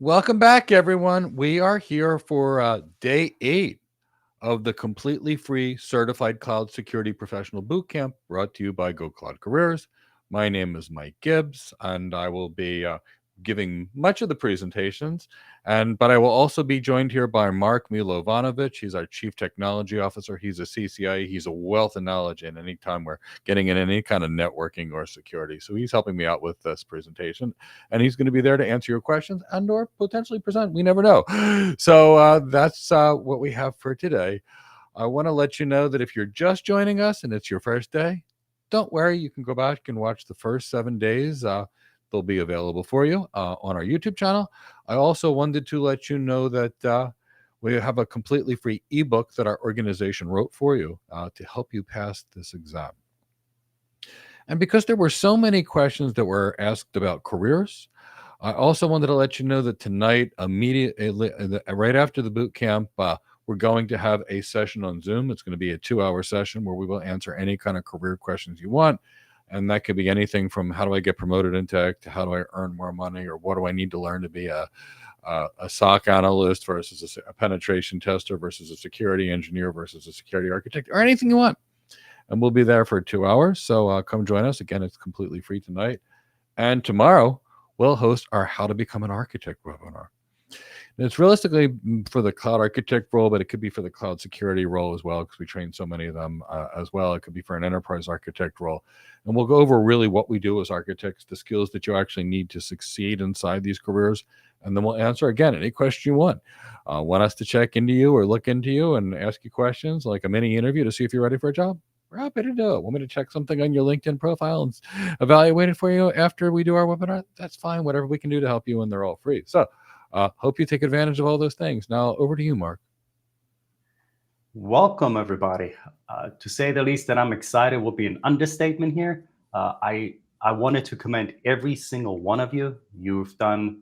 Welcome back, everyone. We are here for day 8 of the completely free Certified Cloud Security Professional Bootcamp brought to you by Go Cloud Careers. My name is Mike Gibbs, and I will be giving much of the presentations. But I will also be joined here by Mark Milovanovic. He's our Chief Technology Officer. He's a CCIE. He's a wealth of knowledge in any time we're getting in any kind of networking or security. So he's helping me out with this presentation, and he's going to be there to answer your questions and or potentially present. We never know. So that's what we have for today. I want to let you know that if you're just joining us and it's your first day, don't worry. You can go back and watch the first 7 days. They'll be available for you on our YouTube channel. I also wanted to let you know that we have a completely free ebook that our organization wrote for you to help you pass this exam. And because there were so many questions that were asked about careers, I also wanted to let you know that tonight, immediately, right after the boot camp, we're going to have a session on Zoom. It's going to be a 2-hour session where we will answer any kind of career questions you want. And that could be anything from how do I get promoted in tech to how do I earn more money, or what do I need to learn to be a SOC analyst versus a penetration tester versus a security engineer versus a security architect, or anything you want. And we'll be there for 2 hours. So come join us. Again, it's completely free tonight. And tomorrow, we'll host our How to Become an Architect webinar. And it's realistically for the cloud architect role, but it could be for the cloud security role as well, because we train so many of them as well. It could be for an enterprise architect role. And we'll go over really what we do as architects, the skills that you actually need to succeed inside these careers. And then we'll answer, again, any question you want. Want us to check into you or look into you and ask you questions, like a mini interview to see if you're ready for a job? We're happy to do it. Want me to check something on your LinkedIn profile and evaluate it for you after we do our webinar? That's fine. Whatever we can do to help you, and they're all free. So hope you take advantage of all those things. Now, over to you, Mark. Welcome, everybody. To say the least that I'm excited will be an understatement here. I wanted to commend every single one of you. You've done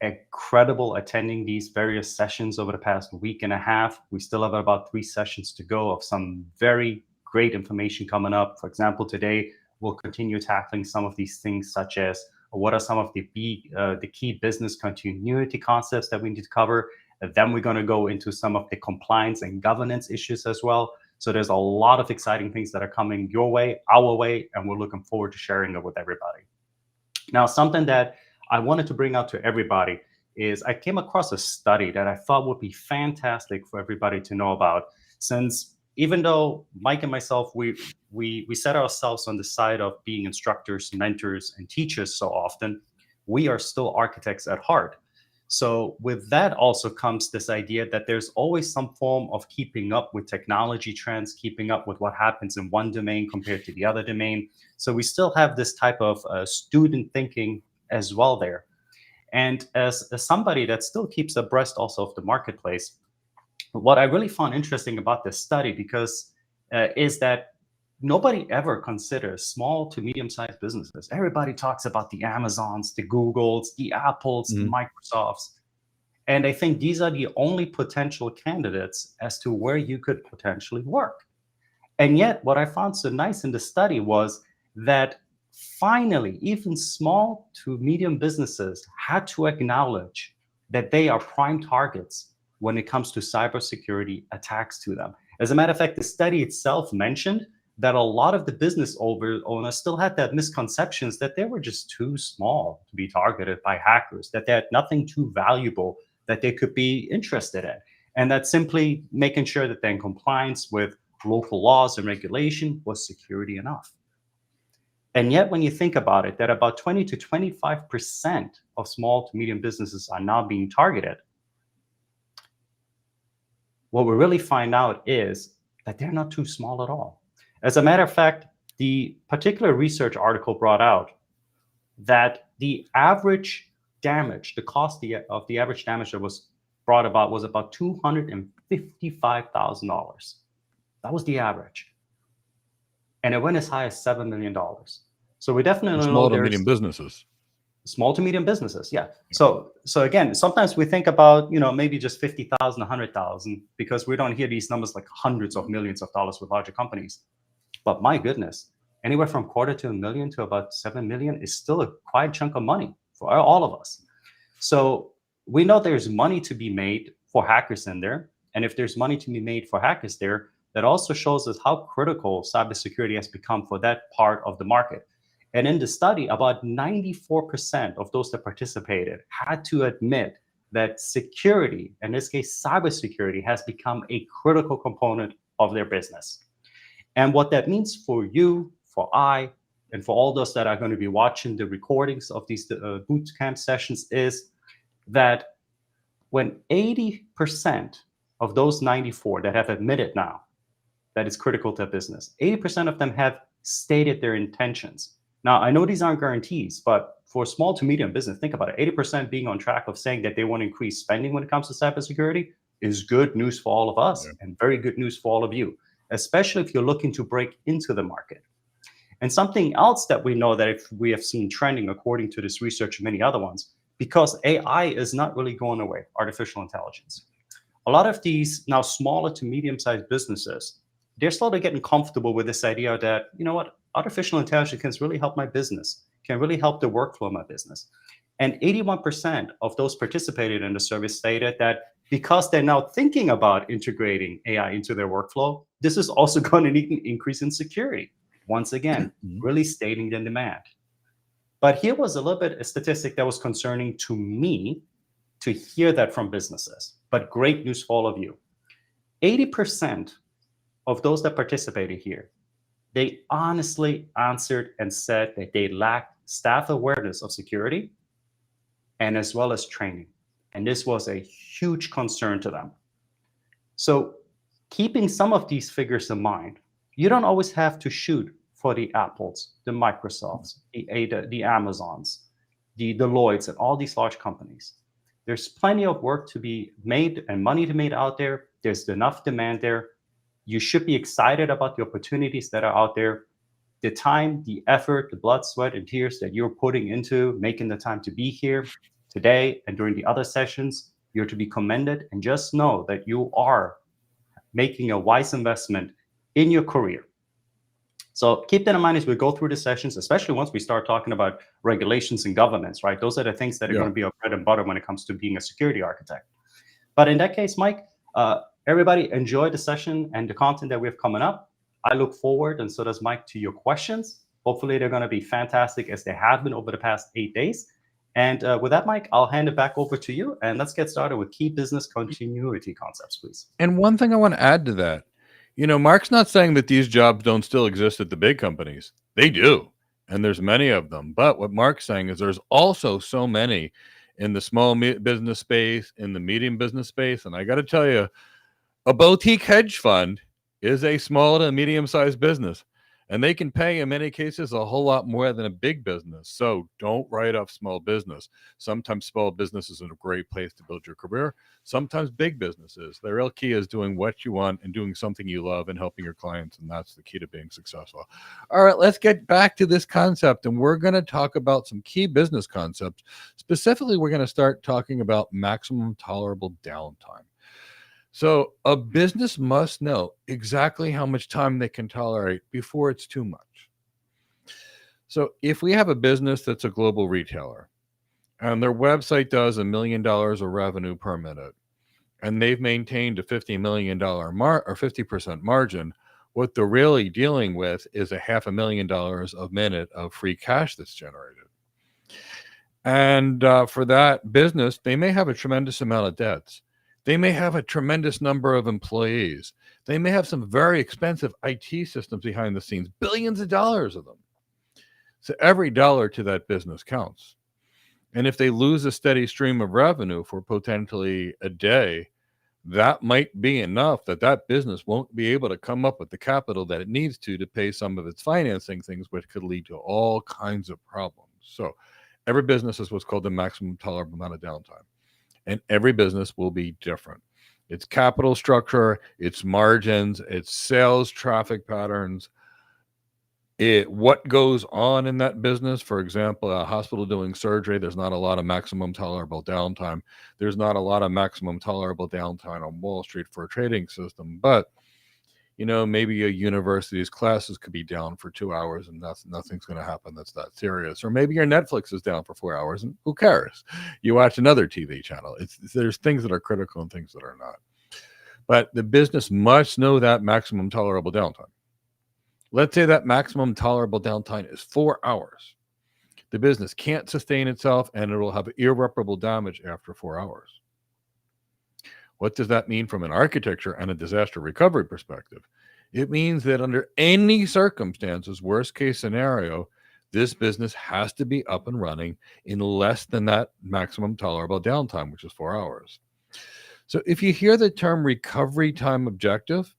incredible attending these various sessions over the past week and a half. We still have about 3 sessions to go of some very great information coming up. For example, today we'll continue tackling some of these things, such as what are some of the key business continuity concepts that we need to cover. And then we're going to go into some of the compliance and governance issues as well. So there's a lot of exciting things that are coming your way, our way, and we're looking forward to sharing it with everybody. Now, something that I wanted to bring out to everybody is I came across a study that I thought would be fantastic for everybody to know about, since even though Mike and myself, we set ourselves on the side of being instructors, mentors, and teachers so often, we are still architects at heart. So with that also comes this idea that there's always some form of keeping up with technology trends, keeping up with what happens in one domain compared to the other domain. So we still have this type of student thinking as well there. And as somebody that still keeps abreast also of the marketplace, what I really found interesting about this study is that nobody ever considers small to medium-sized businesses. Everybody talks about the Amazons, the Googles, the Apples, the Microsofts. And I think these are the only potential candidates as to where you could potentially work. And yet what I found so nice in the study was that finally, even small to medium businesses had to acknowledge that they are prime targets when it comes to cybersecurity attacks to them. As a matter of fact, the study itself mentioned that a lot of the business owners still had that misconceptions that they were just too small to be targeted by hackers, that they had nothing too valuable that they could be interested in. And that simply making sure that they're in compliance with local laws and regulation was security enough. And yet, when you think about it, that about 20 to 25% of small to medium businesses are now being targeted, what we really find out is that they're not too small at all. As a matter of fact, the particular research article brought out that the average damage, the cost of the average damage that was brought about was about $255,000. That was the average. And it went as high as $7 million. So we definitely know small to medium businesses. Small to medium businesses, yeah. So again, sometimes we think about, maybe just 50,000, 100,000, because we don't hear these numbers like hundreds of millions of dollars with larger companies. But my goodness, anywhere from quarter to a million to about 7 million is still a quite chunk of money for all of us. So we know there's money to be made for hackers in there. And if there's money to be made for hackers there, that also shows us how critical cybersecurity has become for that part of the market. And in the study, about 94% of those that participated had to admit that security, in this case, cybersecurity, has become a critical component of their business. And what that means for you, for I, and for all those that are going to be watching the recordings of these bootcamp sessions is that when 80% of those 94 that have admitted now that it's critical to business, 80% of them have stated their intentions. Now, I know these aren't guarantees, but for small to medium business, think about it. 80% being on track of saying that they want to increase spending when it comes to cybersecurity is good news for all of us and very good news for all of you, especially if you're looking to break into the market. And something else that we know that if we have seen trending according to this research and many other ones, because AI is not really going away, artificial intelligence. A lot of these now smaller to medium-sized businesses, they're slowly getting comfortable with this idea that, you know what, artificial intelligence can really help my business, can really help the workflow of my business. And 81% of those participated in the survey stated that because they're now thinking about integrating AI into their workflow, this is also going to need an increase in security. Once again, really stating the demand. But here was a little bit a statistic that was concerning to me to hear that from businesses, but great news for all of you. 80% of those that participated here, they honestly answered and said that they lacked staff awareness of security and as well as training. And this was a huge concern to them. So keeping some of these figures in mind, you don't always have to shoot for the Apples, the Microsofts, the Amazons, the Deloittes, and all these large companies. There's plenty of work to be made and money to be made out there. There's enough demand there. You should be excited about the opportunities that are out there. The time, the effort, the blood, sweat, and tears that you're putting into making the time to be here today and during the other sessions, you're to be commended. And just know that you are making a wise investment in your career. So keep that in mind as we go through the sessions, especially once we start talking about regulations and governments, right? Those are the things that are going to be our bread and butter when it comes to being a security architect. But in that case, Mike, everybody enjoy the session and the content that we have coming up. I look forward, and so does Mike, to your questions. Hopefully they're going to be fantastic as they have been over the past 8 days. And with that, Mike, I'll hand it back over to you, and let's get started with key business continuity concepts, please. And one thing I want to add to that, you know, Mark's not saying that these jobs don't still exist at the big companies. They do. And there's many of them. But what Mark's saying is there's also so many in the small business space, in the medium business space. And I got to tell you, a boutique hedge fund is a small to medium-sized business. And they can pay, in many cases, a whole lot more than a big business. So don't write off small business. Sometimes small business is a great place to build your career. Sometimes big businesses. The real key is doing what you want and doing something you love and helping your clients. And that's the key to being successful. All right, let's get back to this concept. And we're going to talk about some key business concepts. Specifically, we're going to start talking about maximum tolerable downtime. So a business must know exactly how much time they can tolerate before it's too much. So if we have a business that's a global retailer and their website does $1 million of revenue per minute, and they've maintained a $50 million or 50% margin, what they're really dealing with is $500,000 a minute of free cash that's generated. And for that business, they may have a tremendous amount of debts. They may have a tremendous number of employees. They may have some very expensive IT systems behind the scenes, billions of dollars of them. So every dollar to that business counts. And if they lose a steady stream of revenue for potentially a day, that might be enough that that business won't be able to come up with the capital that it needs to pay some of its financing things, which could lead to all kinds of problems. So every business is what's called the maximum tolerable amount of downtime. And every business will be different. Its capital structure, its margins, its sales traffic patterns, what goes on in that business. For example, a hospital doing surgery, there's not a lot of maximum tolerable downtime. There's not a lot of maximum tolerable downtime on Wall Street for a trading system. But, maybe a university's classes could be down for 2 hours and nothing's going to happen that's that serious. Or maybe your Netflix is down for 4 hours and who cares? You watch another TV channel. There's things that are critical and things that are not. But the business must know that maximum tolerable downtime. Let's say that maximum tolerable downtime is 4 hours. The business can't sustain itself and it will have irreparable damage after 4 hours. What does that mean from an architecture and a disaster recovery perspective? It means that under any circumstances, worst case scenario, this business has to be up and running in less than that maximum tolerable downtime, which is 4 hours. So if you hear the term recovery time objective,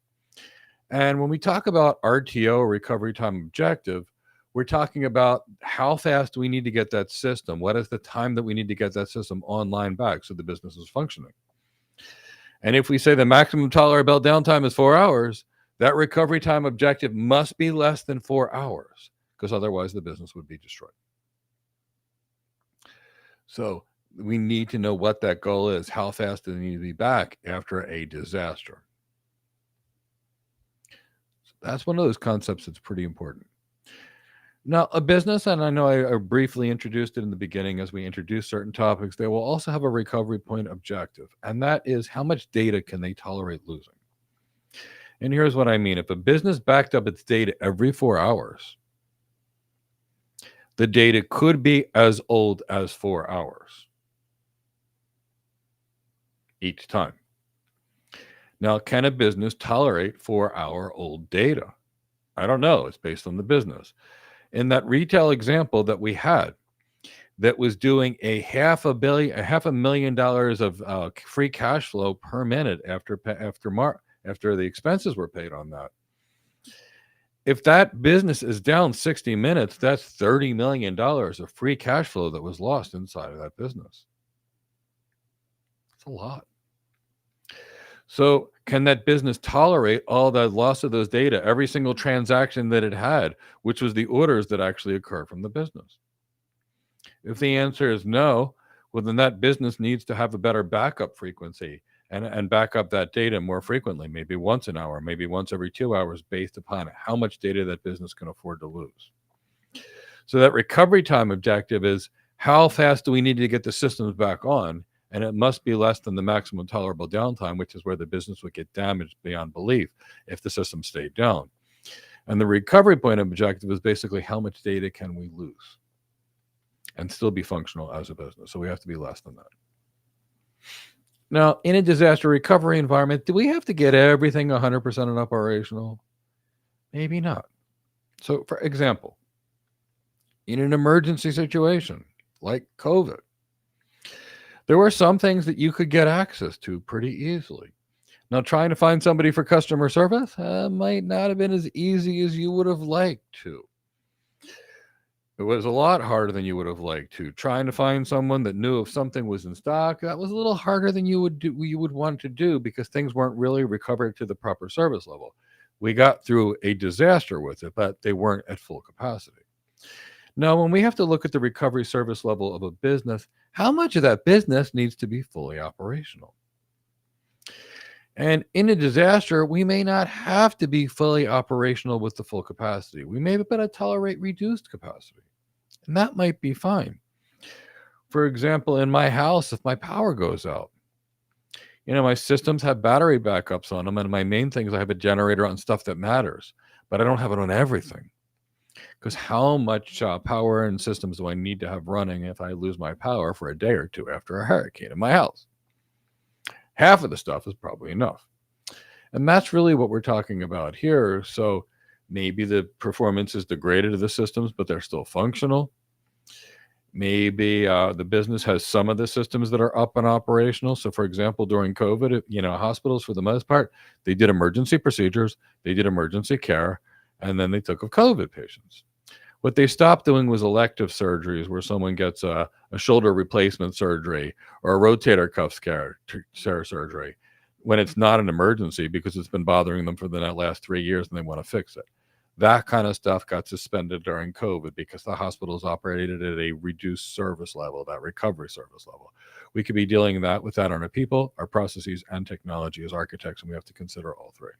and when we talk about RTO, recovery time objective, we're talking about how fast do we need to get that system? What is the time that we need to get that system online back so the business is functioning? And if we say the maximum tolerable downtime is 4 hours, that recovery time objective must be less than 4 hours, because otherwise the business would be destroyed. So we need to know what that goal is. How fast do they need to be back after a disaster? So that's one of those concepts that's pretty important. Now, a business, and I know I briefly introduced it in the beginning as we introduce certain topics, they will also have a recovery point objective, and that is how much data can they tolerate losing? And here's what I mean. If a business backed up its data every 4 hours, the data could be as old as 4 hours each time. Now, can a business tolerate 4-hour-old data? I don't know. It's based on the business. In that retail example that we had, that was doing a $500,000 of free cash flow per minute after the expenses were paid on that. If that business is down 60 minutes, that's $30 million of free cash flow that was lost inside of that business. It's a lot. So can that business tolerate all the loss of those data, every single transaction that it had, which was the orders that actually occur from the business? If the answer is no, well, then that business needs to have a better backup frequency and back up that data more frequently, maybe once an hour, maybe once every 2 hours, based upon how much data that business can afford to lose. So that recovery time objective is how fast do we need to get the systems back on? And it must be less than the maximum tolerable downtime, which is where the business would get damaged beyond belief if the system stayed down. And the recovery point objective is basically how much data can we lose and still be functional as a business. So we have to be less than that. Now, in a disaster recovery environment, do we have to get everything 100% operational? Maybe not. So, for example, in an emergency situation like COVID, there were some things that you could get access to pretty easily. Now, trying to find somebody for customer service might not have been as easy as you would have liked to. It was a lot harder than you would have liked to. Trying to find someone that knew if something was in stock, that was a little harder than you would want to do, because things weren't really recovered to the proper service level. We got through a disaster with it, but they weren't at full capacity. Now, when we have to look at the recovery service level of a business, how much of that business needs to be fully operational? And in a disaster, we may not have to be fully operational with the full capacity. We may better tolerate reduced capacity, and that might be fine. For example, in my house, if my power goes out, my systems have battery backups on them, and my main thing is I have a generator on stuff that matters, but I don't have it on everything. Because how much power and systems do I need to have running if I lose my power for a day or two after a hurricane in my house? Half of the stuff is probably enough. And that's really what we're talking about here. So maybe the performance is degraded of the systems, but they're still functional. Maybe the business has some of the systems that are up and operational. So, for example, during COVID, hospitals, for the most part, they did emergency procedures, they did emergency care, and then they took of COVID patients. What they stopped doing was elective surgeries, where someone gets a shoulder replacement surgery or a rotator cuff surgery when it's not an emergency because it's been bothering them for the last 3 years and they want to fix it. That kind of stuff got suspended during COVID because the hospitals operated at a reduced service level, that recovery service level. We could be dealing with that on our people, our processes, and technology as architects, and we have to consider all three.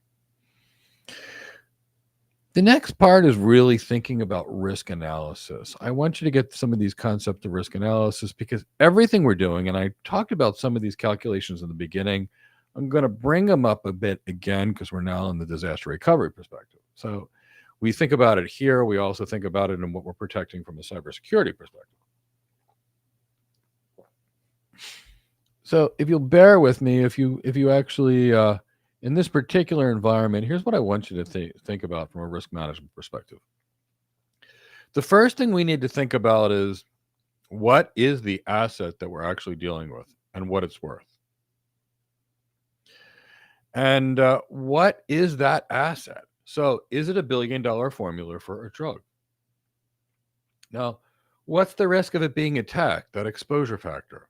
The next part is really thinking about risk analysis. I want you to get some of these concepts of risk analysis because everything we're doing, and I talked about some of these calculations in the beginning, I'm going to bring them up a bit again because we're now in the disaster recovery perspective. So we think about it here. We also think about it in what we're protecting from a cybersecurity perspective. So if you'll bear with me, if you actually in this particular environment, here's what I want you to think about from a risk management perspective. The first thing we need to think about is what is the asset that we're actually dealing with and what it's worth. And what is that asset? So is it $1 billion formula for a drug? Now, what's the risk of it being attacked, that exposure factor?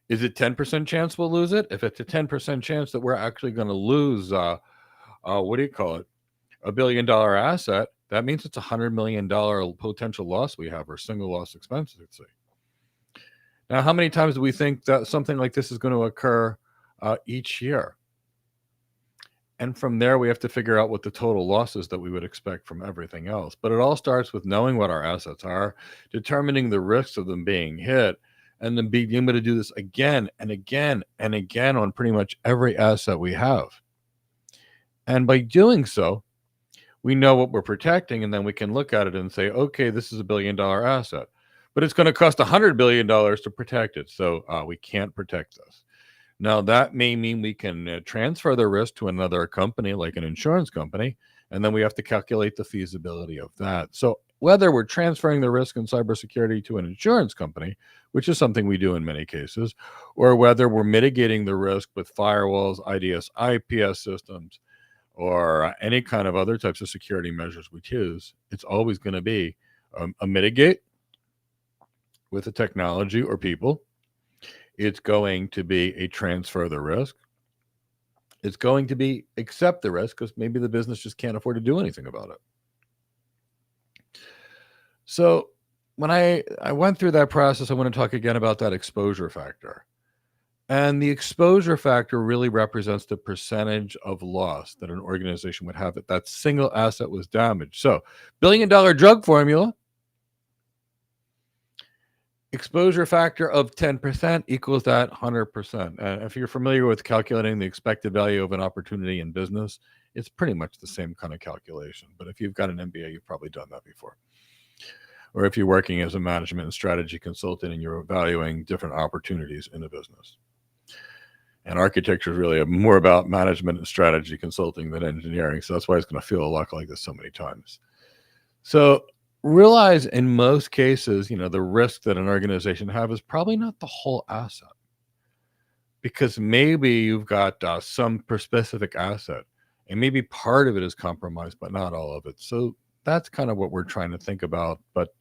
Is it 10% chance we'll lose it? If it's a 10% chance that we're actually going to lose, what do you call it? $1 billion asset, that means it's $100 million potential loss we have or single loss expectancy. Now, how many times do we think that something like this is going to occur each year? And from there, we have to figure out what the total losses that we would expect from everything else. But it all starts with knowing what our assets are, determining the risks of them being hit, and then being able to do this again and again and again on pretty much every asset we have. And by doing so, we know what we're protecting, and then we can look at it and say, okay, this is $1 billion asset, but it's going to cost $100 billion to protect it. So we can't protect this. Now, that may mean we can transfer the risk to another company, like an insurance company, and then we have to calculate the feasibility of that. So whether we're transferring the risk in cybersecurity to an insurance company, which is something we do in many cases, or whether we're mitigating the risk with firewalls, IDS, IPS systems, or any kind of other types of security measures we choose, it's always going to be a mitigate with a technology or people. It's going to be a transfer the risk. It's going to be accept the risk because maybe the business just can't afford to do anything about it. So when I went through that process, I want to talk again about that exposure factor. And the exposure factor really represents the percentage of loss that an organization would have if that single asset was damaged. So, $1 billion drug formula, exposure factor of 10% equals that 100%. And if you're familiar with calculating the expected value of an opportunity in business, it's pretty much the same kind of calculation. But if you've got an MBA, you've probably done that before. Or if you're working as a management and strategy consultant and you're evaluating different opportunities in a business. And architecture is really more about management and strategy consulting than engineering. So that's why it's going to feel a lot like this so many times. So realize in most cases, the risk that an organization have is probably not the whole asset. Because maybe you've got some specific asset and maybe part of it is compromised, but not all of it. So that's kind of what we're trying to think about. But,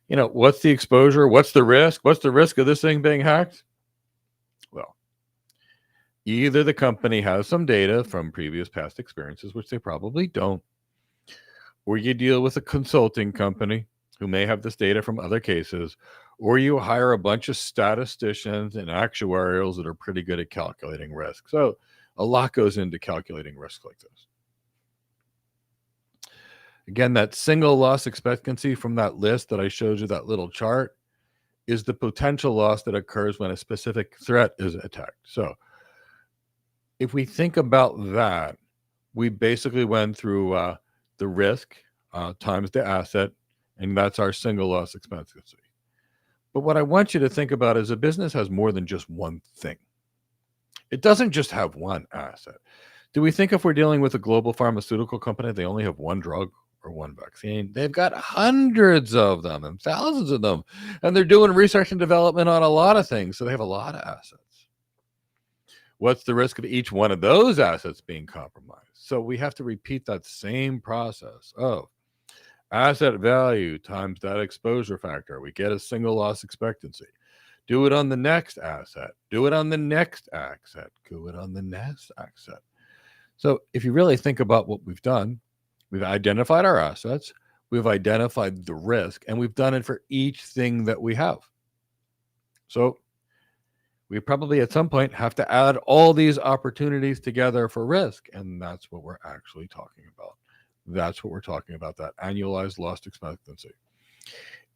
what's the exposure? What's the risk? What's the risk of this thing being hacked? Well, either the company has some data from previous past experiences, which they probably don't, or you deal with a consulting company who may have this data from other cases, or you hire a bunch of statisticians and actuarials that are pretty good at calculating risk. So a lot goes into calculating risk like this. Again, that single loss expectancy from that list that I showed you, that little chart, is the potential loss that occurs when a specific threat is attacked. So if we think about that, we basically went through the risk times the asset, and that's our single loss expectancy. But what I want you to think about is a business has more than just one thing. It doesn't just have one asset. Do we think if we're dealing with a global pharmaceutical company, they only have one drug or one vaccine? They've got hundreds of them and thousands of them, and they're doing research and development on a lot of things, so they have a lot of assets. What's the risk of each one of those assets being compromised? So we have to repeat that same process of asset value times that exposure factor. We get a single loss expectancy. Do it on the next asset. Do it on the next asset. Do it on the next asset. So if you really think about what we've done, we've identified our assets, we've identified the risk, and we've done it for each thing that we have. So we probably at some point have to add all these opportunities together for risk. And that's what we're actually talking about. That's what we're talking about. That annualized loss expectancy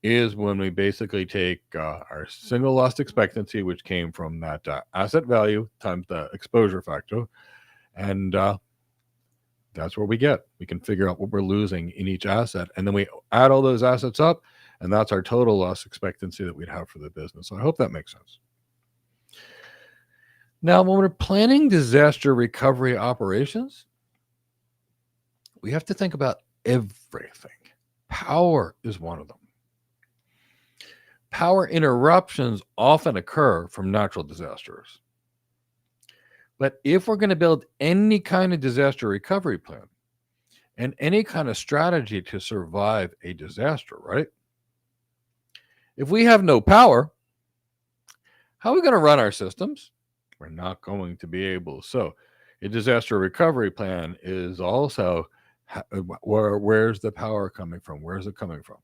is when we basically take our single loss expectancy, which came from that asset value times the exposure factor. And that's where we get. We can figure out what we're losing in each asset. And then we add all those assets up. And that's our total loss expectancy that we'd have for the business. So I hope that makes sense. Now, when we're planning disaster recovery operations, we have to think about everything. Power is one of them. Power interruptions often occur from natural disasters. But if we're going to build any kind of disaster recovery plan and any kind of strategy to survive a disaster, right? If we have no power, how are we going to run our systems? We're not going to be able. So a disaster recovery plan is also where's the power coming from? Where's it coming from?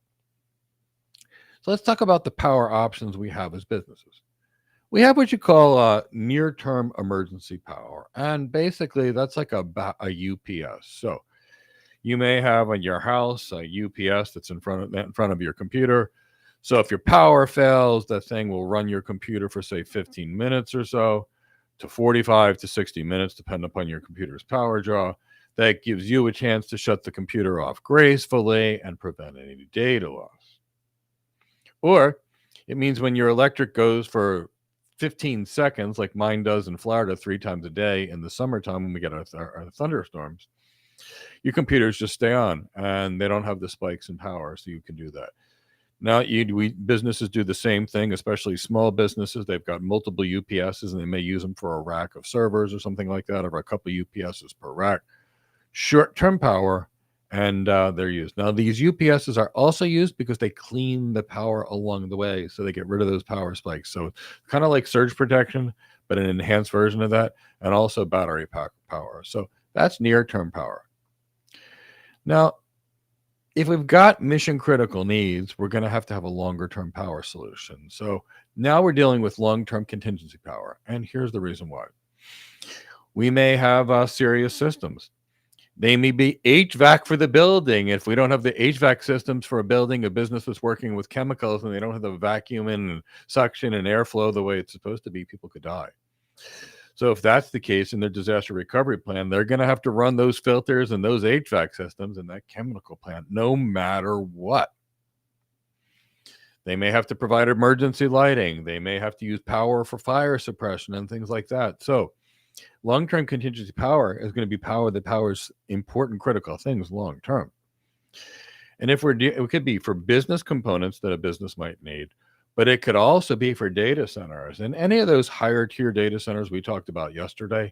So let's talk about the power options we have as businesses. We have what you call near-term emergency power. And basically, that's like a UPS. So you may have in your house a UPS that's in front of your computer. So if your power fails, that thing will run your computer for, say, 15 minutes or so to 45 to 60 minutes, depending upon your computer's power draw. That gives you a chance to shut the computer off gracefully and prevent any data loss. Or it means when your electric goes for 15 seconds, like mine does in Florida 3 times a day in the summertime when we get our thunderstorms, your computers just stay on and they don't have the spikes in power, so you can do that. Now, businesses do the same thing, especially small businesses. They've got multiple UPSs and they may use them for a rack of servers or something like that, or a couple of UPSs per rack. Short-term power, and they're used. Now, these UPSs are also used because they clean the power along the way, so they get rid of those power spikes. So kind of like surge protection, but an enhanced version of that, and also battery power. So that's near-term power. Now, if we've got mission critical needs, we're going to have a longer term power solution. So now we're dealing with long-term contingency power. And here's the reason why. We may have serious systems. They may be HVAC for the building. If we don't have the HVAC systems for a building, a business that's working with chemicals, and they don't have the vacuum and suction and airflow the way it's supposed to be, people could die. So if that's the case in their disaster recovery plan, they're going to have to run those filters and those HVAC systems in that chemical plant, no matter what. They may have to provide emergency lighting. They may have to use power for fire suppression and things like that. So long-term contingency power is going to be power that powers important critical things long-term. And if it could be for business components that a business might need, but it could also be for data centers. And any of those higher tier data centers we talked about yesterday,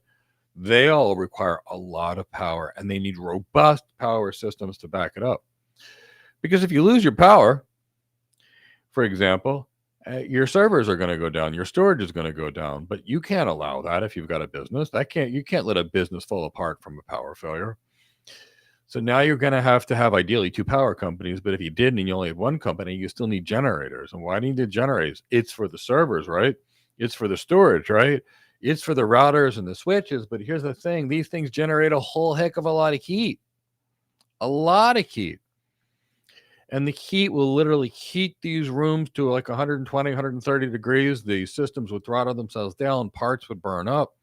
they all require a lot of power and they need robust power systems to back it up. Because if you lose your power, for example, your servers are going to go down, your storage is going to go down, but you can't allow that if you've got a business. You can't let a business fall apart from a power failure. So now you're going to have ideally 2 power companies, but if you didn't and you only had one company, you still need generators. And why do you need generators? It's for the servers, right? It's for the storage, right? It's for the routers and the switches. But here's the thing. These things generate a whole heck of a lot of heat. A lot of heat. And the heat will literally heat these rooms to like 120, 130 degrees. The systems would throttle themselves down. Parts would burn up.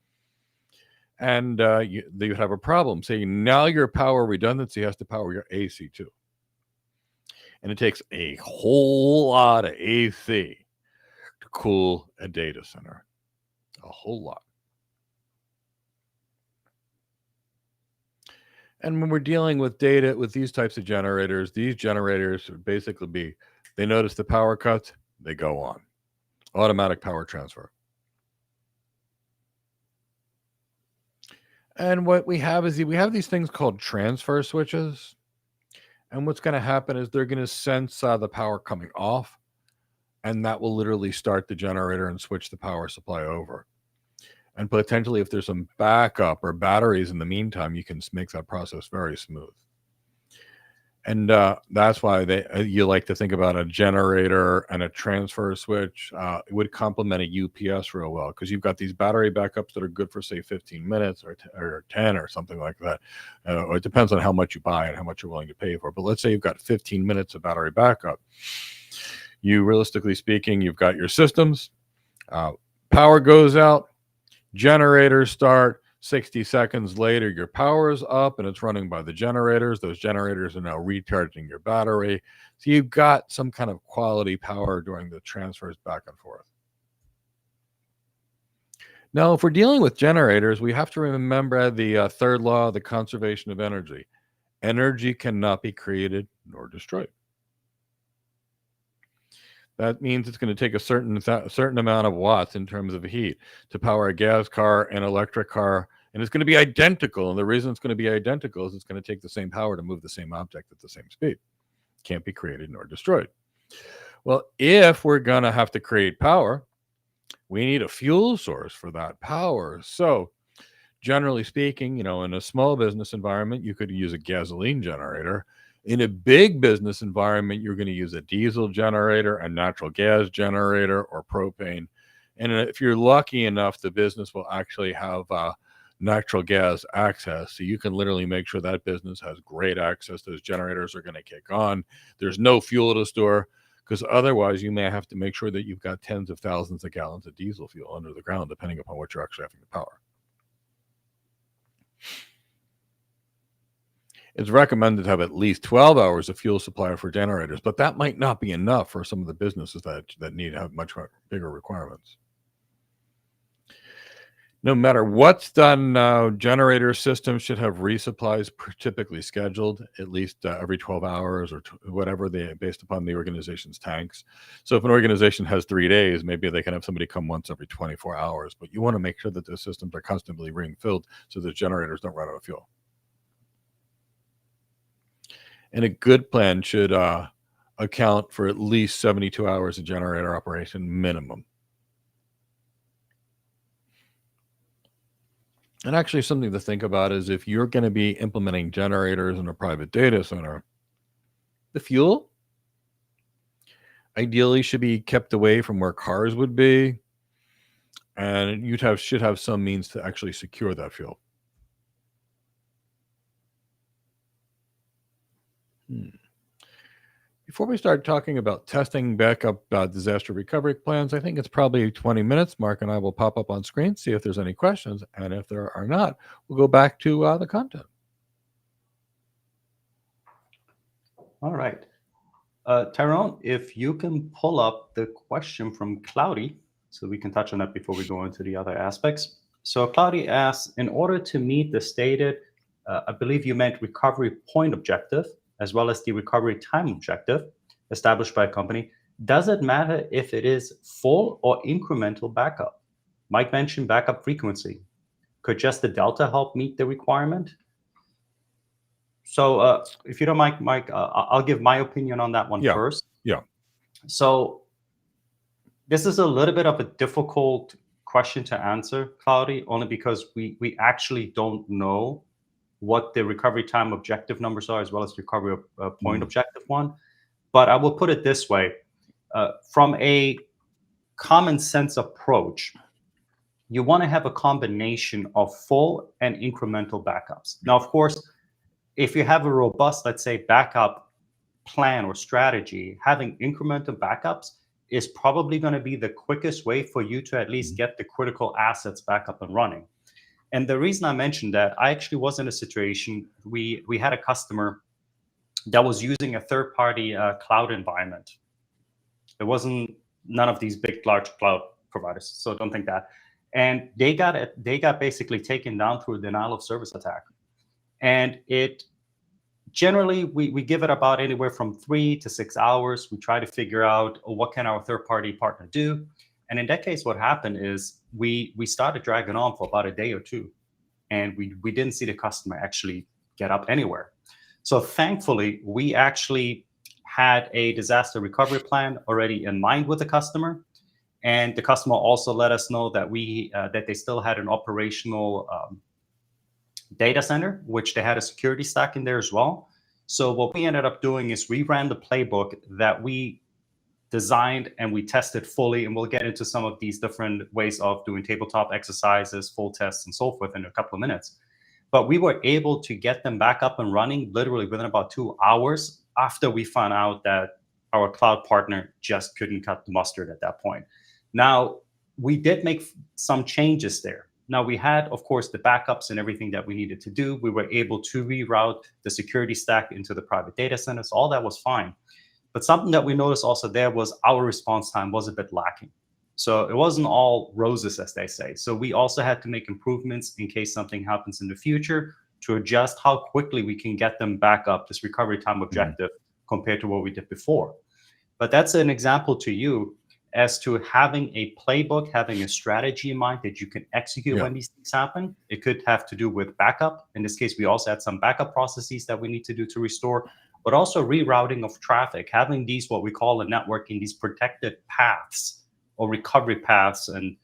And you would have a problem. So now your power redundancy has to power your AC too. And it takes a whole lot of AC to cool a data center. A whole lot. And when we're dealing with data with these types of generators, these generators would basically they notice the power cuts, they go on. Automatic power transfer. And what we have is we have these things called transfer switches. And what's going to happen is they're going to sense the power coming off. And that will literally start the generator and switch the power supply over. And potentially, if there's some backup or batteries in the meantime, you can make that process very smooth. And that's why you like to think about a generator and a transfer switch. It would complement a UPS real well, because you've got these battery backups that are good for, say, 15 minutes or 10 or something like that. Or it depends on how much you buy and how much you're willing to pay for. But let's say you've got 15 minutes of battery backup. You, realistically speaking, you've got your systems. Power goes out, generators start. 60 seconds later, your power is up and it's running by the generators. Those generators are now recharging your battery. So you've got some kind of quality power during the transfers back and forth. Now, if we're dealing with generators, we have to remember the third law of the conservation of energy. Energy cannot be created nor destroyed. That means it's going to take a certain amount of watts in terms of heat to power a gas car, an electric car, and it's going to be identical. And the reason it's going to be identical is it's going to take the same power to move the same object at the same speed. Can't be created nor destroyed. Well, if we're going to have to create power, we need a fuel source for that power. So, generally speaking, in a small business environment, you could use a gasoline generator. In a big business environment, you're going to use a diesel generator, a natural gas generator, or propane. And if you're lucky enough, the business will actually have natural gas access. So you can literally make sure that business has great access. Those generators are going to kick on. There's no fuel to store, because otherwise you may have to make sure that you've got tens of thousands of gallons of diesel fuel under the ground, depending upon what you're actually having to power. It's recommended to have at least 12 hours of fuel supply for generators, but that might not be enough for some of the businesses that need to have much bigger requirements. No matter what's done now, generator systems should have resupplies typically scheduled at least every 12 hours or whatever, based upon the organization's tanks. So if an organization has 3 days, maybe they can have somebody come once every 24 hours, but you want to make sure that those systems are constantly being filled so the generators don't run out of fuel. And a good plan should account for at least 72 hours of generator operation minimum. And actually, something to think about is, if you're going to be implementing generators in a private data center, the fuel ideally should be kept away from where cars would be, and should have some means to actually secure that fuel. Before we start talking about testing backup disaster recovery plans, I think it's probably 20 minutes. Mark and I will pop up on screen, see if there's any questions. And if there are not, we'll go back to the content. All right. Tyrone, if you can pull up the question from Cloudy, so we can touch on that before we go into the other aspects. So Cloudy asks, in order to meet the stated, I believe you meant recovery point objective, as well as the recovery time objective established by a company, does it matter if it is full or incremental backup? Mike mentioned backup frequency. Could just the delta help meet the requirement? So if you don't mind, Mike, I'll give my opinion on that one first. Yeah. So this is a little bit of a difficult question to answer, Cloudy, only because we actually don't know what the recovery time objective numbers are, as well as recovery point objective one. But I will put it this way. From a common sense approach, you want to have a combination of full and incremental backups. Now, of course, if you have a robust, let's say, backup plan or strategy, having incremental backups is probably going to be the quickest way for you to at least get the critical assets back up and running. And the reason I mentioned that, I actually was in a situation, we had a customer that was using a third-party cloud environment. There wasn't none of these big, large cloud providers, so don't think that. And they got basically taken down through a denial of service attack. And it generally, we give it about anywhere from 3 to 6 hours. We try to figure out what can our third-party partner do. And in that case, what happened is we started dragging on for about a day or two, and we didn't see the customer actually get up anywhere. So thankfully, we actually had a disaster recovery plan already in mind with the customer. And the customer also let us know that that they still had an operational data center, which they had a security stack in there as well. So what we ended up doing is we ran the playbook that we designed and we tested fully, and we'll get into some of these different ways of doing tabletop exercises, full tests, and so forth in a couple of minutes. But we were able to get them back up and running literally within about 2 hours after we found out that our cloud partner just couldn't cut the mustard at that point. Now, we did make some changes there. Now, we had, of course, the backups and everything that we needed to do. We were able to reroute the security stack into the private data centers. All that was fine. But something that we noticed also there was our response time was a bit lacking. So it wasn't all roses, as they say. So we also had to make improvements in case something happens in the future to adjust how quickly we can get them back up, this recovery time objective, compared to what we did before. But that's an example to you as to having a playbook, having a strategy in mind that you can execute when these things happen. It could have to do with backup. In this case, we also had some backup processes that we need to do to restore, but also rerouting of traffic, having these, what we call in networking, these protected paths or recovery paths, and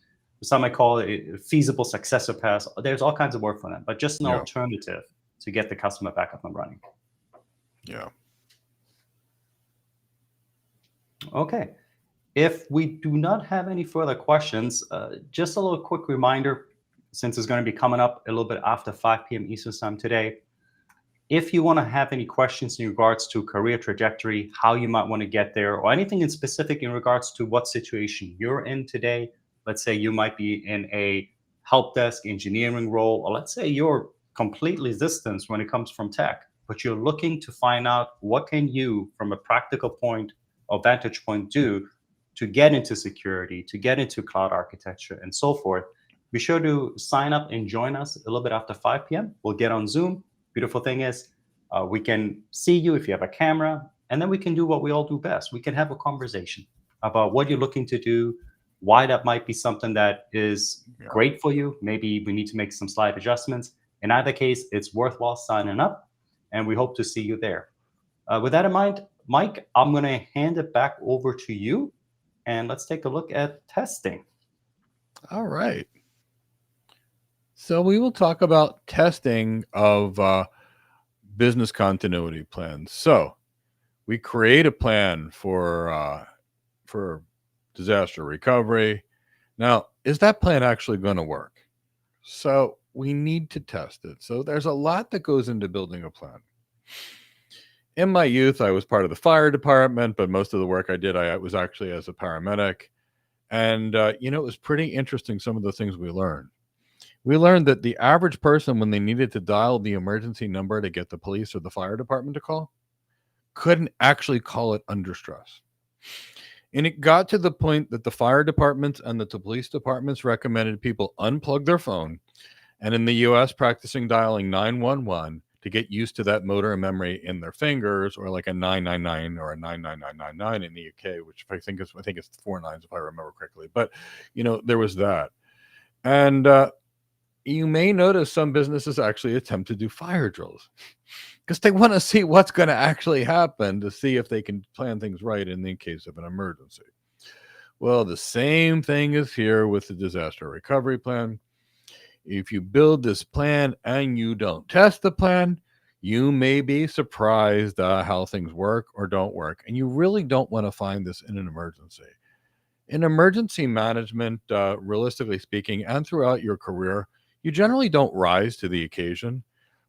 some might call it feasible successor paths. There's all kinds of work for them, but just an alternative to get the customer back up and running. Yeah. Okay. If we do not have any further questions, just a little quick reminder, since it's going to be coming up a little bit after 5 p.m. Eastern time today. If you want to have any questions in regards to career trajectory, how you might want to get there, or anything in specific in regards to what situation you're in today, let's say you might be in a help desk engineering role, or let's say you're completely distanced when it comes from tech, but you're looking to find out what can you, from a practical point or vantage point, do to get into security, to get into cloud architecture, and so forth, be sure to sign up and join us a little bit after 5 p.m. We'll get on Zoom. Beautiful thing is we can see you if you have a camera, and then we can do what we all do best. We can have a conversation about what you're looking to do, why that might be something that is great for you. Maybe we need to make some slight adjustments. In either case, it's worthwhile signing up, and we hope to see you there. With that in mind, Mike, I'm going to hand it back over to you, and let's take a look at testing. All right. So we will talk about testing of business continuity plans. So we create a plan for disaster recovery. Now, is that plan actually going to work? So we need to test it. So there's a lot that goes into building a plan. In my youth, I was part of the fire department, but most of the work I did, I was actually as a paramedic. And, it was pretty interesting, some of the things we learned. We learned that the average person, when they needed to dial the emergency number to get the police or the fire department to call, couldn't actually call it under stress. And it got to the point that the fire departments and the police departments recommended people unplug their phone, and in the US, practicing dialing 911 to get used to that motor memory in their fingers, or like a 999 or a 99999 in the UK, which I think it's 4 nines if I remember correctly. But there was that. And you may notice some businesses actually attempt to do fire drills because they want to see what's going to actually happen, to see if they can plan things right in the case of an emergency. Well, the same thing is here with the disaster recovery plan. If you build this plan and you don't test the plan, you may be surprised how things work or don't work. And you really don't want to find this in an emergency. In emergency management, realistically speaking, and throughout your career, you generally don't rise to the occasion.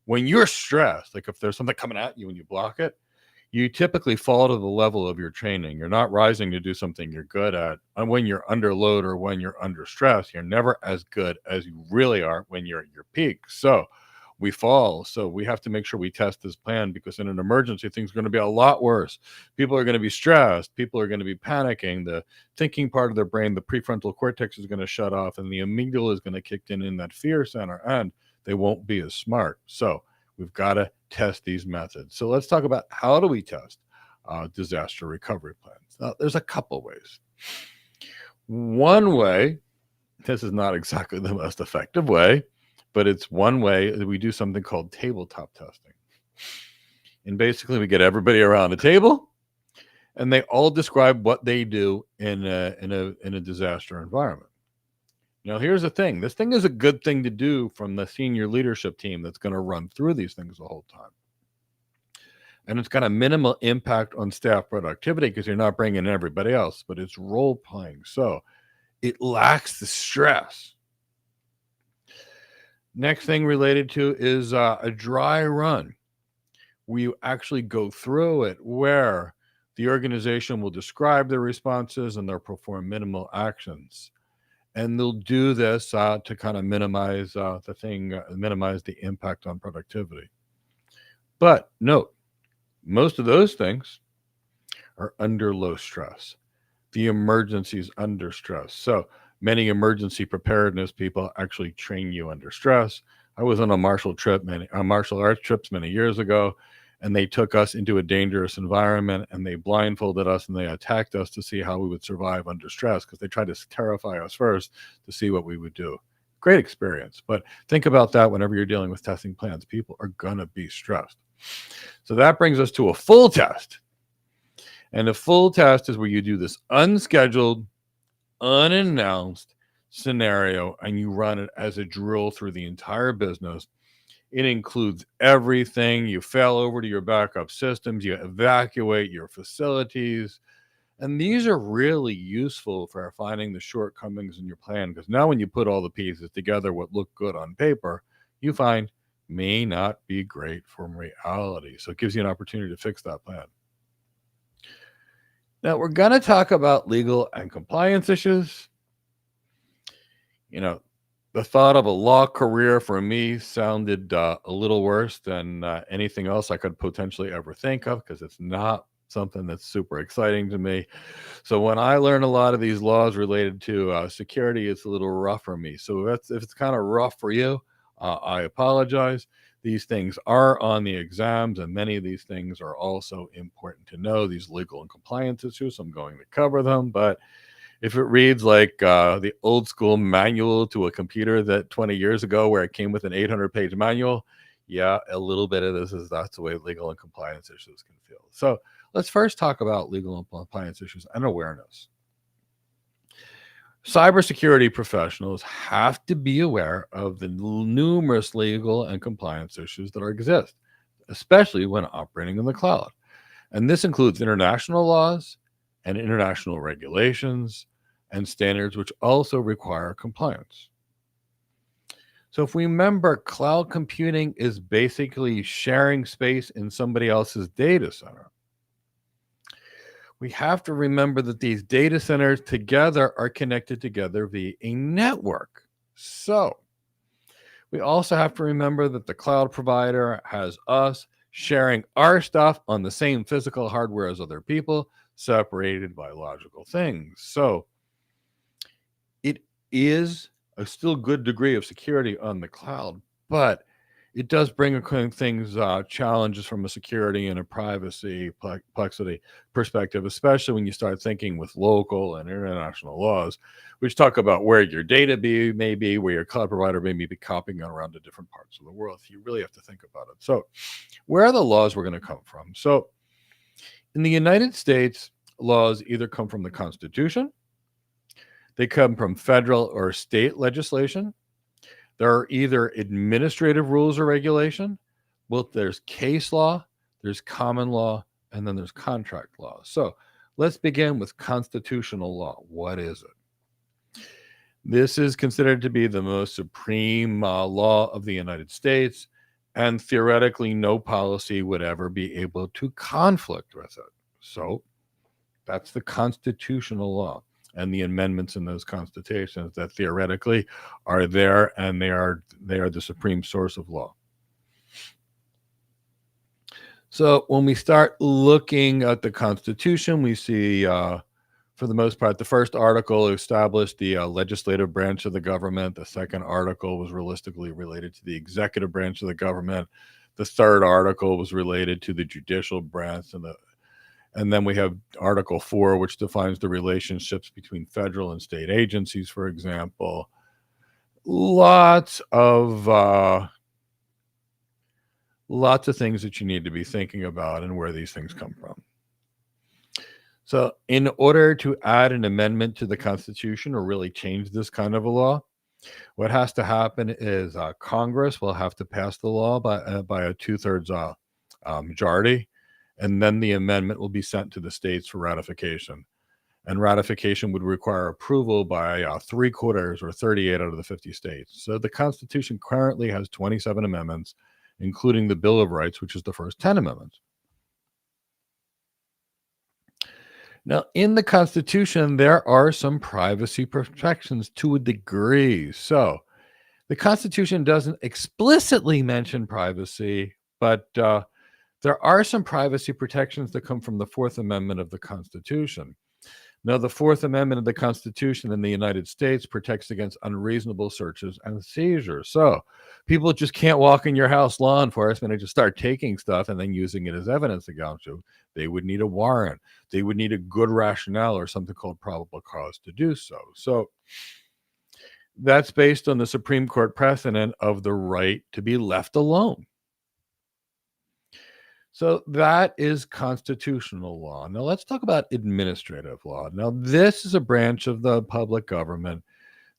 When you're stressed, like if there's something coming at you and you block it, you typically fall to the level of your training. You're not rising to do something you're good at. And when you're under load or when you're under stress, you're never as good as you really are when you're at your peak. So we fall. So we have to make sure we test this plan, because in an emergency, things are going to be a lot worse. People are going to be stressed. People are going to be panicking. The thinking part of their brain, the prefrontal cortex, is going to shut off, and the amygdala is going to kick in that fear center, and they won't be as smart. So we've got to test these methods. So let's talk about, how do we test disaster recovery plans? Now, there's a couple ways. One way, this is not exactly the most effective way, but it's one way, that we do something called tabletop testing. And basically we get everybody around a table and they all describe what they do in a disaster environment. Now, here's the thing. This thing is a good thing to do from the senior leadership team that's going to run through these things the whole time. And it's got a minimal impact on staff productivity because you're not bringing in everybody else, but it's role playing. So it lacks the stress. Next thing related to is a dry run. We actually go through it where the organization will describe their responses and they'll perform minimal actions. And they'll do this to kind of minimize minimize the impact on productivity. But note, most of those things are under low stress. The emergency is under stress. So many emergency preparedness people actually train you under stress. I was on a martial arts trips many years ago, and they took us into a dangerous environment and they blindfolded us and they attacked us to see how we would survive under stress because they tried to terrify us first to see what we would do. Great experience. But think about that whenever you're dealing with testing plans. People are going to be stressed. So that brings us to a full test. And a full test is where you do this unscheduled, unannounced scenario and you run it as a drill through the entire business. It includes everything. You fail over to your backup systems, you evacuate your facilities. And these are really useful for finding the shortcomings in your plan because now when you put all the pieces together, what look good on paper, you find may not be great from reality. So it gives you an opportunity to fix that plan. Now, we're going to talk about legal and compliance issues. You know, the thought of a law career for me sounded a little worse than anything else I could potentially ever think of because it's not something that's super exciting to me. So when I learn a lot of these laws related to security, it's a little rough for me. So if it's kind of rough for you, I apologize. These things are on the exams, and many of these things are also important to know, these legal and compliance issues. I'm going to cover them, but if it reads like the old school manual to a computer that 20 years ago where it came with an 800-page manual, yeah, a little bit of that's the way legal and compliance issues can feel. So let's first talk about legal and compliance issues and awareness. Cybersecurity professionals have to be aware of the numerous legal and compliance issues that exist, especially when operating in the cloud. And this includes international laws and international regulations and standards which also require compliance. So if we remember, cloud computing is basically sharing space in somebody else's data center. We have to remember that these data centers together are connected together via a network. So we also have to remember that the cloud provider has us sharing our stuff on the same physical hardware as other people, separated by logical things. So it is a still good degree of security on the cloud, but it does bring things, challenges from a security and a privacy complexity perspective, especially when you start thinking with local and international laws, which talk about where your data may be, where your cloud provider may be copying around to different parts of the world. You really have to think about it. So where are the laws we're going to come from? So in the United States, laws either come from the Constitution, they come from federal or state legislation. There are either administrative rules or regulation. Well, there's case law, there's common law, and then there's contract law. So let's begin with constitutional law. What is it? This is considered to be the most supreme law of the United States, and theoretically, no policy would ever be able to conflict with it. So that's the constitutional law and the amendments in those constitutions that theoretically are there, and they are the supreme source of law. So when we start looking at the Constitution, we see, for the most part, the first article established the legislative branch of the government. The second article was realistically related to the executive branch of the government. The third article was related to the judicial branch, and then we have Article 4, which defines the relationships between federal and state agencies, for example. Lots of things that you need to be thinking about and where these things come from. So in order to add an amendment to the Constitution or really change this kind of a law, what has to happen is Congress will have to pass the law by a 2/3 majority. and then the amendment will be sent to the states for ratification. And ratification would require approval by 3/4 or 38 out of the 50 states. So the Constitution currently has 27 amendments, including the Bill of Rights, which is the first 10 amendments. Now, in the Constitution, there are some privacy protections to a degree. So the Constitution doesn't explicitly mention privacy, but there are some privacy protections that come from the Fourth Amendment of the Constitution. Now, the Fourth Amendment of the Constitution in the United States protects against unreasonable searches and seizures. So people just can't walk in your house, law enforcement, and just start taking stuff and then using it as evidence against you. They would need a warrant. They would need a good rationale or something called probable cause to do so. So that's based on the Supreme Court precedent of the right to be left alone. So that is constitutional law. Now let's talk about administrative law. Now, this is a branch of the public government.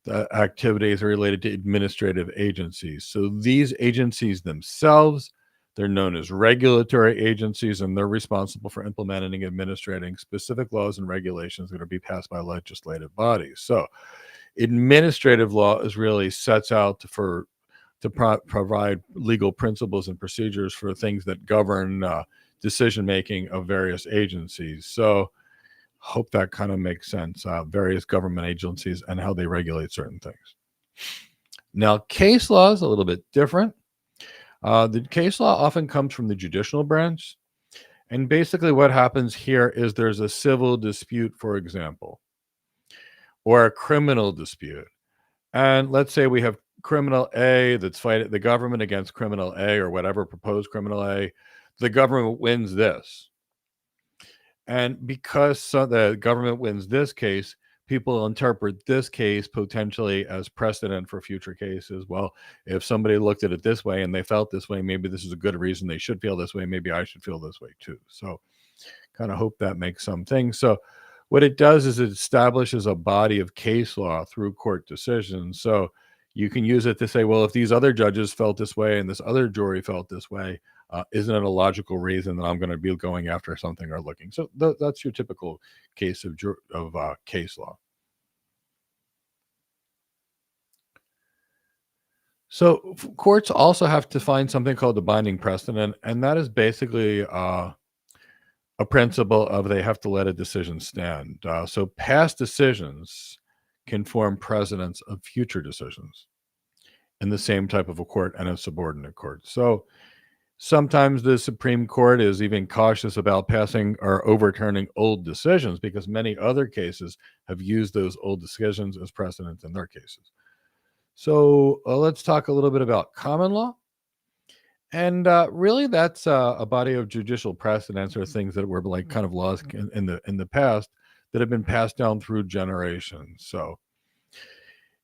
The activities are related to administrative agencies. So these agencies themselves, they're known as regulatory agencies, and they're responsible for implementing and administrating specific laws and regulations that are be passed by legislative bodies. So administrative law is really sets out to provide legal principles and procedures for things that govern decision making of various agencies. So, hope that kind of makes sense. Various government agencies and how they regulate certain things. Now, case law is a little bit different. The case law often comes from the judicial branch. And basically, what happens here is there's a civil dispute, for example, or a criminal dispute. And let's say we have criminal A that's fighting the government against criminal A or whatever, proposed criminal A. The government wins this. And because the government wins this case, people interpret this case potentially as precedent for future cases. Well, if somebody looked at it this way and they felt this way, maybe this is a good reason they should feel this way. Maybe I should feel this way too. So kind of hope that makes some things. So what it does is it establishes a body of case law through court decisions. So you can use it to say, well, if these other judges felt this way and this other jury felt this way, isn't it a logical reason that I'm going to be going after something or looking? So that's your typical case of case law. So courts also have to find something called the binding precedent, and that is basically a principle of they have to let a decision stand. So past decisions can form precedents of future decisions in the same type of a court and a subordinate court. So sometimes the Supreme Court is even cautious about passing or overturning old decisions because many other cases have used those old decisions as precedents in their cases. So let's talk a little bit about common law. And really, that's a body of judicial precedents or things that were like kind of laws in the past that have been passed down through generations. So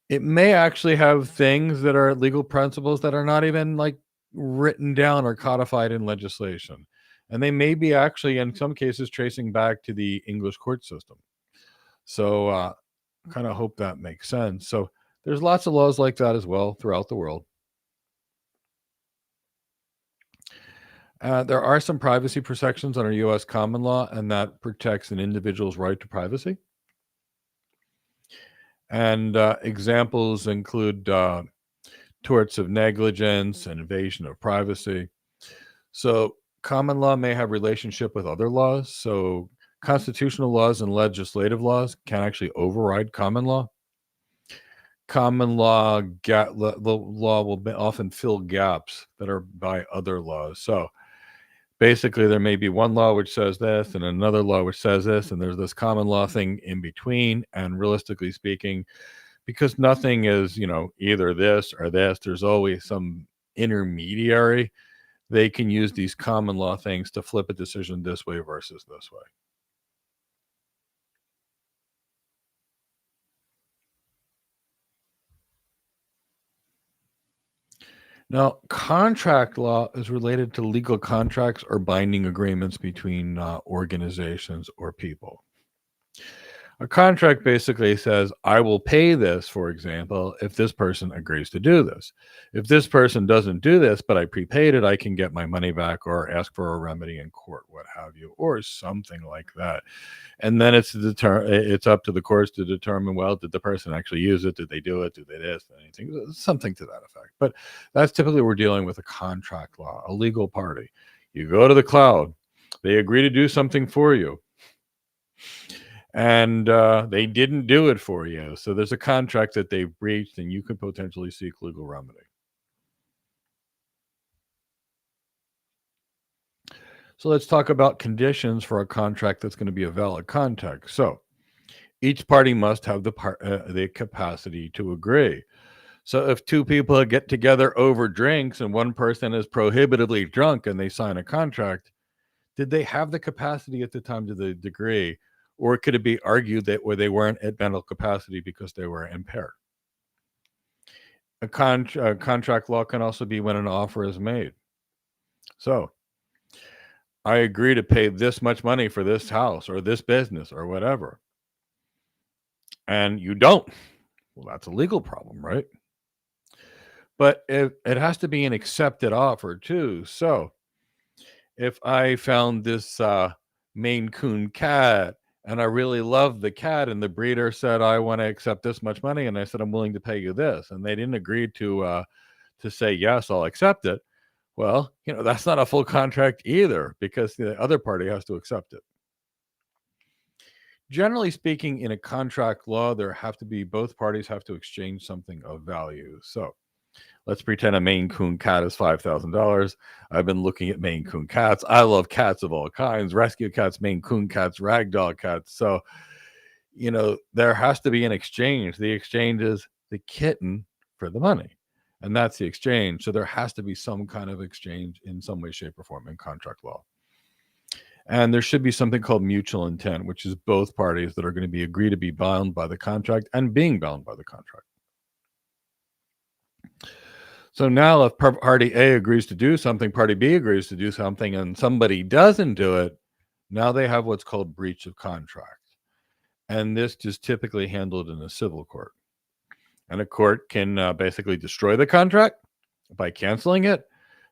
it may actually have things that are legal principles that are not even like written down or codified in legislation, and they may be actually in some cases tracing back to the English court system. So kind of hope that makes sense. So there's lots of laws like that as well throughout the world. There are some privacy protections under U.S. common law, and that protects an individual's right to privacy. And examples include torts of negligence and invasion of privacy. So common law may have relationship with other laws. So constitutional laws and legislative laws can actually override common law. Common law, the law will often fill gaps that are by other laws. So basically, there may be one law which says this and another law which says this, and there's this common law thing in between. And realistically speaking, because nothing is, either this or this, there's always some intermediary. They can use these common law things to flip a decision this way versus this way. Now, contract law is related to legal contracts or binding agreements between organizations or people. A contract basically says, I will pay this, for example, if this person agrees to do this. If this person doesn't do this, but I prepaid it, I can get my money back or ask for a remedy in court, what have you, or something like that. And then it's up to the courts to determine, well, did the person actually use it? Did they do it? Did they this? Anything, something to that effect. But that's typically we're dealing with a contract law, a legal party. You go to the cloud, they agree to do something for you, and they didn't do it for you. So there's a contract that they've breached, and you could potentially seek legal remedy. So let's talk about conditions for a contract that's going to be a valid contract. So each party must have the capacity to agree. So if two people get together over drinks and one person is prohibitively drunk and they sign a contract, did they have the capacity at the time to the degree, or could it be argued that where they weren't at mental capacity because they were impaired? A contract law can also be when an offer is made. So I agree to pay this much money for this house or this business or whatever, and you don't. Well, that's a legal problem, right? But it has to be an accepted offer too. So if I found this Maine Coon cat and I really loved the cat, and the breeder said, I want to accept this much money, and I said, I'm willing to pay you this, and they didn't agree to say, yes, I'll accept it. Well, that's not a full contract either, because the other party has to accept it. Generally speaking, in a contract law, both parties have to exchange something of value. So let's pretend a Maine Coon cat is $5,000. I've been looking at Maine Coon cats. I love cats of all kinds, rescue cats, Maine Coon cats, ragdoll cats. So, there has to be an exchange. The exchange is the kitten for the money. And that's the exchange. So there has to be some kind of exchange in some way, shape, or form in contract law. And there should be something called mutual intent, which is both parties that are going to agree to be bound by the contract and being bound by the contract. So now if party A agrees to do something, party B agrees to do something, and somebody doesn't do it, now they have what's called breach of contract. And this is typically handled in a civil court. And a court can basically destroy the contract by canceling it.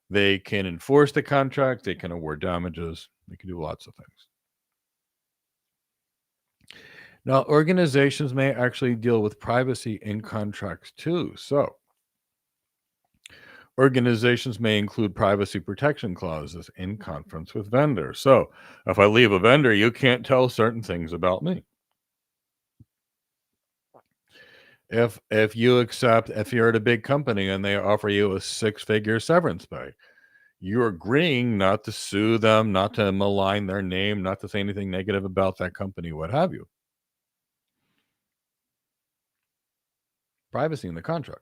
They can enforce the contract. They can award damages. They can do lots of things. Now, organizations may actually deal with privacy in contracts too. So organizations may include privacy protection clauses in conference with vendors. So if I leave a vendor, you can't tell certain things about me. If you're at a big company and they offer you a 6-figure severance pay, you're agreeing not to sue them, not to malign their name, not to say anything negative about that company, what have you. Privacy in the contract.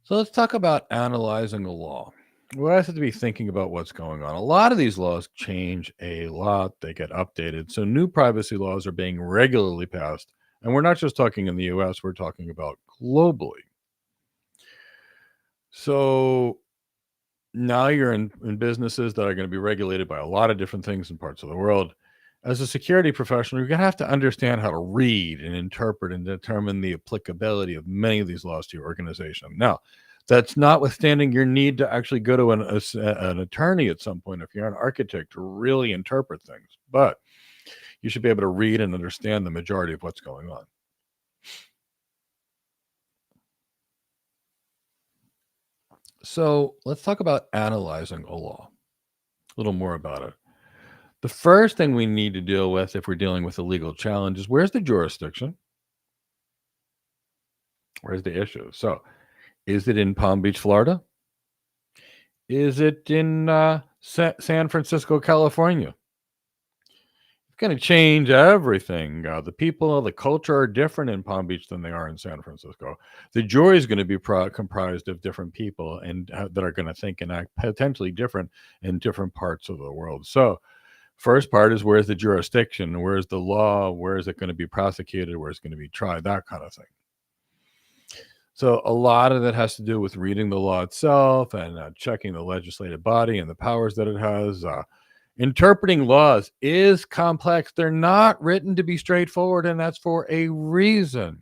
So let's talk about analyzing a law. We have to be thinking about what's going on. A lot of these laws change a lot. They get updated. So new privacy laws are being regularly passed. And we're not just talking in the US, we're talking about globally. So now you're in businesses that are going to be regulated by a lot of different things in parts of the world. As a security professional, you're going to have to understand how to read and interpret and determine the applicability of many of these laws to your organization. Now, that's notwithstanding your need to actually go to an attorney at some point if you're an architect to really interpret things. But you should be able to read and understand the majority of what's going on. So let's talk about analyzing a law. A little more about it. The first thing we need to deal with if we're dealing with a legal challenge is where's the jurisdiction? Where's the issue? So is it in Palm Beach, Florida? Is it in San Francisco, California? It's going to change everything. The people, the culture are different in Palm Beach than they are in San Francisco. The jury is going to be comprised of different people and that are going to think and act potentially different in different parts of the world. So first part is where's the jurisdiction? Where's the law? Where is it going to be prosecuted? Where it's going to be tried? That kind of thing. So a lot of that has to do with reading the law itself and checking the legislative body and the powers that it has. Interpreting laws is complex. They're not written to be straightforward, and that's for a reason.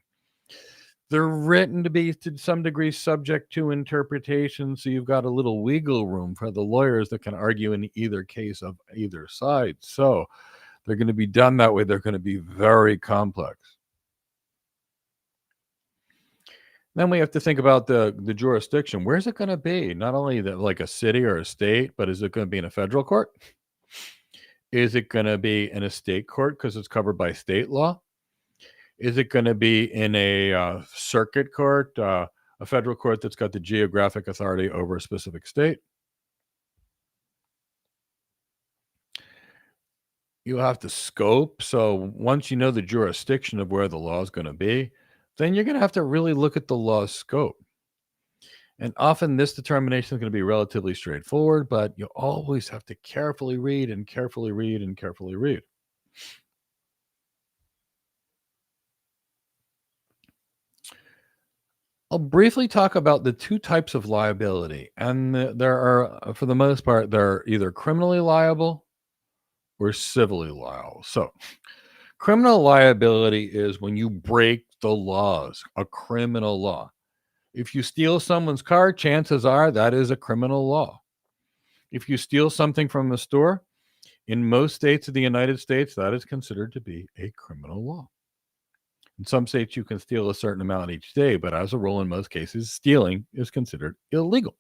They're written to be, to some degree, subject to interpretation, so you've got a little wiggle room for the lawyers that can argue in either case of either side. So they're going to be done that way. They're going to be very complex. Then we have to think about the jurisdiction. Where's it going to be? Not only like a city or a state, but is it going to be in a federal court? Is it going to be in a state court because it's covered by state law? Is it going to be in a circuit court, a federal court that's got the geographic authority over a specific state? You have to scope. So once you know the jurisdiction of where the law is going to be, then you're going to have to really look at the law's scope. And often this determination is going to be relatively straightforward, but you always have to carefully read and carefully read and carefully read. I'll briefly talk about the two types of liability. And there are, for the most part, they're either criminally liable or civilly liable. So, criminal liability is when you break the laws, a criminal law. If you steal someone's car, chances are that is a criminal law. If you steal something from a store, in most states of the United States, that is considered to be a criminal law. In some states, you can steal a certain amount each day, but as a rule, in most cases, stealing is considered illegal.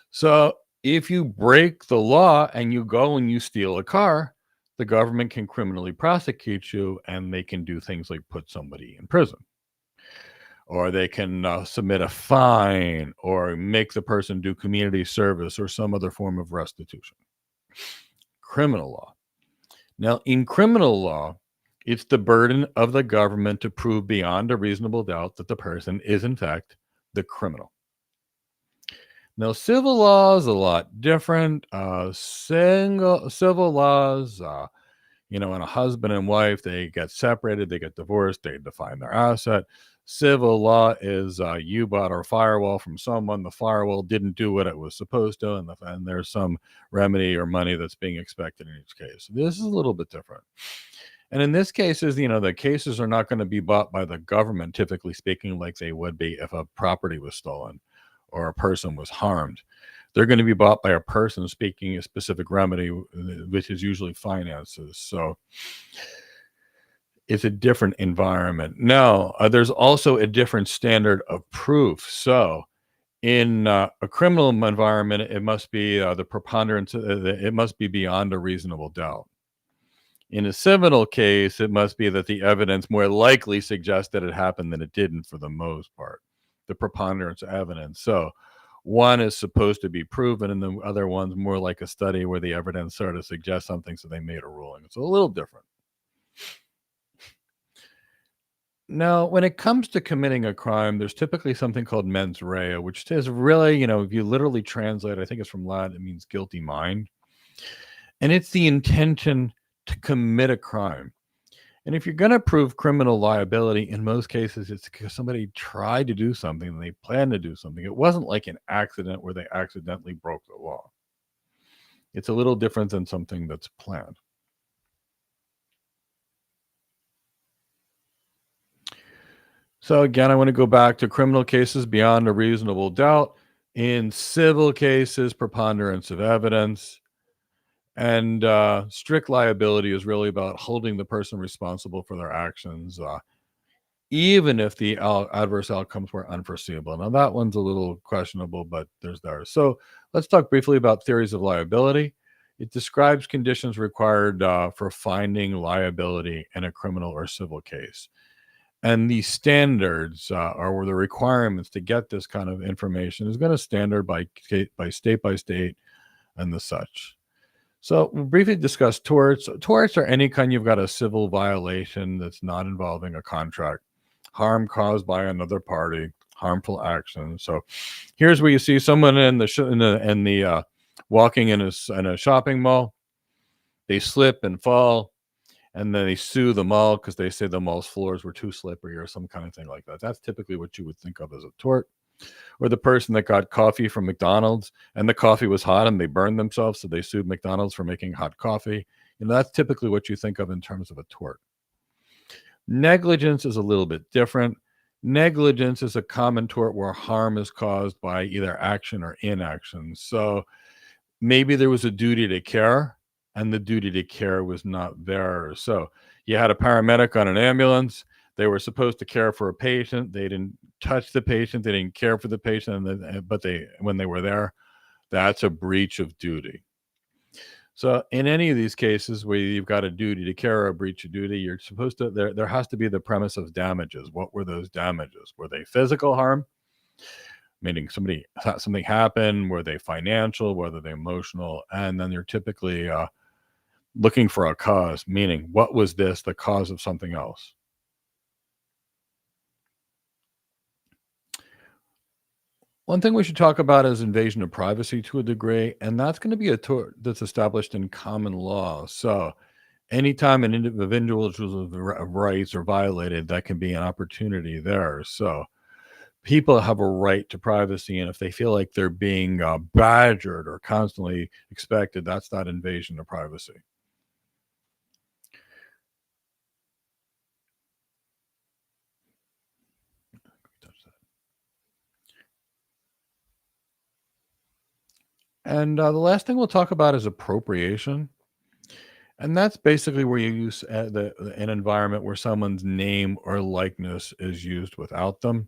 So if you break the law and you go and you steal a car, the government can criminally prosecute you, and they can do things like put somebody in prison. Or they can submit a fine or make the person do community service or some other form of restitution. Criminal law. Now, in criminal law, it's the burden of the government to prove beyond a reasonable doubt that the person is, in fact, the criminal. Now, civil law is a lot different. Civil laws, when a husband and wife, they get separated, they get divorced, they define their asset. Civil law is you bought a firewall from someone, the firewall didn't do what it was supposed to, and there's some remedy or money that's being expected in each case. This is a little bit different. And in this case, the cases are not going to be bought by the government, typically speaking, like they would be if a property was stolen or a person was harmed. They're going to be bought by a person seeking a specific remedy, which is usually finances. So it's a different environment. Now, there's also a different standard of proof. So in a criminal environment, it must be the preponderance, it must be beyond a reasonable doubt. In a civil case, it must be that the evidence more likely suggests that it happened than it didn't for the most part. The preponderance of evidence. So one is supposed to be proven, and the other one's more like a study where the evidence sort of suggests something, so they made a ruling. It's a little different. Now, when it comes to committing a crime, there's typically something called mens rea, which is really, if you literally translate, I think it's from Latin, it means guilty mind. And it's the intention to commit a crime. And if you're going to prove criminal liability, in most cases, it's because somebody tried to do something and they planned to do something. It wasn't like an accident where they accidentally broke the law. It's a little different than something that's planned. So again, I want to go back to criminal cases beyond a reasonable doubt. In civil cases, preponderance of evidence. And strict liability is really about holding the person responsible for their actions, even if the adverse outcomes were unforeseeable. Now, that one's a little questionable, but there's there. So let's talk briefly about theories of liability. It describes conditions required for finding liability in a criminal or civil case. And the standards or the requirements to get this kind of information is going to standard by state and the such. So we'll briefly discuss torts. Torts are any kind you've got a civil violation that's not involving a contract, harm caused by another party, harmful action. So here's where you see someone walking in a shopping mall. They slip and fall, and then they sue the mall because they say the mall's floors were too slippery or some kind of thing like that. That's typically what you would think of as a tort. Or the person that got coffee from McDonald's and the coffee was hot and they burned themselves, so they sued McDonald's for making hot coffee. That's typically what you think of in terms of a tort. Negligence is a little bit different. Negligence is a common tort where harm is caused by either action or inaction. So maybe there was a duty to care and the duty to care was not there. So you had a paramedic on an ambulance. They were supposed to care for a patient. They didn't touch the patient. They didn't care for the patient. But when they were there, that's a breach of duty. So in any of these cases where you've got a duty to care or a breach of duty, you're supposed to, there has to be the premise of damages. What were those damages? Were they physical harm? Meaning something happened? Were they financial? Were they emotional? And then you're typically looking for a cause, meaning what was this the cause of something else? One thing we should talk about is invasion of privacy to a degree, and that's going to be a tort that's established in common law. So anytime an individual's rights are violated, that can be an opportunity there. So people have a right to privacy, and if they feel like they're being badgered or constantly expected, that's not invasion of privacy. And the last thing we'll talk about is appropriation. And that's basically where you use an environment where someone's name or likeness is used without them.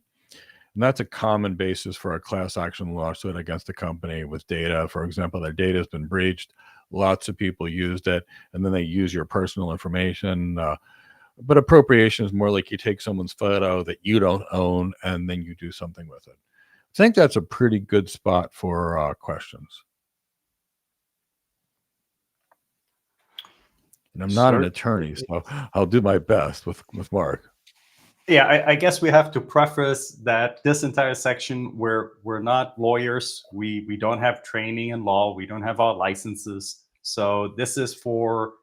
And that's a common basis for a class action lawsuit against a company with data. For example, their data has been breached. Lots of people used it, and then they use your personal information. But appropriation is more like you take someone's photo that you don't own, and then you do something with it. I think that's a pretty good spot for questions. And I'm not an attorney, so I'll do my best with Mark. Yeah, I guess we have to preface that this entire section, we're not lawyers. We don't have training in law. We don't have our licenses. So this is for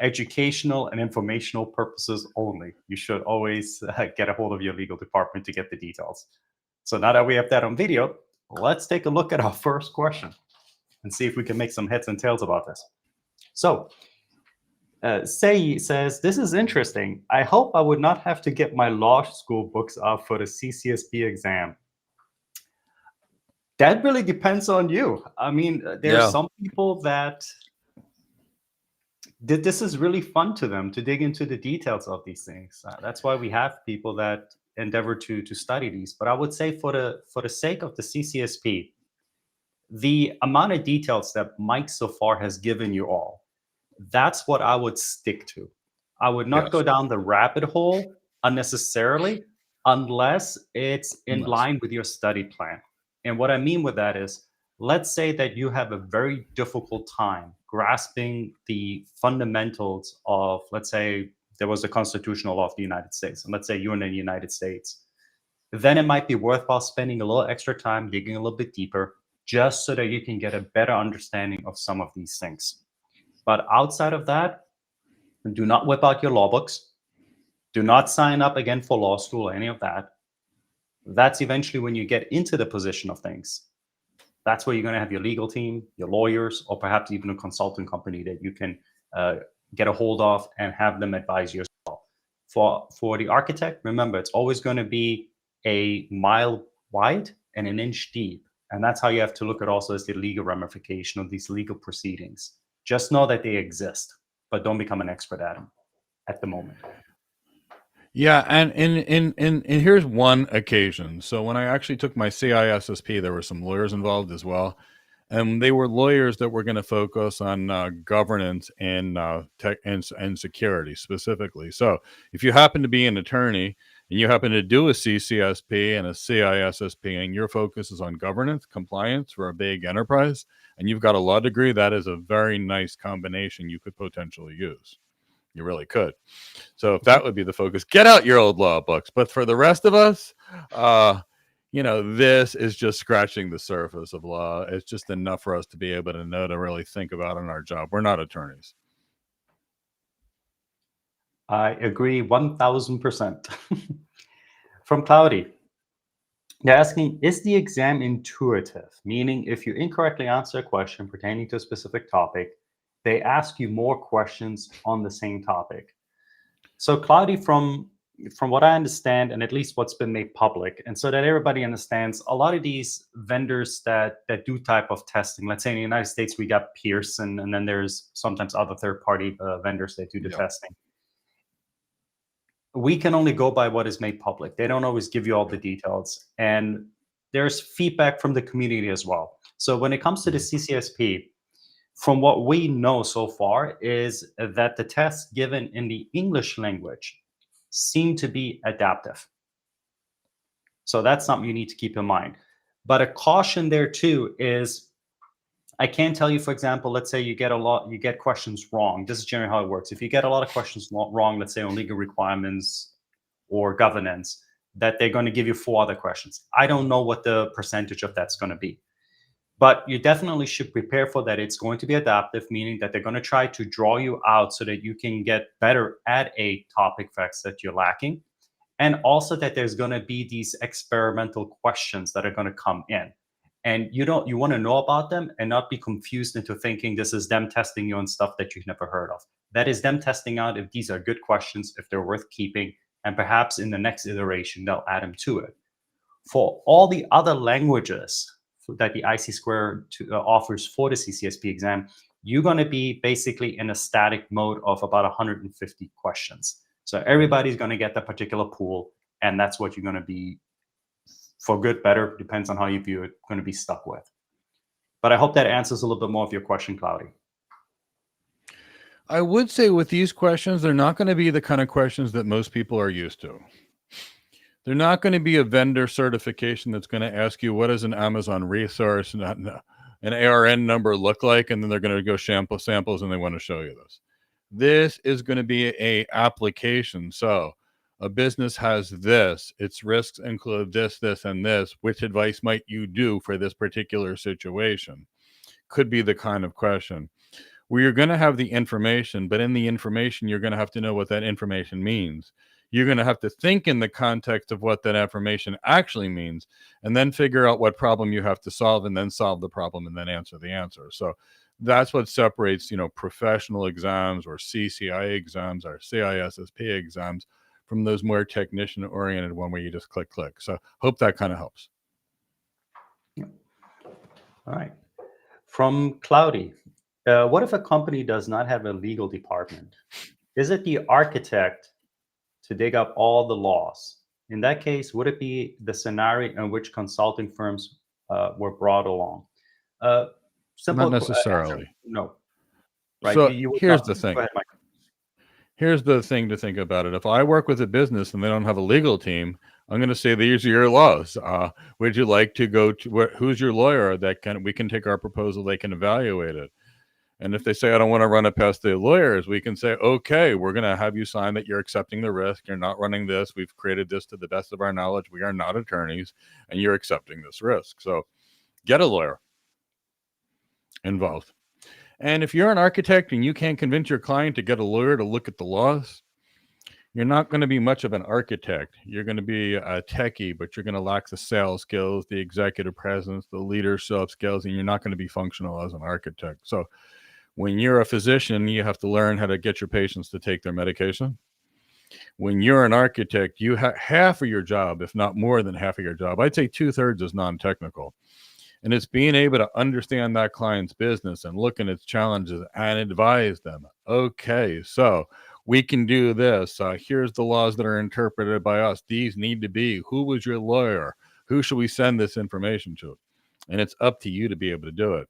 educational and informational purposes only. You should always get a hold of your legal department to get the details. So now that we have that on video, let's take a look at our first question and see if we can make some heads and tails about this. So Sei says, this is interesting. I hope I would not have to get my law school books out for the CCSP exam. That really depends on you. I mean, there's some people that this is really fun to them to dig into the details of these things. That's why we have people that endeavor to study these. But I would say for the sake of the CCSP, the amount of details that Mike so far has given you all, that's what I would stick to. I would not go down the rabbit hole unnecessarily unless it's in line with your study plan. And what I mean with that is, let's say that you have a very difficult time grasping the fundamentals of, let's say there was a constitutional law of the United States, and let's say you're in the United States. Then it might be worthwhile spending a little extra time digging a little bit deeper, just so that you can get a better understanding of some of these things. But outside of that, do not whip out your law books. Do not sign up again for law school or any of that. That's eventually when you get into the position of things. That's where you're going to have your legal team, your lawyers, or perhaps even a consulting company that you can get a hold of and have them advise you as well. For the architect, remember, it's always going to be a mile wide and an inch deep. And that's how you have to look at also as the legal ramification of these legal proceedings. Just know that they exist, but don't become an expert at them at the moment. Yeah, and here's one occasion. So when I actually took my CISSP, there were some lawyers involved as well, and they were lawyers that were going to focus on governance and tech and security specifically. So if you happen to be an attorney and you happen to do a CCSP and a CISSP, and your focus is on governance, compliance for a big enterprise, and you've got a law degree, that is a very nice combination you could potentially use. You really could. So if that would be the focus, get out your old law books. But for the rest of us, this is just scratching the surface of law. It's just enough for us to be able to know to really think about in our job. We're not attorneys. I agree 1000%. From Cloudy, They're asking, is the exam intuitive? Meaning, if you incorrectly answer a question pertaining to a specific topic, they ask you more questions on the same topic. So, Cloudy, from what I understand, and at least what's been made public, and so that everybody understands, a lot of these vendors that do type of testing, let's say in the United States, we got Pearson, and then there's sometimes other third-party vendors that do the testing. We can only go by what is made public. They don't always give you all the details, and there's feedback from the community as well. So when it comes to the CCSP, from what we know so far is that the tests given in the English language seem to be adaptive. So that's something you need to keep in mind. But a caution there too is, I can tell you, for example, let's say you get questions wrong. This is generally how it works. If you get a lot of questions wrong, let's say on legal requirements or governance, that they're going to give you 4 other questions. I don't know what the percentage of that's going to be. But you definitely should prepare for that. It's going to be adaptive, meaning that they're going to try to draw you out so that you can get better at a topic facts that you're lacking. And also that there's going to be these experimental questions that are going to come in. And you want to know about them and not be confused into thinking this is them testing you on stuff that you've never heard of. That is them testing out if these are good questions, if they're worth keeping, and perhaps in the next iteration, they'll add them to it. For all the other languages that the IC Square offers for the CCSP exam, you're going to be basically in a static mode of about 150 questions. So everybody's going to get that particular pool, and that's what you're going to be, for good, better, depends on how you view it, going to be stuck with. But I hope that answers a little bit more of your question, Cloudy. I would say with these questions, they're not going to be the kind of questions that most people are used to. They're not going to be a vendor certification that's going to ask you, what does an Amazon resource and an ARN number look like? And then they're going to go samples and they want to show you this. This is going to be a application. So a business has this, its risks include this, this, and this. Which advice might you do for this particular situation? Could be the kind of question where you're going to have the information, but in the information, you're going to have to know what that information means. You're going to have to think in the context of what that information actually means, and then figure out what problem you have to solve, and then solve the problem, and then answer the answer. So that's what separates, professional exams or CCI exams or CISSP exams from those more technician-oriented one where you just click. So hope that kind of helps. All right. From Cloudy, what if a company does not have a legal department? Is it the architect to dig up all the laws? In that case, would it be the scenario in which consulting firms were brought along? Not necessarily. No. Right. So here's the thing. Go ahead, Mike. Here's the thing to think about it. If I work with a business and they don't have a legal team, I'm going to say, these are your laws. Would you like to go to who's your lawyer we can take our proposal, they can evaluate it. And if they say, I don't want to run it past the lawyers, we can say, okay, we're going to have you sign that you're accepting the risk. You're not running this. We've created this to the best of our knowledge. We are not attorneys, and you're accepting this risk. So get a lawyer involved. And if you're an architect and you can't convince your client to get a lawyer to look at the laws, you're not going to be much of an architect. You're going to be a techie, but you're going to lack the sales skills, the executive presence, the leadership skills, and you're not going to be functional as an architect. So when you're a physician, you have to learn how to get your patients to take their medication. When you're an architect, you have half of your job, if not more than half of your job, I'd say 2/3 is non-technical. And it's being able to understand that client's business and look at its challenges and advise them. Okay, so we can do this. Here's the laws that are interpreted by us. These need to be. Who was your lawyer? Who should we send this information to? And it's up to you to be able to do it.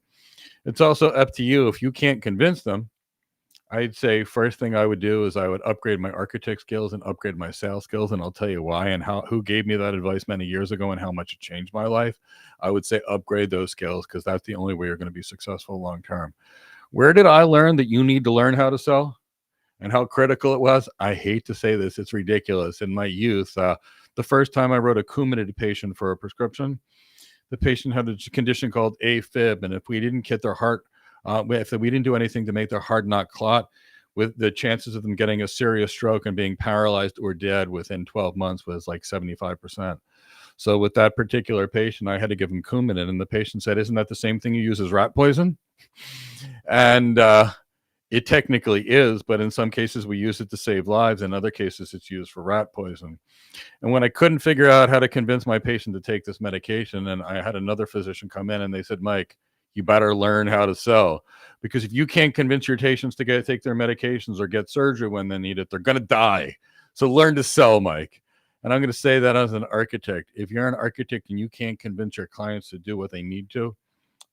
It's also up to you. If you can't convince them, I'd say first thing I would do is I would upgrade my architect skills and upgrade my sales skills. And I'll tell you why and who gave me that advice many years ago and how much it changed my life. I would say upgrade those skills because that's the only way you're going to be successful long term. Where did I learn that you need to learn how to sell and how critical it was? I hate to say this. It's ridiculous. In my youth, the first time I wrote a Coumadin patient for a prescription, the patient had a condition called AFib. And if we didn't get their heart, if we didn't do anything to make their heart not clot, with the chances of them getting a serious stroke and being paralyzed or dead within 12 months was like 75%. So with that particular patient, I had to give him Coumadin, and the patient said, "Isn't that the same thing you use as rat poison?" And it technically is, but in some cases we use it to save lives. In other cases, it's used for rat poison. And when I couldn't figure out how to convince my patient to take this medication, and I had another physician come in and they said, "Mike, you better learn how to sell, because if you can't convince your patients to take their medications or get surgery when they need it, they're going to die. So learn to sell, Mike." And I'm going to say that as an architect. If you're an architect and you can't convince your clients to do what they need to,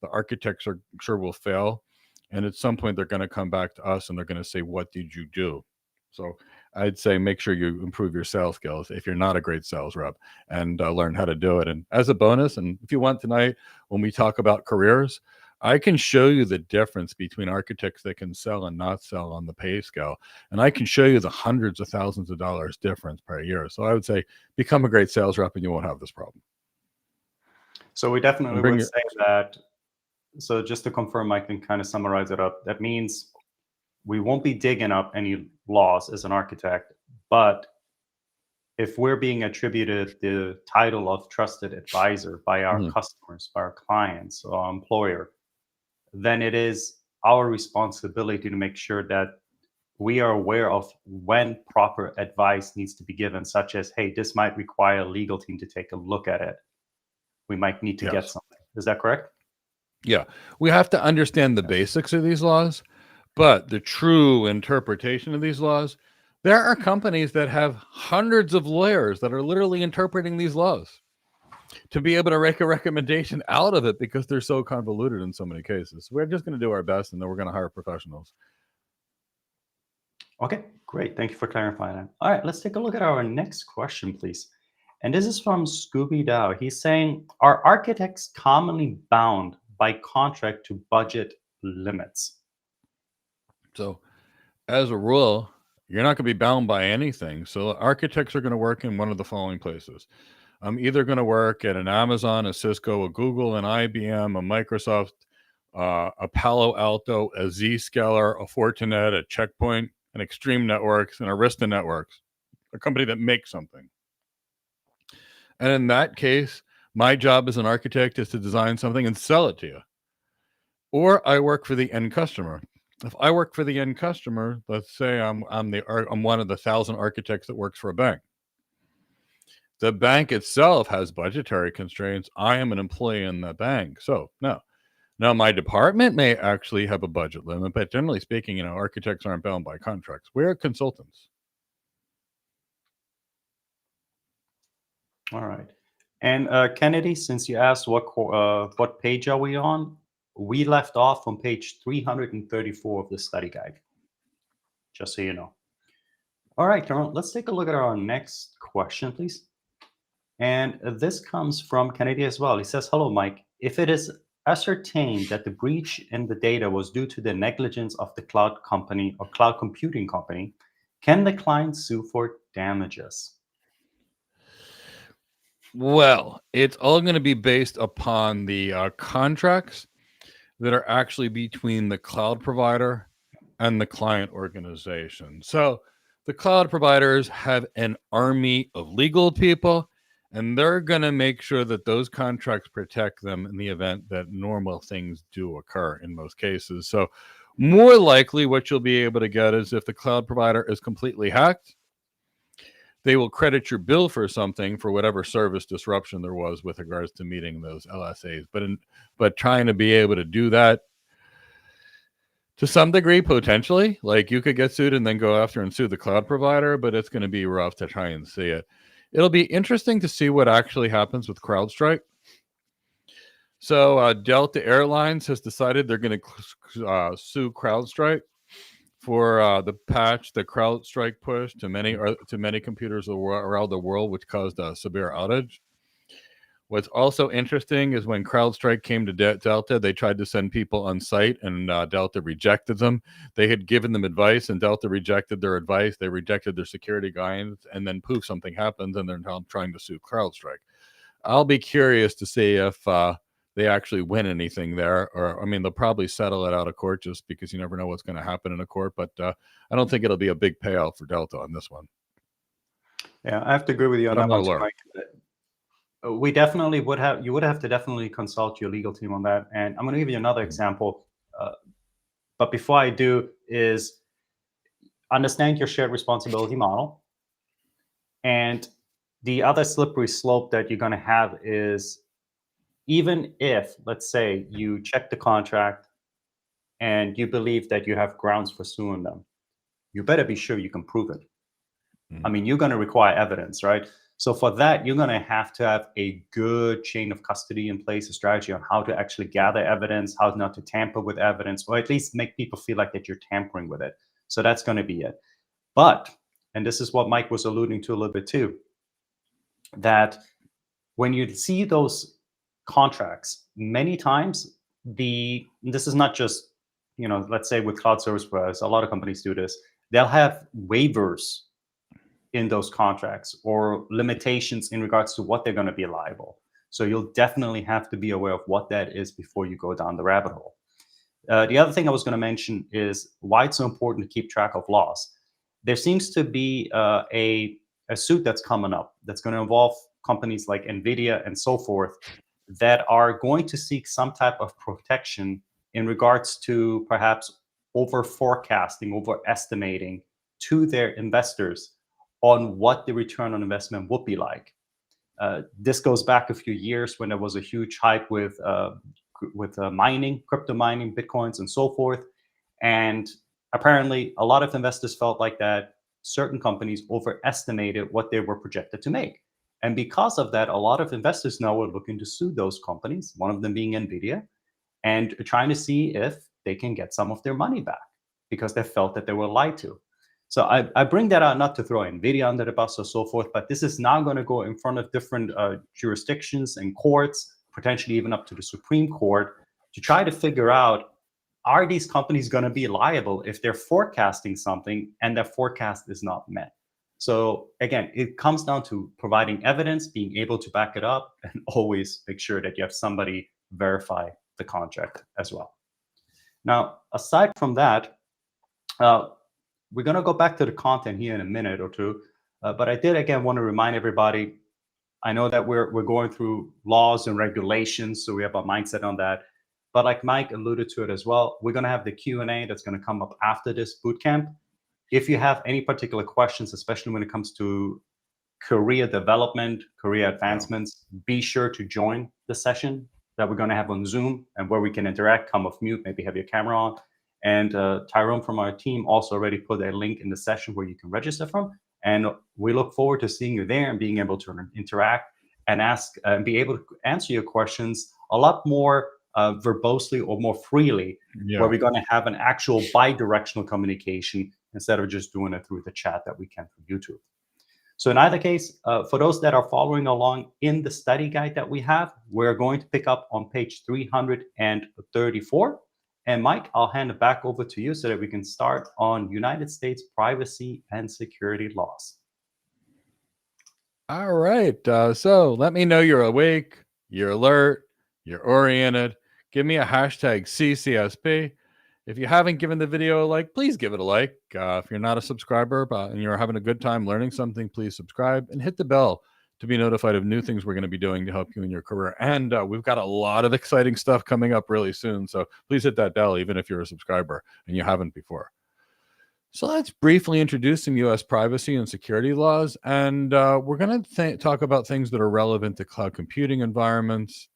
the architects are sure will fail. And at some point, they're going to come back to us and they're going to say, "What did you do?" So I'd say make sure you improve your sales skills if you're not a great sales rep, and learn how to do it. And as a bonus, and if you want tonight, when we talk about careers, I can show you the difference between architects that can sell and not sell on the pay scale. And I can show you the hundreds of thousands of dollars difference per year. So I would say become a great sales rep and you won't have this problem. So we definitely would say that. So just to confirm, I can kind of summarize it up. That means we won't be digging up any laws as an architect, but if we're being attributed the title of trusted advisor by our customers, by our clients, or our employer, then it is our responsibility to make sure that we are aware of when proper advice needs to be given, such as, "Hey, this might require a legal team to take a look at it. We might need to get something." Is that correct? Yeah, we have to understand the basics of these laws, but the true interpretation of these laws, there are companies that have hundreds of lawyers that are literally interpreting these laws to be able to make a recommendation out of it because they're so convoluted in so many cases. We're just going to do our best, and then we're going to hire professionals. Okay, great. Thank you for clarifying that. All right, let's take a look at our next question, please. And this is from Scooby Dow. He's saying, are architects commonly bound by contract to budget limits? So, as a rule, you're not going to be bound by anything. So, architects are going to work in one of the following places. I'm either going to work at an Amazon, a Cisco, a Google, an IBM, a Microsoft, a Palo Alto, a Zscaler, a Fortinet, a Checkpoint, an Extreme Networks, and Arista Networks, a company that makes something. And in that case, my job as an architect is to design something and sell it to you. Or I work for the end customer. If I work for the end customer, let's say I'm one of the 1,000 architects that works for a bank. The bank itself has budgetary constraints. I am an employee in the bank. So no. Now, my department may actually have a budget limit, but generally speaking, architects aren't bound by contracts. We're consultants. All right. And Kennedy, since you asked what page are we on, we left off on page 334 of the study guide, just so you know. All right, Cameron, let's take a look at our next question, please. And this comes from Kennedy as well. He says, "Hello, Mike. If it is ascertained that the breach in the data was due to the negligence of the cloud company or cloud computing company, can the client sue for damages?" Well, it's all going to be based upon the contracts that are actually between the cloud provider and the client organization. So the cloud providers have an army of legal people, and they're going to make sure that those contracts protect them in the event that normal things do occur in most cases. So more likely what you'll be able to get is if the cloud provider is completely hacked, they will credit your bill for something for whatever service disruption there was with regards to meeting those LSAs. But trying to be able to do that to some degree, potentially, like you could get sued and then go after and sue the cloud provider, but it's going to be rough to try and see it. It'll be interesting to see what actually happens with CrowdStrike. So Delta Airlines has decided they're going to sue CrowdStrike for the patch that CrowdStrike pushed to many computers around the world, which caused a severe outage. What's also interesting is when CrowdStrike came to Delta, they tried to send people on site, and Delta rejected them. They had given them advice, and Delta rejected their advice. They rejected their security guidance, and then poof, something happens, and they're now trying to sue CrowdStrike. I'll be curious to see if they actually win anything there. Or, I mean, they'll probably settle it out of court just because you never know what's going to happen in a court. But I don't think it'll be a big payout for Delta on this one. Yeah, I have to agree with you on But I'm that no one too, lawyer. Mike. We definitely would have, you would have to definitely consult your legal team on that. And I'm going to give you another example. But before I do, is understand your shared responsibility model. And the other slippery slope that you're going to have is, even if, let's say, you check the contract and you believe that you have grounds for suing them, you better be sure you can prove it. I mean, you're going to require evidence, right? So for that, you're going to have a good chain of custody in place, a strategy on how to actually gather evidence, how not to tamper with evidence, or at least make people feel like that you're tampering with it. So that's going to be it. But, and this is what Mike was alluding to a little bit too, that when you see those contracts, many times this is not just, let's say with cloud service providers, a lot of companies do this. They'll have waivers in those contracts or limitations in regards to what they're going to be liable. So you'll definitely have to be aware of what that is before you go down the rabbit hole. The other thing I was going to mention is why it's so important to keep track of laws. There seems to be a suit that's coming up that's going to involve companies like NVIDIA and so forth that are going to seek some type of protection in regards to perhaps over forecasting, overestimating to their investors on what the return on investment would be like. This goes back a few years when there was a huge hype with mining, crypto mining, Bitcoins, and so forth. And apparently, a lot of investors felt like that certain companies overestimated what they were projected to make. And because of that, a lot of investors now are looking to sue those companies, one of them being NVIDIA, and trying to see if they can get some of their money back because they felt that they were lied to. So I bring that out not to throw NVIDIA under the bus or so forth, but this is now going to go in front of different jurisdictions and courts, potentially even up to the Supreme Court, to try to figure out, are these companies going to be liable if they're forecasting something and their forecast is not met? So again, it comes down to providing evidence, being able to back it up, and always make sure that you have somebody verify the contract as well. Now, aside from that, we're going to go back to the content here in a minute or two, but I did again want to remind everybody. I know that we're going through laws and regulations, so we have a mindset on that. But like Mike alluded to it as well, we're going to have the Q&A that's going to come up after this bootcamp. If you have any particular questions, especially when it comes to career development, career advancements, be sure to join the session that we're going to have on Zoom and where we can interact. Come off mute, maybe have your camera on. And Tyrone from our team also already put a link in the session where you can register from. And we look forward to seeing you there and being able to interact and ask and be able to answer your questions a lot more verbosely or more freely, where we're going to have an actual bi-directional communication instead of just doing it through the chat that we can through YouTube. So in either case, for those that are following along in the study guide that we have, we're going to pick up on page 334. And Mike, I'll hand it back over to you so that we can start on United States privacy and security laws. All right. So let me know you're awake, you're alert, you're oriented. Give me a hashtag CCSP. If you haven't given the video a like, please give it a like. If you're not a subscriber and you're having a good time learning something, please subscribe and hit the bell to be notified of new things we're going to be doing to help you in your career. And we've got a lot of exciting stuff coming up really soon. So please hit that bell, even if you're a subscriber and you haven't before. So let's briefly introduce some U.S. privacy and security laws. And we're going to talk about things that are relevant to cloud computing environments.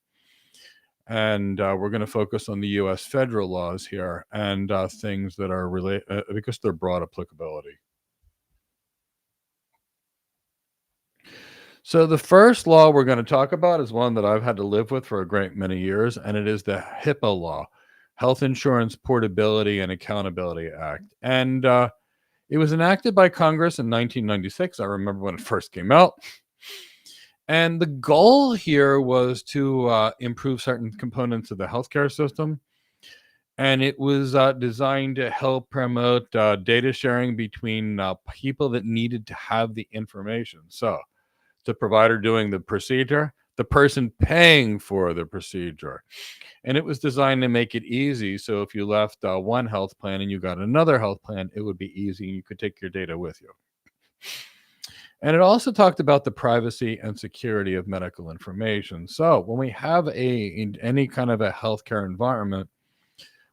And we're going to focus on the U.S. federal laws here and things that are related because they're broad applicability. So the first law we're going to talk about is one that I've had to live with for a great many years, and it is the HIPAA law, Health Insurance Portability and Accountability Act. And it was enacted by Congress in 1996. I remember when it first came out. And the goal here was to improve certain components of the healthcare system. And it was designed to help promote data sharing between people that needed to have the information. So the provider doing the procedure the person paying for the procedure. And it was designed to make it easy. So if you left one health plan and you got another health plan, it would be easy and you could take your data with you. And it also talked about the privacy and security of medical information. So when we have any kind of a healthcare environment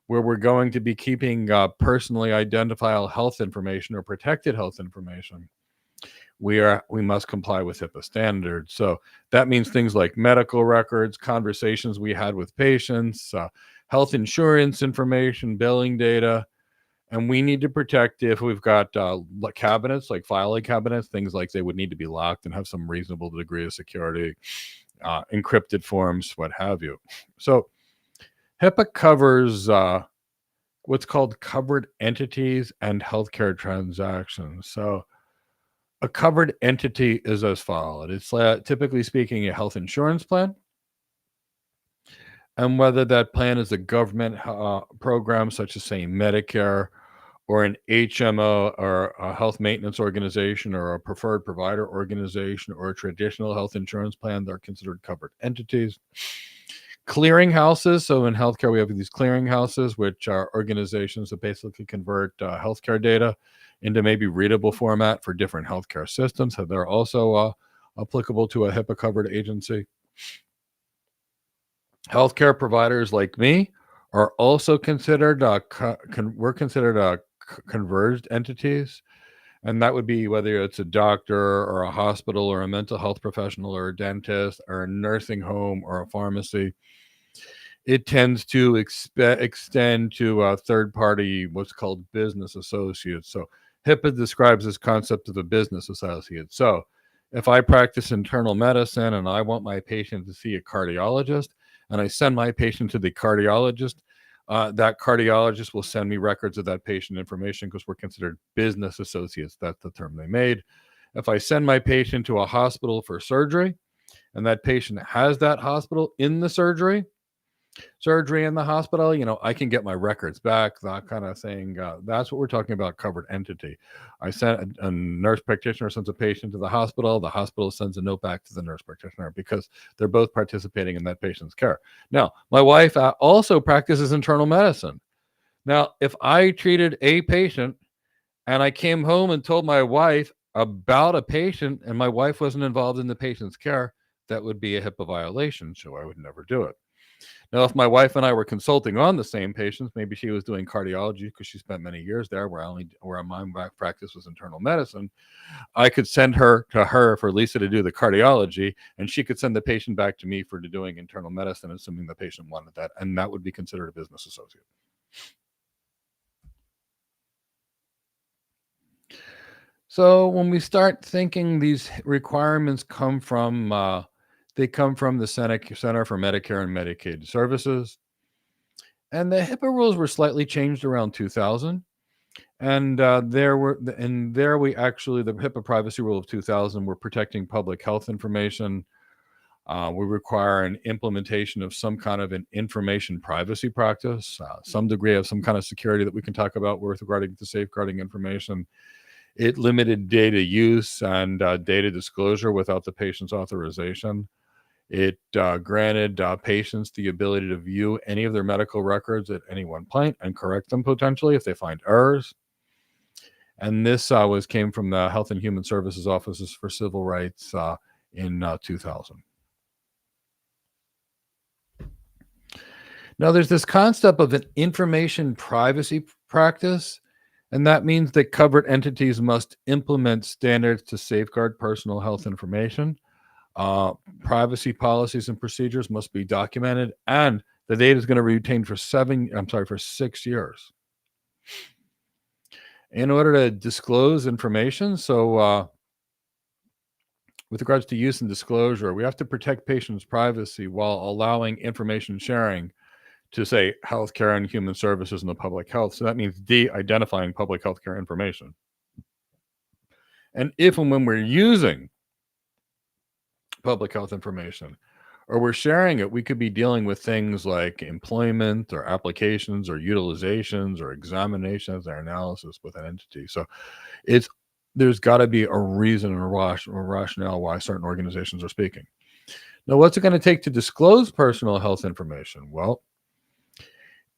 where we're going to be keeping personally identifiable health information or protected health information, we must comply with HIPAA standards. So that means things like medical records, conversations we had with patients, health insurance information, billing data. And we need to protect if we've got cabinets, like filing cabinets, things like they would need to be locked and have some reasonable degree of security, encrypted forms, what have you. So HIPAA covers what's called covered entities and healthcare transactions. So a covered entity is as follows. It's typically speaking a health insurance plan. And whether that plan is a government program, such as, say, Medicare, or an HMO, or a health maintenance organization, or a preferred provider organization, or a traditional health insurance plan, they're considered covered entities. Clearinghouses. So in healthcare, we have these clearinghouses, which are organizations that basically convert healthcare data into maybe readable format for different healthcare systems. So they're also applicable to a HIPAA covered agency. Healthcare providers like me are also considered converged entities, and that would be whether it's a doctor or a hospital or a mental health professional or a dentist or a nursing home or a pharmacy. It tends to extend to third party, what's called business associates. So HIPAA describes this concept of a business associate. So if I practice internal medicine and I want my patient to see a cardiologist, and I send my patient to the cardiologist, that cardiologist will send me records of that patient information because we're considered business associates. That's the term they made. If I send my patient to a hospital for surgery, and that patient has that hospital in the surgery in the hospital, I can get my records back, that kind of thing. That's what we're talking about, covered entity. I sent a nurse practitioner sends a patient to the hospital sends a note back to the nurse practitioner because they're both participating in that patient's care. Now, my wife also practices internal medicine. Now, if I treated a patient and I came home and told my wife about a patient and my wife wasn't involved in the patient's care, that would be a HIPAA violation, so I would never do it. Now, if my wife and I were consulting on the same patients, maybe she was doing cardiology because she spent many years there, where my practice was internal medicine, I could send her to her for Lisa to do the cardiology, and she could send the patient back to me for doing internal medicine, assuming the patient wanted that, and that would be considered a business associate. So when we start thinking these requirements come from the Center for Medicare and Medicaid Services. And the HIPAA rules were slightly changed around 2000. And the HIPAA privacy rule of 2000, we're protecting public health information. We require an implementation of some kind of an information privacy practice, some degree of some kind of security that we can talk about with regarding to safeguarding information. It limited data use and data disclosure without the patient's authorization. It granted patients the ability to view any of their medical records at any one point and correct them potentially if they find errors. And this came from the Health and Human Services Offices for Civil Rights in 2000. Now, there's this concept of an information privacy practice, and that means that covered entities must implement standards to safeguard personal health information. Privacy policies and procedures must be documented, and the data is going to be retained for 6 years. In order to disclose information, so with regards to use and disclosure, we have to protect patients' privacy while allowing information sharing to, say, healthcare and human services and the public health. So that means de-identifying public healthcare information. And if and when we're using public health information or we're sharing it, we could be dealing with things like employment or applications or utilizations or examinations or analysis with an entity. So there's got to be a reason or rationale why certain organizations are speaking. Now, what's it going to take to disclose personal health information? Well,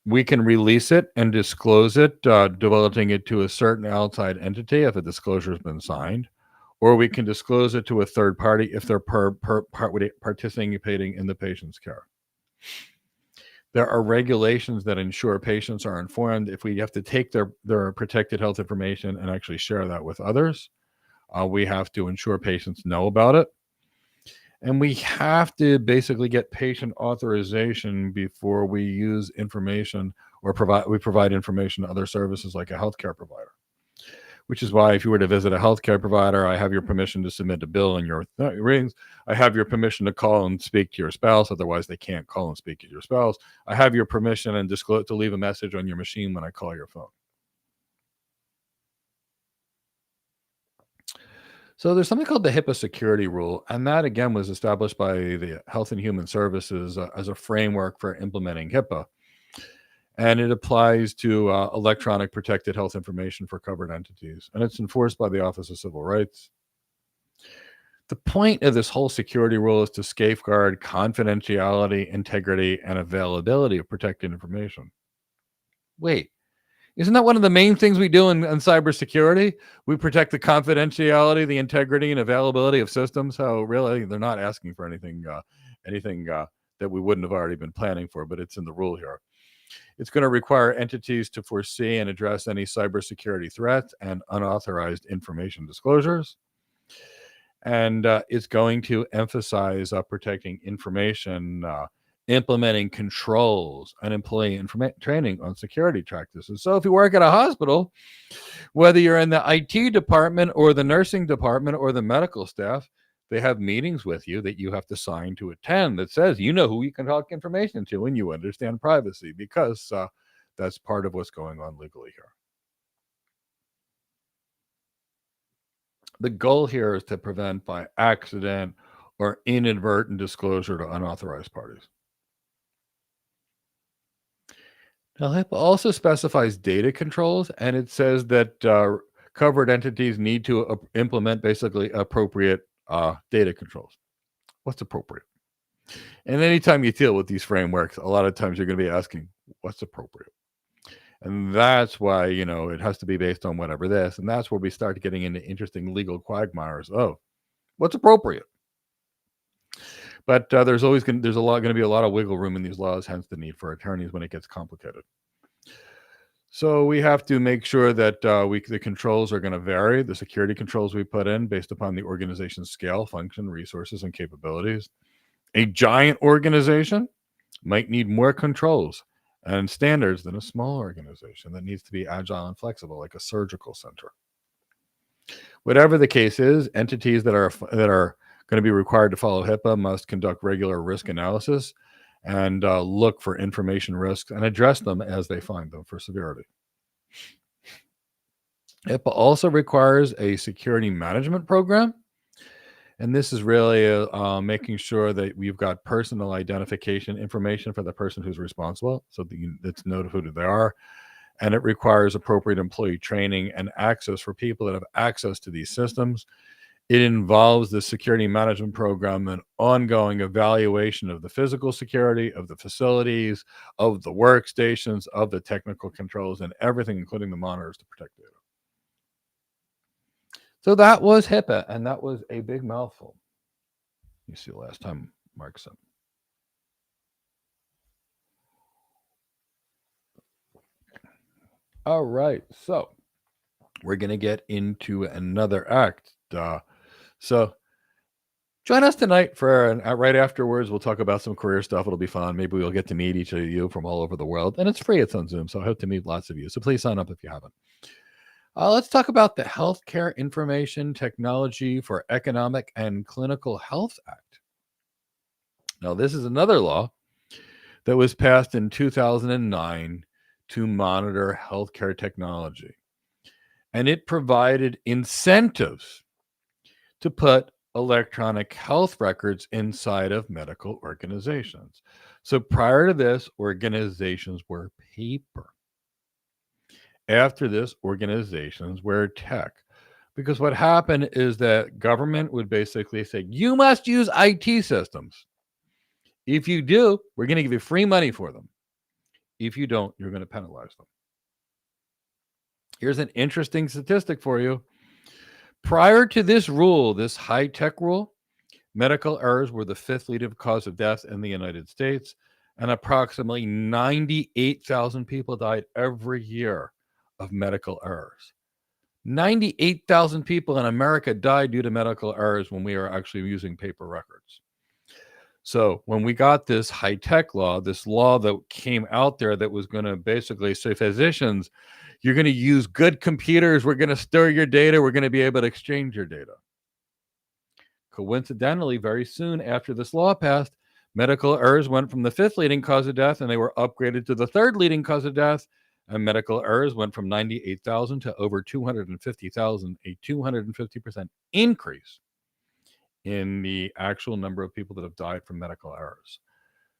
we can release it and disclose it, developing it to a certain outside entity if a disclosure has been signed, or we can disclose it to a third party if they're participating in the patient's care. There are regulations that ensure patients are informed if we have to take their protected health information and actually share that with others. We have to ensure patients know about it. And we have to basically get patient authorization before we use information or provide information to other services like a healthcare provider. Which is why if you were to visit a healthcare provider, I have your permission to submit a bill and your rings. I have your permission to call and speak to your spouse. Otherwise, they can't call and speak to your spouse. I have your permission and disclose to leave a message on your machine when I call your phone. So there's something called the HIPAA security rule, and that again was established by the Health and Human Services as a framework for implementing HIPAA. And it applies to electronic protected health information for covered entities, and it's enforced by the Office of Civil Rights. The point of this whole security rule is to safeguard confidentiality, integrity, and availability of protected information. Wait, isn't that one of the main things we do in cybersecurity? We protect the confidentiality, the integrity, and availability of systems. So really, they're not asking for anything that we wouldn't have already been planning for, but it's in the rule here. It's going to require entities to foresee and address any cybersecurity threats and unauthorized information disclosures. And it's going to emphasize protecting information, implementing controls, and employee training on security practices. So if you work at a hospital, whether you're in the IT department or the nursing department or the medical staff, they have meetings with you that you have to sign to attend that says you know who you can talk information to and you understand privacy, because that's part of what's going on legally here. The goal here is to prevent by accident or inadvertent disclosure to unauthorized parties. Now, HIPAA also specifies data controls, and it says that covered entities need to implement basically appropriate data controls. What's appropriate? And anytime you deal with these frameworks, a lot of times you're going to be asking, what's appropriate? And that's why, it has to be based on whatever this. And that's where we start getting into interesting legal quagmires. Oh, what's appropriate? But there's going to be a lot of wiggle room in these laws, hence the need for attorneys when it gets complicated. So we have to make sure that the controls are going to vary, the security controls we put in based upon the organization's scale, function, resources, and capabilities. A giant organization might need more controls and standards than a small organization that needs to be agile and flexible, like a surgical center. Whatever the case is, entities that are going to be required to follow HIPAA must conduct regular risk analysis and look for information risks and address them as they find them for severity. HIPAA also requires a security management program. And this is really making sure that we've got personal identification information for the person who's responsible, so that it's noted who they are. And it requires appropriate employee training and access for people that have access to these systems. It involves the security management program and ongoing evaluation of the physical security of the facilities, of the workstations, of the technical controls, and everything, including the monitors to protect data. So that was HIPAA, and that was a big mouthful. You see, last time Mark said. All right, so we're going to get into another act. So join us tonight for right afterwards. We'll talk about some career stuff. It'll be fun. Maybe we'll get to meet each of you from all over the world, and it's free. It's on Zoom, so I hope to meet lots of you. So please sign up if you haven't. Let's talk about the Healthcare Information Technology for Economic and Clinical Health Act. Now, this is another law that was passed in 2009 to monitor healthcare technology. And it provided incentives to put electronic health records inside of medical organizations. So prior to this, organizations were paper. After this, organizations were tech. Because what happened is that government would basically say, you must use IT systems. If you do, we're going to give you free money for them. If you don't, you're going to penalize them. Here's an interesting statistic for you. Prior to this rule, this high-tech rule, medical errors were the 5th leading cause of death in the United States, and approximately 98,000 people died every year of medical errors. 98,000 people in America died due to medical errors when we are actually using paper records. So when we got this high-tech law, this law that came out there that was going to basically say, physicians, you're going to use good computers, we're going to store your data, we're going to be able to exchange your data. Coincidentally, very soon after this law passed, medical errors went from the 5th leading cause of death, and they were upgraded to the 3rd leading cause of death, and medical errors went from 98,000 to over 250,000, a 250% increase in the actual number of people that have died from medical errors.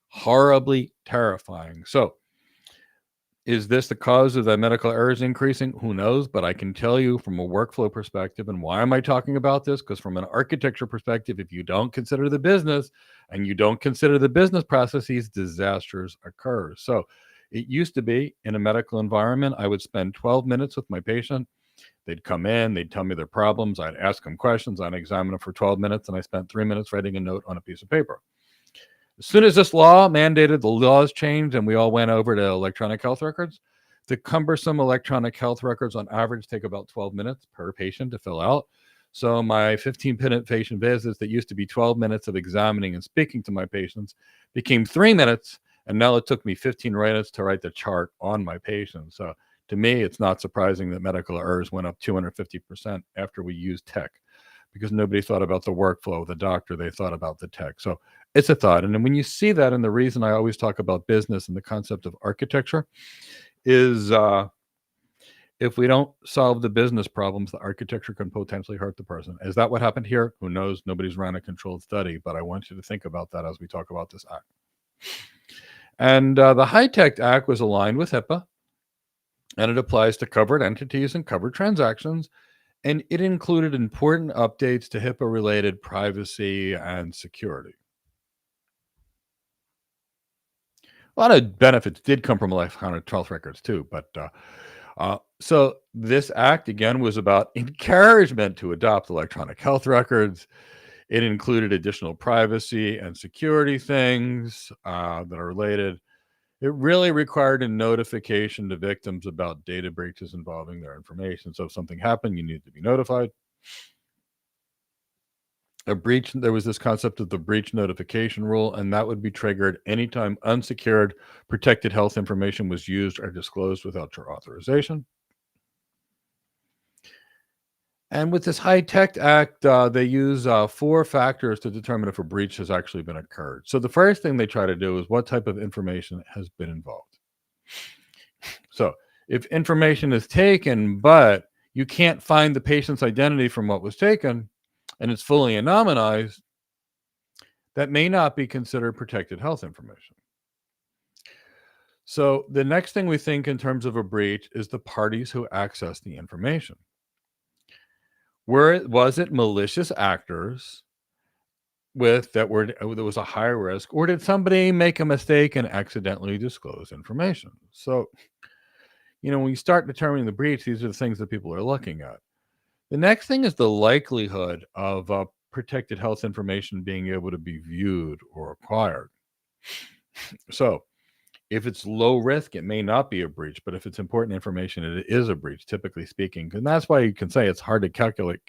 Horribly terrifying. So, is this the cause of the medical errors increasing? Who knows? But I can tell you from a workflow perspective, and why am I talking about this? Because from an architecture perspective, if you don't consider the business and you don't consider the business processes, disasters occur. So it used to be in a medical environment, I would spend 12 minutes with my patient. They'd come in, they'd tell me their problems, I'd ask them questions, I'd examine them for 12 minutes, and I spent 3 minutes writing a note on a piece of paper. As soon as this law mandated, the laws changed, and we all went over to electronic health records. The cumbersome electronic health records on average take about 12 minutes per patient to fill out. So my 15-minute patient visits that used to be 12 minutes of examining and speaking to my patients became 3 minutes, and now it took me 15 minutes to write the chart on my patient. So to me, it's not surprising that medical errors went up 250% after we used tech, because nobody thought about the workflow of the doctor. They thought about the tech. So it's a thought. And then when you see that, and the reason I always talk about business and the concept of architecture is if we don't solve the business problems, the architecture can potentially hurt the person. Is that what happened here? Who knows? Nobody's ran a controlled study, but I want you to think about that as we talk about this act. And the High-Tech Act was aligned with HIPAA, and it applies to covered entities and covered transactions. And it included important updates to HIPAA-related privacy and security. A lot of benefits did come from electronic health records too, but so this act again was about encouragement to adopt electronic health records. It included additional privacy and security things that are related. It really required a notification to victims about data breaches involving their information. So if something happened, you need to be notified. A breach, there was this concept of the breach notification rule, and that would be triggered anytime unsecured protected health information was used or disclosed without your authorization. And with this High-Tech Act, they use 4 factors to determine if a breach has actually been occurred. So the first thing they try to do is what type of information has been involved. So if information is taken, but you can't find the patient's identity from what was taken, and it's fully anonymized, that may not be considered protected health information. So the next thing we think in terms of a breach is the parties who access the information. Was it malicious actors that was a high risk, or did somebody make a mistake and accidentally disclose information? So, when you start determining the breach, these are the things that people are looking at. The next thing is the likelihood of protected health information being able to be viewed or acquired. So if it's low risk, it may not be a breach, but if it's important information, it is a breach, typically speaking. And that's why you can say it's hard to calculate.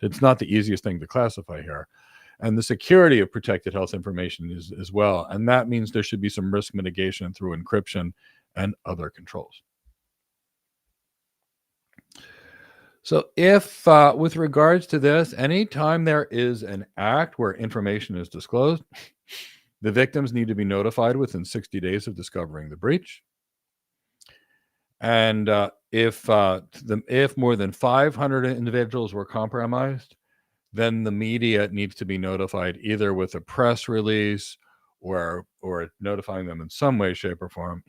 It's not the easiest thing to classify here. And the security of protected health information is as well. And that means there should be some risk mitigation through encryption and other controls. So if, with regards to this, anytime there is an act where information is disclosed, the victims need to be notified within 60 days of discovering the breach. And if more than 500 individuals were compromised, then the media needs to be notified either with a press release or notifying them in some way, shape, or form.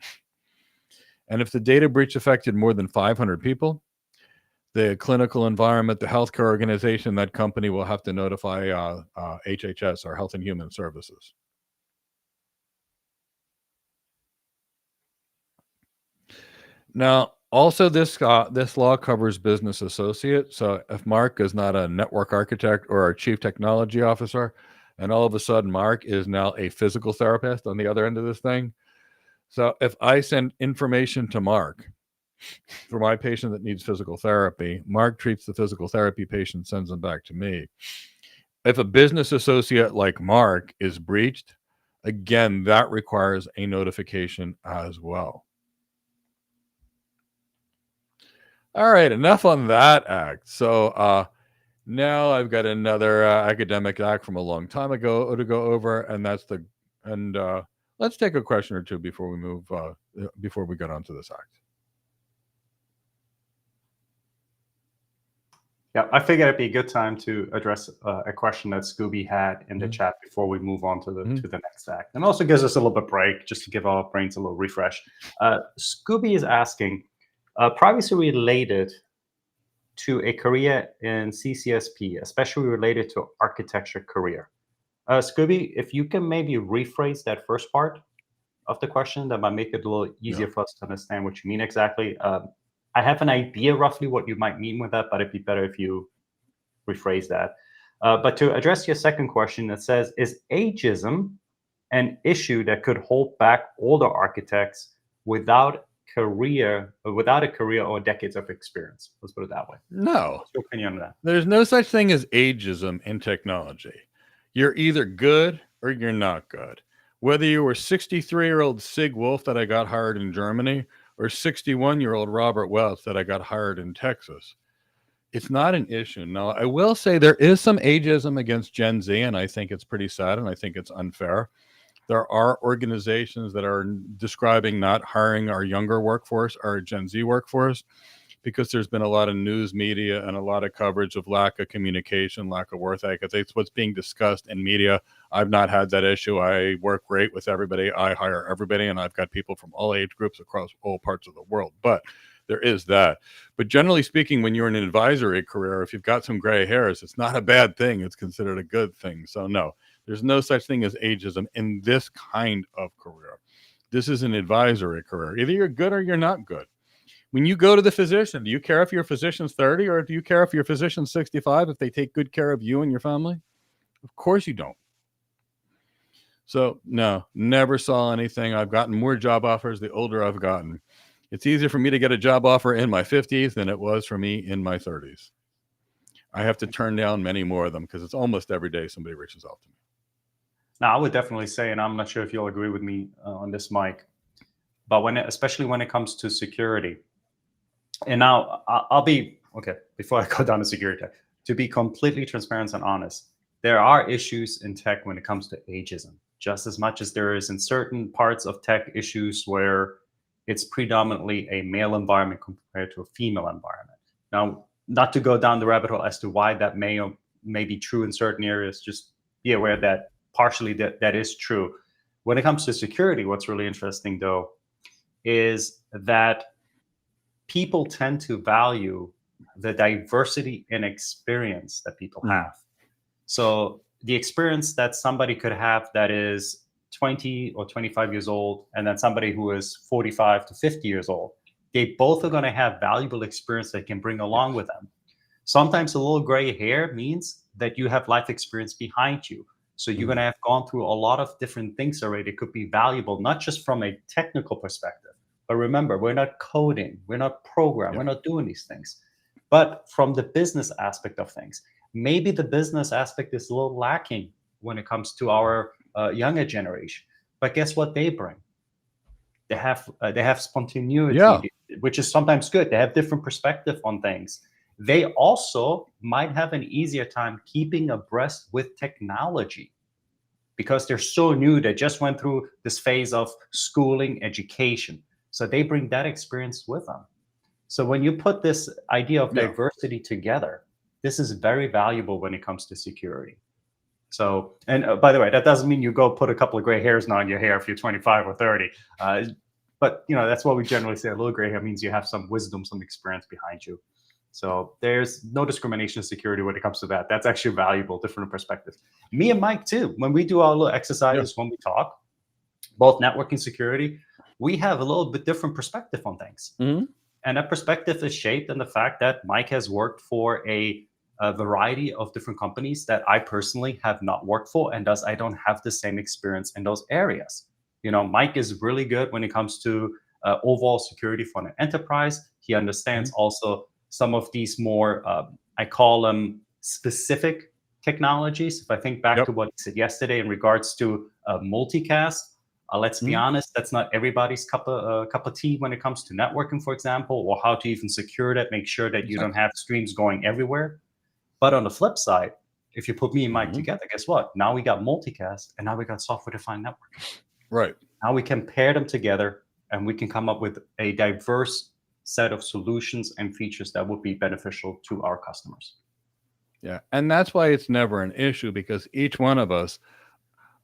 And if the data breach affected more than 500 people, the clinical environment, the healthcare organization, that company will have to notify HHS, or Health and Human Services. Now, also this law covers business associate. So if Mark is not a network architect or a chief technology officer, and all of a sudden Mark is now a physical therapist on the other end of this thing. So if I send information to Mark for my patient that needs physical therapy, Mark treats the physical therapy patient, sends them back to me. If a business associate like Mark is breached, again, that requires a notification as well. All right, enough on that act. So now I've got another academic act from a long time ago to go over, and let's take a question or two before we move before we get onto this act. Yeah, I figured it'd be a good time to address a question that Scooby had in the chat before we move on to the next act, and also gives us a little bit break just to give our brains a little refresh. Scooby is asking, privacy related to a career in CCSP, especially related to architecture career. Scooby, if you can maybe rephrase that first part of the question, that might make it a little easier for us to understand what you mean exactly. I have an idea roughly what you might mean with that, but it'd be better if you rephrase that. But to address your second question, it says, is ageism an issue that could hold back older architects without a career or decades of experience? Let's put it that way. No. What's your opinion on that? There's no such thing as ageism in technology. You're either good or you're not good. Whether you were 63-year-old Sig Wolf that I got hired in Germany or 61-year-old Robert Welch that I got hired in Texas, it's not an issue. Now, I will say there is some ageism against Gen Z, and I think it's pretty sad, and I think it's unfair. There are organizations that are describing not hiring our younger workforce, our Gen Z workforce, because there's been a lot of news media and a lot of coverage of lack of communication, lack of work ethic. It's what's being discussed in media. I've not had that issue. I work great with everybody. I hire everybody, and I've got people from all age groups across all parts of the world. But there is that. But generally speaking, when you're in an advisory career, if you've got some gray hairs, it's not a bad thing. It's considered a good thing. So no, there's no such thing as ageism in this kind of career. This is an advisory career. Either you're good or you're not good. When you go to the physician, do you care if your physician's 30 or do you care if your physician's 65 if they take good care of you and your family? Of course you don't. So no, never saw anything. I've gotten more job offers the older I've gotten. It's easier for me to get a job offer in my 50s than it was for me in my 30s. I have to turn down many more of them because it's almost every day somebody reaches out to me. Now, I would definitely say, and I'm not sure if you'll agree with me on this, Mike, but especially when it comes to security, and now I'll be, okay, before I go down to security tech, to be completely transparent and honest, there are issues in tech when it comes to ageism, just as much as there is in certain parts of tech issues where it's predominantly a male environment compared to a female environment. Now, not to go down the rabbit hole as to why that may be true in certain areas, just be aware that partially that is true. When it comes to security, what's really interesting, though, is that people tend to value the diversity in experience that people have. So the experience that somebody could have that is 20 or 25 years old, and then somebody who is 45 to 50 years old, they both are going to have valuable experience they can bring along with them. Sometimes a little gray hair means that you have life experience behind you. So you're going to have gone through a lot of different things already. It could be valuable, not just from a technical perspective, but remember, we're not coding, we're not programming, we're not doing these things. But from the business aspect of things, maybe the business aspect is a little lacking when it comes to our younger generation. But guess what they bring? They have spontaneity, which is sometimes good. They have different perspective on things. They also might have an easier time keeping abreast with technology because they're so new. They just went through this phase of schooling, education. So they bring that experience with them. So when you put this idea of diversity together, this is very valuable when it comes to security. So, and by the way, that doesn't mean you go put a couple of gray hairs on your hair if you're 25 or 30. But you know, that's what we generally say. A little gray hair means you have some wisdom, some experience behind you. So there's no discrimination in security when it comes to that. That's actually valuable, different perspectives. Me and Mike too, when we do our little exercises, when we talk, both networking security, we have a little bit different perspective on things. Mhm. And that perspective is shaped in the fact that Mike has worked for a variety of different companies that I personally have not worked for, and thus I don't have the same experience in those areas. Mike is really good when it comes to overall security for an enterprise. He understands Mhm. also some of these more, I call them specific technologies. If I think back to Yep. what he said yesterday in regards to multicast, let's be Mhm. honest, that's not everybody's cup of tea when it comes to networking, for example, or how to even secure that, make sure that you don't Exactly. have streams going everywhere. But on the flip side, if you put me and Mike Mhm. together, guess what? Now we got multicast and now we got software defined networking. Right. Now we can pair them together and we can come up with a diverse set of solutions and features that would be beneficial to our customers. Yeah. And that's why it's never an issue, because each one of us,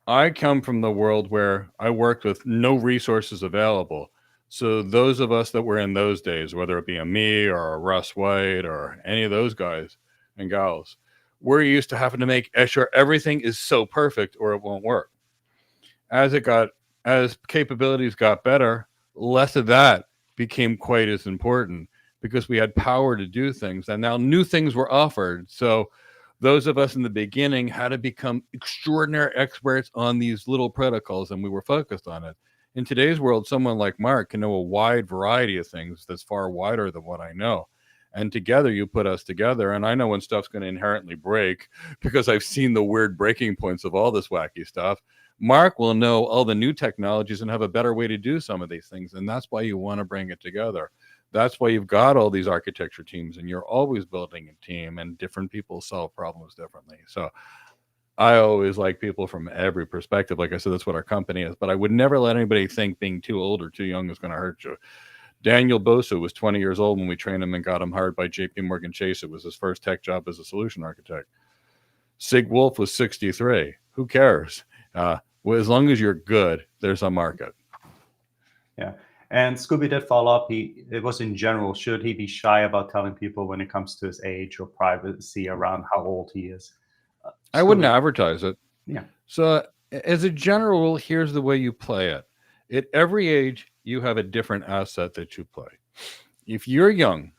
I come from the world where I worked with no resources available. So those of us that were in those days, whether it be a me or a Russ White or any of those guys and gals, we're used to having to make sure everything is so perfect or it won't work. As it got, as capabilities got better, less of that became quite as important, because we had power to do things, and now new things were offered. So those of us in the beginning had to become extraordinary experts on these little protocols, and we were focused on it. In today's world, someone like Mark can know a wide variety of things that's far wider than what I know. And together, you put us together, and I know when stuff's going to inherently break, because I've seen the weird breaking points of all this wacky stuff. Mark will know all the new technologies and have a better way to do some of these things. And that's why you want to bring it together. That's why you've got all these architecture teams, and you're always building a team, and different people solve problems differently. So I always like people from every perspective. Like I said, that's what our company is. But I would never let anybody think being too old or too young is going to hurt you. Daniel Bosa was 20 years old when we trained him and got him hired by JP Morgan Chase. It was his first tech job as a solution architect. Sig Wolf was 63. Who cares? Well, as long as you're good, there's a market. Yeah. And Scooby did follow up. It was in general, should he be shy about telling people when it comes to his age or privacy around how old he is? I wouldn't Scooby, advertise it. yeah. So, as a general rule, here's the way you play it. At every age, you have a different asset that you play. If you're young,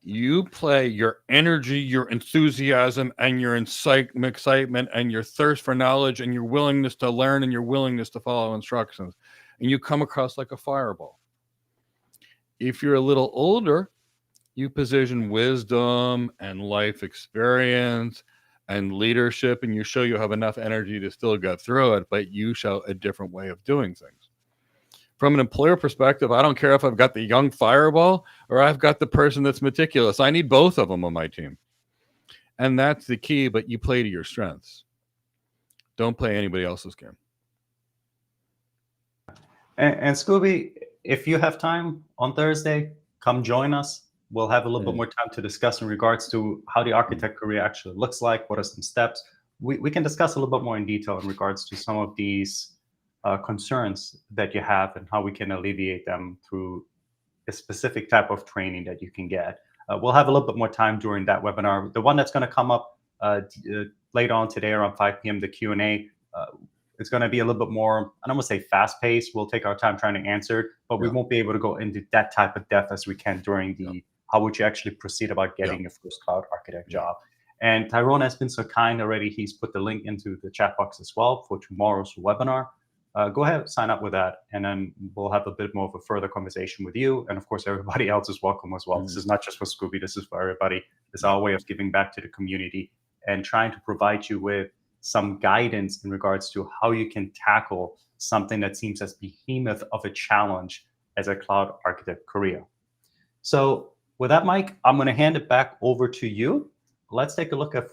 you play your energy, your enthusiasm, and your excitement, and your thirst for knowledge, and your willingness to learn, and your willingness to follow instructions. And you come across like a fireball. If you're a little older, you position wisdom and life experience and leadership, and you show you have enough energy to still get through it, but you show a different way of doing things. From an employer perspective, I don't care if I've got the young fireball or I've got the person that's meticulous. I need both of them on my team. And that's the key, but you play to your strengths. Don't play anybody else's game. And Scooby, if you have time on Thursday, come join us. We'll have a little bit more time to discuss in regards to how the architect career actually looks like. What are some steps? We can discuss a little bit more in detail in regards to some of these concerns that you have and how we can alleviate them through a specific type of training that you can get. We'll have a little bit more time during that webinar. The one that's going to come up later on today around 5 p.m., the Q&A, it's going to be a little bit more, I don't want to say fast paced. We'll take our time trying to answer it, but we won't be able to go into that type of depth as we can during the how would you actually proceed about getting your first cloud architect job. And Tyrone has been so kind already. He's put the link into the chat box as well for tomorrow's webinar. Go ahead, sign up with that, and then we'll have a bit more of a further conversation with you. And of course, everybody else is welcome as well. This is not just for Scooby. This is for everybody. It's our way of giving back to the community and trying to provide you with some guidance in regards to how you can tackle something that seems as behemoth of a challenge as a cloud architect career. So with that, Mike, I'm going to hand it back over to you. Let's take a look at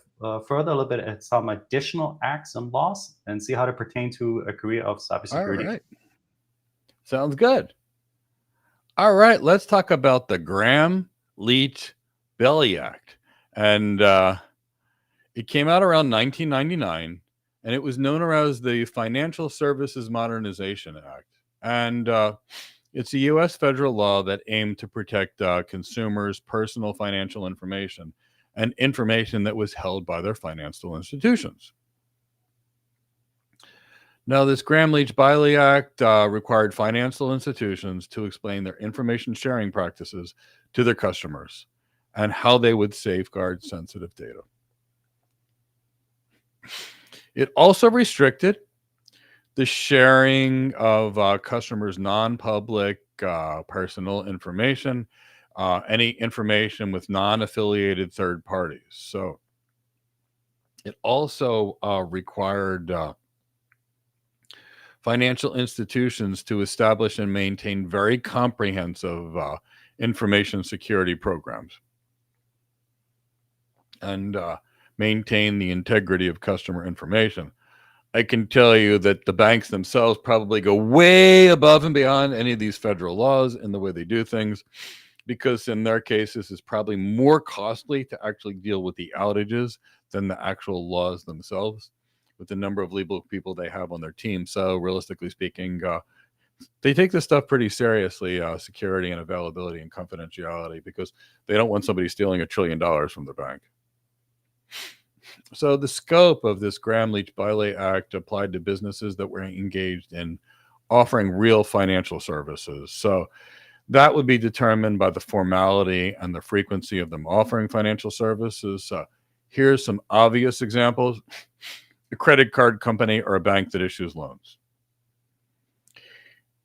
further a little bit at some additional acts and laws and see how they pertain to a career of cybersecurity. All right. Sounds good. All right. Let's talk about the Graham-Leach-Belly Act. And it came out around 1999, and it was known as the Financial Services Modernization Act. And it's a U.S. federal law that aimed to protect consumers' personal financial information and information that was held by their financial institutions. Now, this Gramm-Leach-Bliley Act required financial institutions to explain their information sharing practices to their customers and how they would safeguard sensitive data. It also restricted the sharing of customers' non-public personal information, any information with non-affiliated third parties. So it also required financial institutions to establish and maintain very comprehensive information security programs and maintain the integrity of customer information. I can tell you that the banks themselves probably go way above and beyond any of these federal laws in the way they do things, because in their cases, it's probably more costly to actually deal with the outages than the actual laws themselves, with the number of legal people they have on their team. So realistically speaking, they take this stuff pretty seriously, security and availability and confidentiality, because they don't want somebody stealing $1 trillion from the bank. So the scope of this Gramm-Leach-Bliley Act applied to businesses that were engaged in offering real financial services. So that would be determined by the formality and the frequency of them offering financial services. Here's some obvious examples: a credit card company or a bank that issues loans.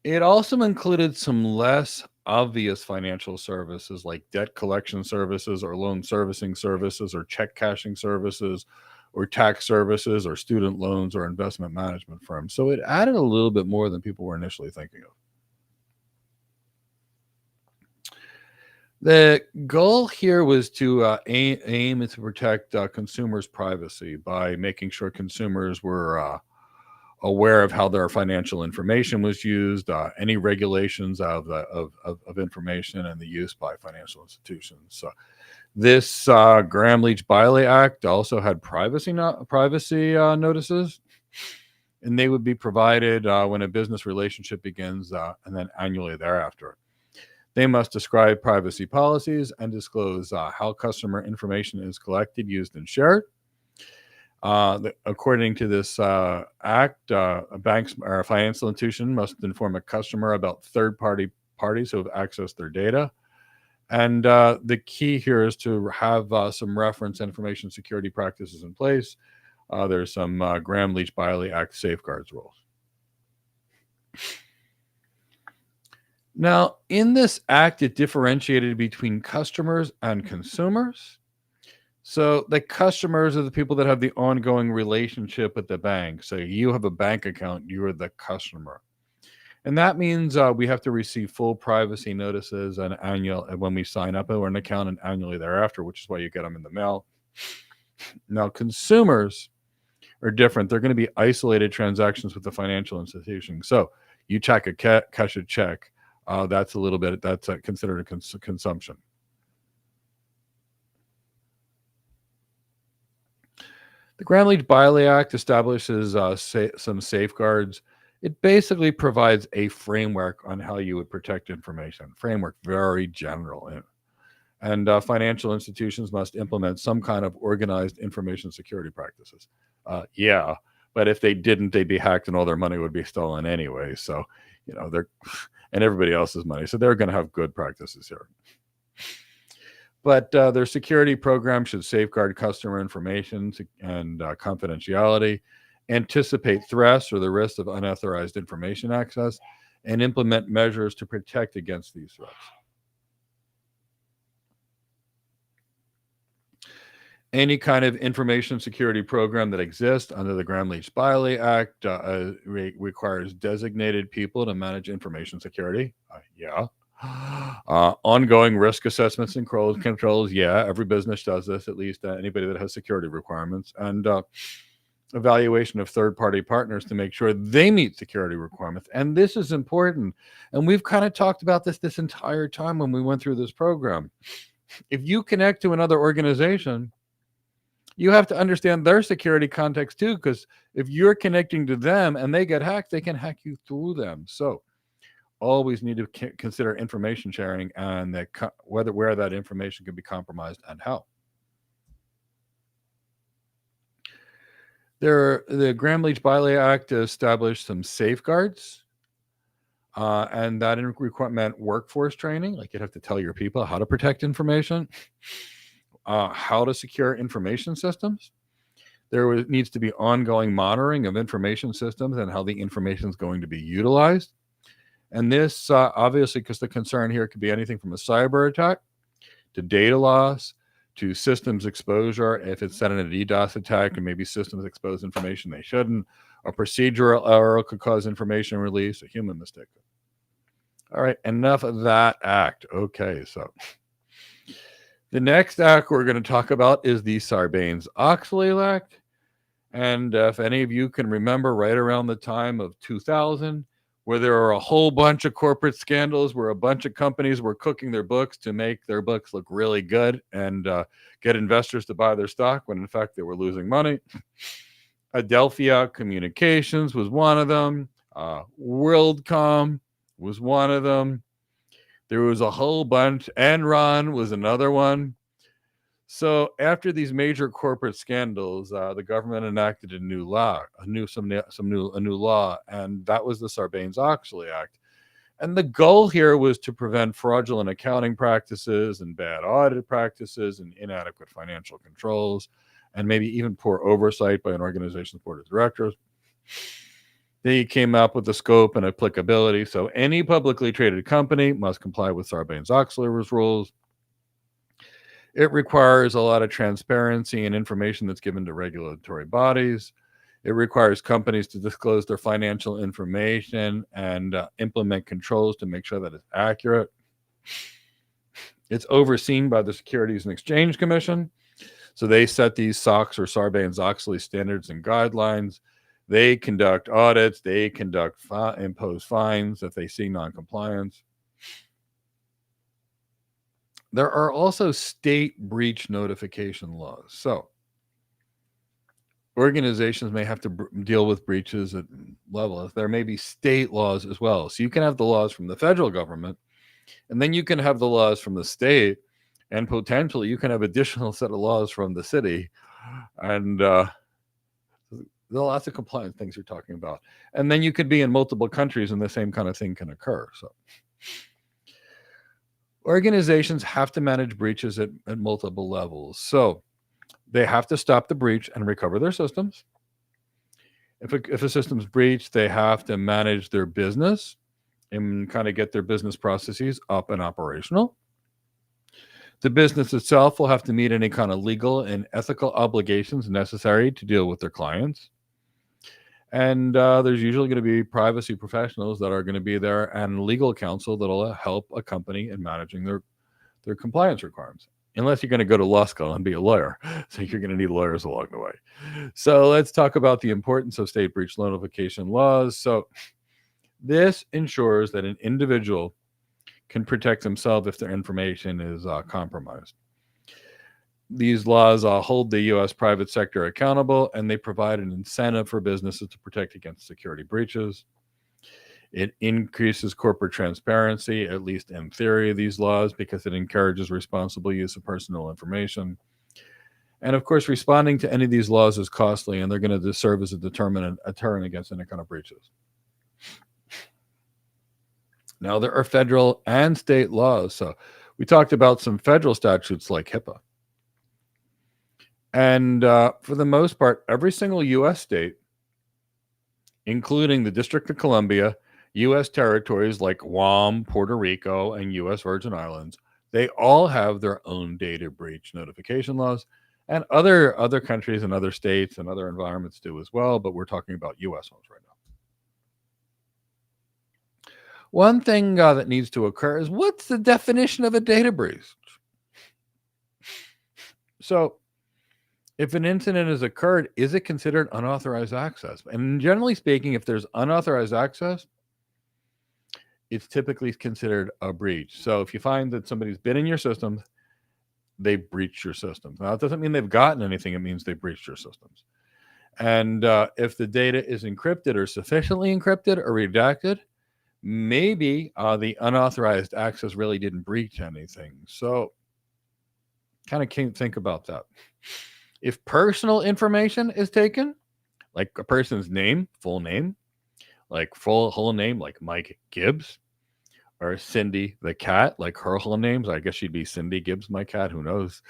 It also included some less obvious financial services like debt collection services or loan servicing services or check cashing services or tax services or student loans or investment management firms. So it added a little bit more than people were initially thinking of. The goal here was to aim to protect consumers' privacy by making sure consumers were aware of how their financial information was used, any regulations of information and the use by financial institutions. So this Gramm-Leach-Bliley Act also had privacy notices, and they would be provided when a business relationship begins and then annually thereafter. They must describe privacy policies and disclose how customer information is collected, used, and shared. According to this act, a bank or a financial institution must inform a customer about third-parties who have accessed their data. And the key here is to have some reference information security practices in place. There's some Gramm-Leach-Bliley Act safeguards rules. Now, in this act, it differentiated between customers and consumers. So the customers are the people that have the ongoing relationship with the bank. So you have a bank account, you're the customer. And that means we have to receive full privacy notices and annual when we sign up or an account and annually thereafter, which is why you get them in the mail. Now, consumers are different. They're going to be isolated transactions with the financial institution. So you cash a check. That's considered a consumption. The Gramm-Leach-Bliley Act establishes some safeguards. It basically provides a framework on how you would protect information. Framework, very general. And financial institutions must implement some kind of organized information security practices. Yeah, but if they didn't, they'd be hacked and all their money would be stolen anyway. So, they're and everybody else's money. So they're going to have good practices here. But their security program should safeguard customer information and confidentiality, anticipate threats or the risk of unauthorized information access, and implement measures to protect against these threats. Any kind of information security program that exists under the Gramm-Leach-Bliley Act requires designated people to manage information security. Yeah. Ongoing risk assessments and controls. Yeah, every business does this, at least anybody that has security requirements. And evaluation of third-party partners to make sure they meet security requirements. And this is important. And we've kind of talked about this entire time when we went through this program. If you connect to another organization, you have to understand their security context too, because if you're connecting to them and they get hacked, they can hack you through them. So always need to consider information sharing and where that information can be compromised and how. The Gramm-Leach-Bliley Act established some safeguards, and that meant workforce training. Like, you'd have to tell your people how to protect information, how to secure information systems. Needs to be ongoing monitoring of information systems and how the information is going to be utilized. And this, obviously, because the concern here could be anything from a cyber attack to data loss to systems exposure. If it's set in a DDoS attack and maybe systems expose information they shouldn't, a procedural error could cause information release, a human mistake. All right, enough of that act. Okay, so the next act we're going to talk about is the Sarbanes-Oxley Act. And if any of you can remember, right around the time of 2000, where there were a whole bunch of corporate scandals where a bunch of companies were cooking their books to make their books look really good and get investors to buy their stock when in fact they were losing money. Adelphia Communications was one of them. WorldCom was one of them. There was a whole bunch. Enron was another one. So after these major corporate scandals, the government enacted a new law, a new law, and that was the Sarbanes-Oxley Act. And the goal here was to prevent fraudulent accounting practices and bad audit practices and inadequate financial controls, and maybe even poor oversight by an organization's board of directors. They came up with the scope and applicability. So any publicly traded company must comply with Sarbanes-Oxley rules. It requires a lot of transparency and information that's given to regulatory bodies. It requires companies to disclose their financial information and implement controls to make sure that it's accurate. It's overseen by the Securities and Exchange Commission. So they set these SOX or Sarbanes-Oxley standards and guidelines. They conduct audits. They impose fines if they see noncompliance. There are also state breach notification laws. So organizations may have to deal with breaches at levels. There may be state laws as well. So you can have the laws from the federal government, and then you can have the laws from the state, and potentially you can have additional set of laws from the city. And there are lots of compliance things you're talking about. And then you could be in multiple countries and the same kind of thing can occur. So organizations have to manage breaches at multiple levels. So they have to stop the breach and recover their systems. If a system's breached, they have to manage their business and kind of get their business processes up and operational. The business itself will have to meet any kind of legal and ethical obligations necessary to deal with their clients. And there's usually going to be privacy professionals that are going to be there and legal counsel that will help a company in managing their compliance requirements. Unless you're going to go to law school and be a lawyer. So you're going to need lawyers along the way. So let's talk about the importance of state breach notification laws. So this ensures that an individual can protect themselves if their information is compromised. These laws hold the U.S. private sector accountable, and they provide an incentive for businesses to protect against security breaches. It increases corporate transparency, at least in theory, these laws, because it encourages responsible use of personal information. And of course, responding to any of these laws is costly, and they're going to serve as a deterrent against any kind of breaches. Now, there are federal and state laws. So we talked about some federal statutes like HIPAA. And for the most part, every single U.S. state, including the District of Columbia, U.S. territories like Guam, Puerto Rico, and U.S. Virgin Islands, they all have their own data breach notification laws. And other countries and other states and other environments do as well, but we're talking about U.S. ones right now. One thing that needs to occur is, what's the definition of a data breach? So if an incident has occurred, is it considered unauthorized access? And generally speaking, if there's unauthorized access, it's typically considered a breach. So if you find that somebody's been in your systems, they breached your systems. Now, it doesn't mean they've gotten anything. It means they breached your systems. And if the data is encrypted or sufficiently encrypted or redacted, maybe the unauthorized access really didn't breach anything. So kind of can't think about that. If personal information is taken, like a person's name, full name, like full whole name, like Mike Gibbs, or Cindy the cat, like her whole names. I guess she'd be Cindy Gibbs, my cat. Who knows?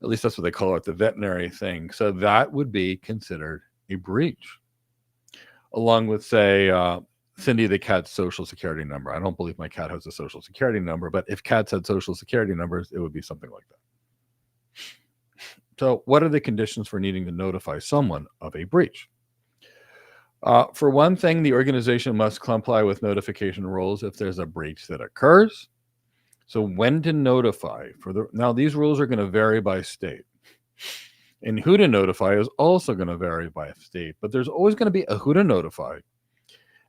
At least that's what they call it, the veterinary thing. So that would be considered a breach, along with, say, Cindy the cat's social security number. I don't believe my cat has a social security number, but if cats had social security numbers, it would be something like that. So, what are the conditions for needing to notify someone of a breach? For one thing, the organization must comply with notification rules if there's a breach that occurs. So, when to notify now, these rules are going to vary by state, and who to notify is also going to vary by state. But there's always going to be a who to notify,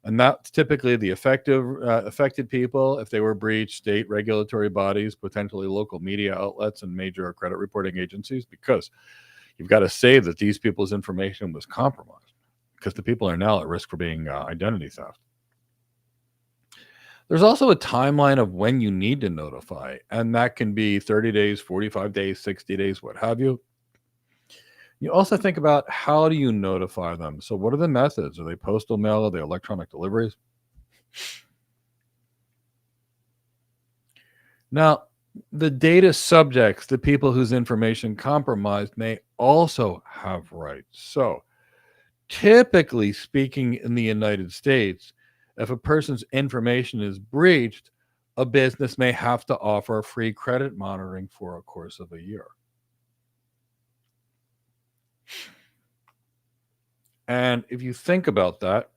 and that's typically the affected people if they were breached, state regulatory bodies, potentially local media outlets, and major credit reporting agencies, because you've got to say that these people's information was compromised, because the people are now at risk for being identity theft. There's also a timeline of when you need to notify, and that can be 30 days, 45 days, 60 days, what have you. You also think about, how do you notify them? So what are the methods? Are they postal mail? Are they electronic deliveries? Now, the data subjects, the people whose information compromised, may also have rights. So typically speaking, in the United States, if a person's information is breached, a business may have to offer free credit monitoring for a course of a year. And if you think about that,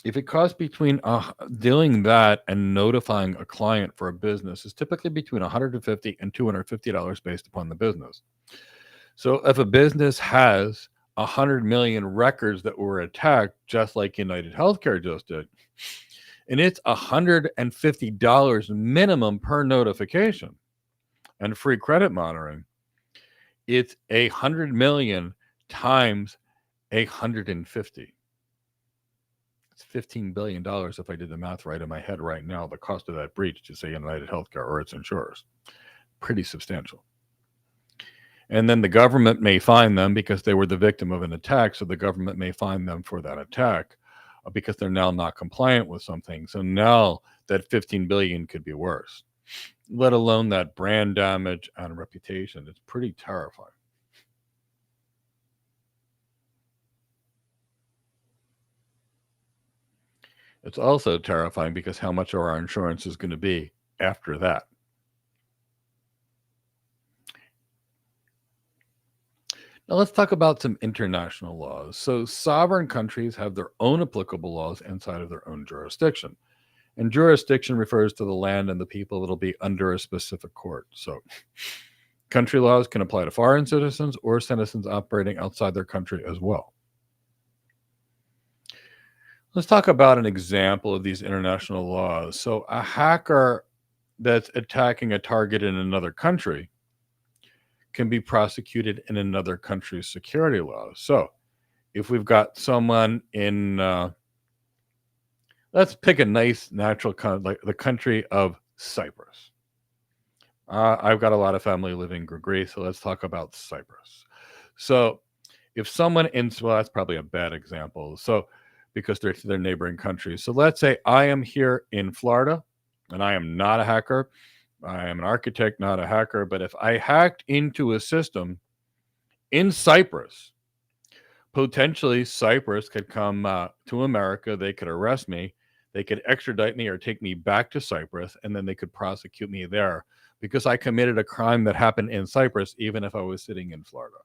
if it costs between doing that and notifying a client for a business is typically between $150 and $250 based upon the business. So if a business has 100 million records that were attacked, just like United Healthcare just did, and it's $150 minimum per notification and free credit monitoring, it's 100 million times 150. It's $15 billion if I did the math right in my head right now, the cost of that breach to, say, United Healthcare or its insurers. Pretty substantial. And then the government may fine them because they were the victim of an attack. So the government may fine them for that attack because they're now not compliant with something. So now that 15 billion could be worse, let alone that brand damage and reputation. It's pretty terrifying. It's also terrifying because how much our insurance is going to be after that. Now let's talk about some international laws. So sovereign countries have their own applicable laws inside of their own jurisdiction. And jurisdiction refers to the land and the people that'll be under a specific court. So country laws can apply to foreign citizens or citizens operating outside their country as well. Let's talk about an example of these international laws. So a hacker that's attacking a target in another country can be prosecuted in another country's security laws. So if we've got someone in, let's pick a nice natural like the country of Cyprus. I've got a lot of family living in Greece, so let's talk about Cyprus. So if someone well, that's probably a bad example. So because they're their neighboring countries. So let's say I am here in Florida and I am not a hacker. I am an architect, not a hacker. But if I hacked into a system in Cyprus, potentially Cyprus could come to America. They could arrest me. They could extradite me or take me back to Cyprus, and then they could prosecute me there because I committed a crime that happened in Cyprus, even if I was sitting in Florida.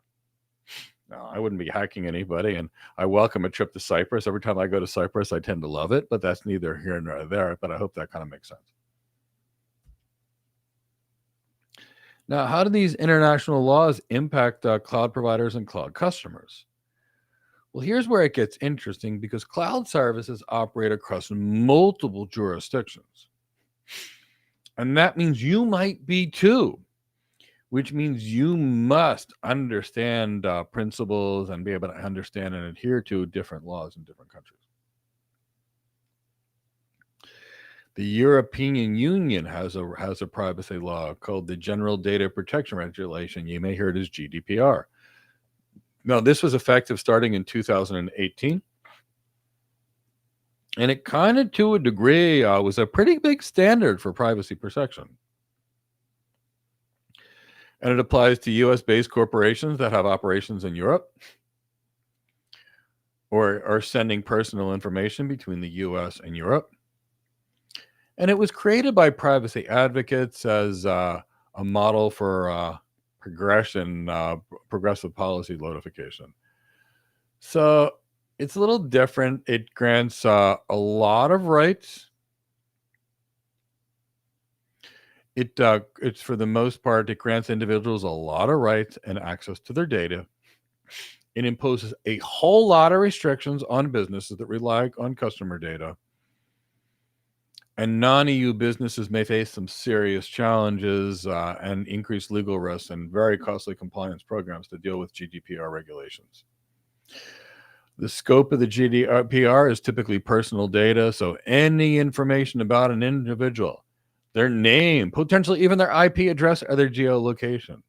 No, I wouldn't be hacking anybody, and I welcome a trip to Cyprus. Every time I go to Cyprus, I tend to love it, but that's neither here nor there, but I hope that kind of makes sense. Now, how do these international laws impact cloud providers and cloud customers? Well, here's where it gets interesting because cloud services operate across multiple jurisdictions. And that means you might be too, which means you must understand principles and be able to understand and adhere to different laws in different countries. The European Union has a privacy law called the General Data Protection Regulation. You may hear it as GDPR. Now, this was effective starting in 2018. And it kind of, to a degree, was a pretty big standard for privacy protection. And it applies to US-based corporations that have operations in Europe or are sending personal information between the US and Europe. And it was created by privacy advocates as a model for progressive policy notification. So it's a little different. It grants a lot of rights. It's for the most part, it grants individuals a lot of rights and access to their data. It imposes a whole lot of restrictions on businesses that rely on customer data. And non-EU businesses may face some serious challenges and increased legal risks and very costly compliance programs to deal with GDPR regulations. The scope of the GDPR is typically personal data, so any information about an individual, their name, potentially even their IP address or their geolocation.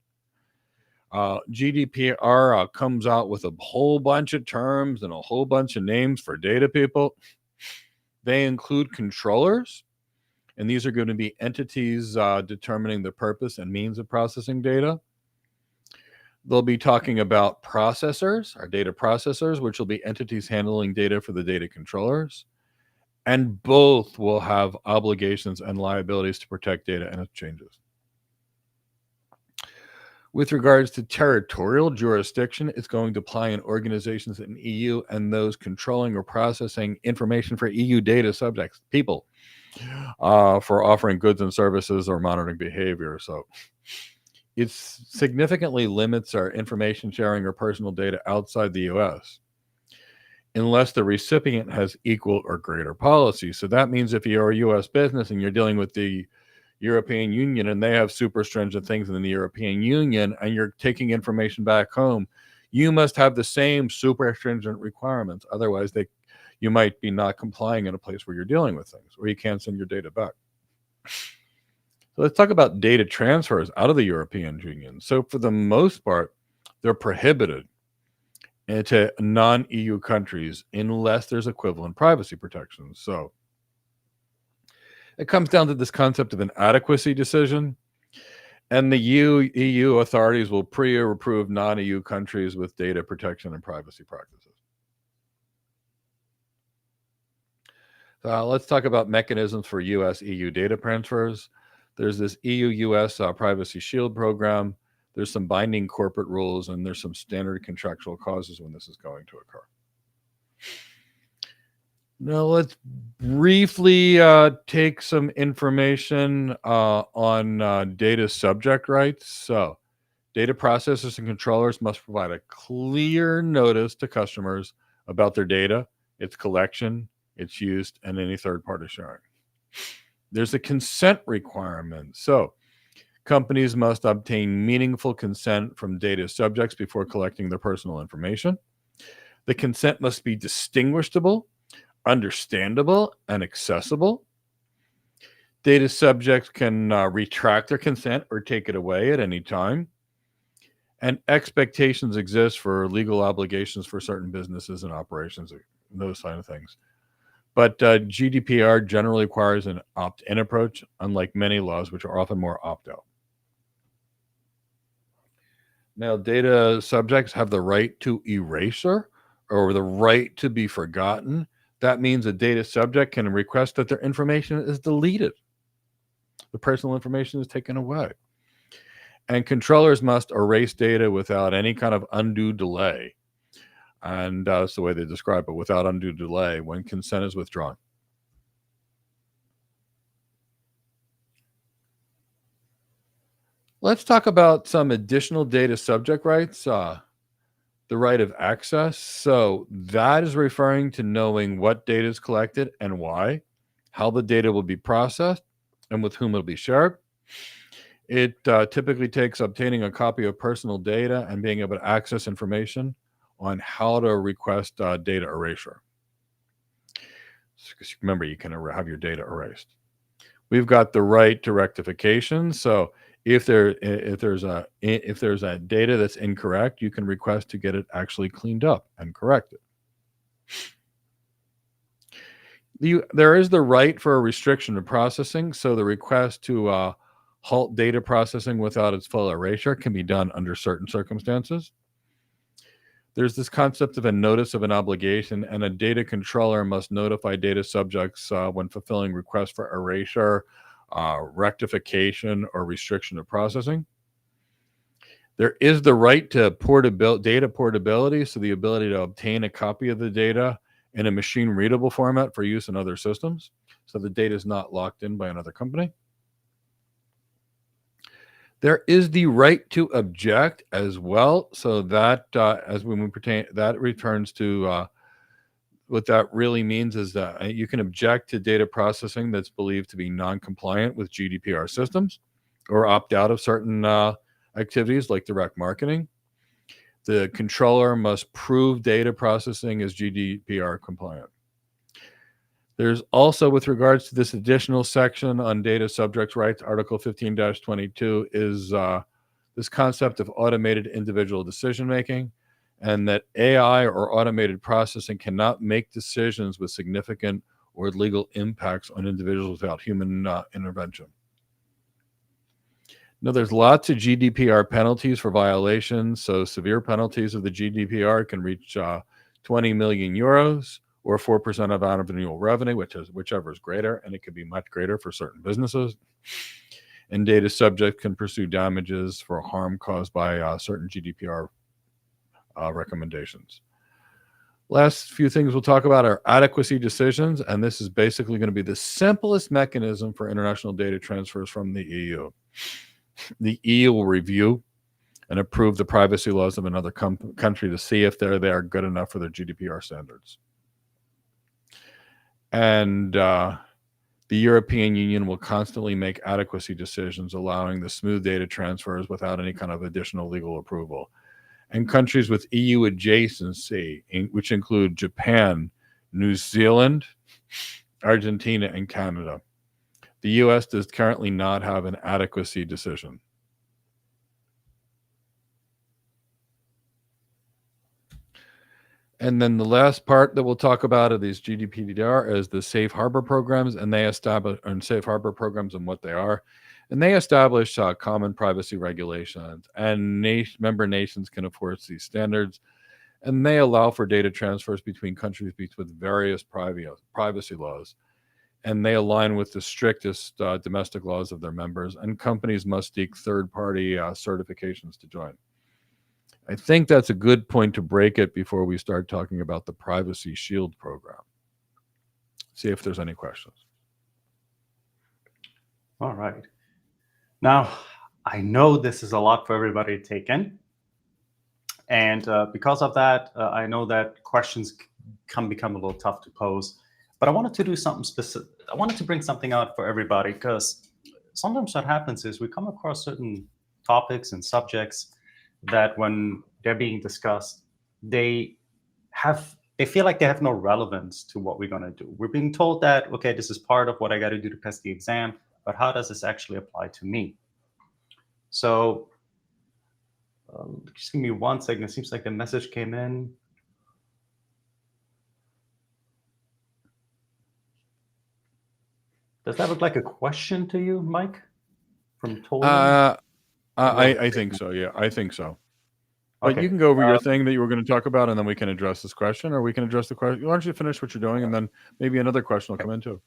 GDPR comes out with a whole bunch of terms and a whole bunch of names for data people. They include controllers, and these are going to be entities determining the purpose and means of processing data. They'll be talking about processors, our data processors, which will be entities handling data for the data controllers. And both will have obligations and liabilities to protect data and its changes. With regards to territorial jurisdiction, it's going to apply in organizations in EU and those controlling or processing information for EU data subjects, people, for offering goods and services or monitoring behavior. So it significantly limits our information sharing or personal data outside the US, unless the recipient has equal or greater policy. So that means if you're a US business and you're dealing with the European Union and they have super stringent things in the European Union and you're taking information back home, you must have the same super stringent requirements. Otherwise, you might be not complying in a place where you're dealing with things, or you can't send your data back. So let's talk about data transfers out of the European Union. So for the most part, they're prohibited into non-EU countries unless there's equivalent privacy protections. So it comes down to this concept of an adequacy decision, and the EU authorities will pre-approve non-EU countries with data protection and privacy practices. Let's talk about mechanisms for US-EU data transfers. There's this EU-US Privacy Shield program. There's some binding corporate rules, and there's some standard contractual clauses when this is going to occur. Now, let's briefly take some information on data subject rights. So, data processors and controllers must provide a clear notice to customers about their data, its collection, its use, and any third-party sharing. There's a consent requirement. So, companies must obtain meaningful consent from data subjects before collecting their personal information. The consent must be distinguishable, understandable, and accessible. Data subjects can retract their consent or take it away at any time. And expectations exist for legal obligations for certain businesses and operations, those kind of things. But GDPR generally requires an opt-in approach, unlike many laws, which are often more opt-out. Now, data subjects have the right to erasure or the right to be forgotten. That means a data subject can request that their information is deleted. The personal information is taken away. And controllers must erase data without any kind of undue delay. And that's the way they describe it, without undue delay, when consent is withdrawn. Let's talk about some additional data subject rights. The right of access. So that is referring to knowing what data is collected and why, how the data will be processed, and with whom it'll be shared. It typically takes obtaining a copy of personal data and being able to access information on how to request data erasure. Because remember, you can have your data erased. We've got the right to rectification. So If there's a data that's incorrect, you can request to get it actually cleaned up and corrected. There is the right for a restriction of processing, so the request to halt data processing without its full erasure can be done under certain circumstances. There's this concept of a notice of an obligation, and a data controller must notify data subjects when fulfilling requests for erasure, rectification, or restriction of processing. There is the right to data portability, so the ability to obtain a copy of the data in a machine-readable format for use in other systems, so the data is not locked in by another company. There is the right to object as well, so that that returns to what that really means is that you can object to data processing that's believed to be non-compliant with GDPR systems, or opt out of certain activities like direct marketing. The controller must prove data processing is GDPR compliant. There's also, with regards to this additional section on data subject rights, Article 15-22 is this concept of automated individual decision-making, and that AI or automated processing cannot make decisions with significant or legal impacts on individuals without human intervention. Now, there's lots of GDPR penalties for violations. So severe penalties of the GDPR can reach 20 million euros or 4% of annual revenue, whichever is greater, and it can be much greater for certain businesses. And data subject can pursue damages for harm caused by certain GDPR recommendations. Last few things we'll talk about are adequacy decisions, and this is basically going to be the simplest mechanism for international data transfers from the EU. The EU will review and approve the privacy laws of another country to see if they are good enough for their GDPR standards. And the European Union will constantly make adequacy decisions, allowing the smooth data transfers without any kind of additional legal approval. And countries with EU adjacency, which include Japan, New Zealand, Argentina, and Canada. The U.S. does currently not have an adequacy decision. And then the last part that we'll talk about of these GDPR is the safe harbor programs, and they establish safe harbor programs and what they are. And they establish common privacy regulations, and member nations can enforce these standards. And they allow for data transfers between countries with various privacy laws. And they align with the strictest domestic laws of their members. And companies must seek third-party certifications to join. I think that's a good point to break it before we start talking about the Privacy Shield program. See if there's any questions. All right. Now, I know this is a lot for everybody to take in. And because of that, I know that questions can become a little tough to pose. But I wanted to do something specific. I wanted to bring something out for everybody, because sometimes what happens is we come across certain topics and subjects that when they're being discussed, they feel like they have no relevance to what we're going to do. We're being told that, okay, this is part of what I got to do to pass the exam, but how does this actually apply to me? So just give me 1 second. It seems like a message came in. Does that look like a question to you, Mike? From Tolan? I think so. Yeah, I think so. But Okay. you can go over your thing that you were going to talk about, and then we can address this question, or we can address the question. Why don't you finish what you're doing, and then maybe another question will come in too.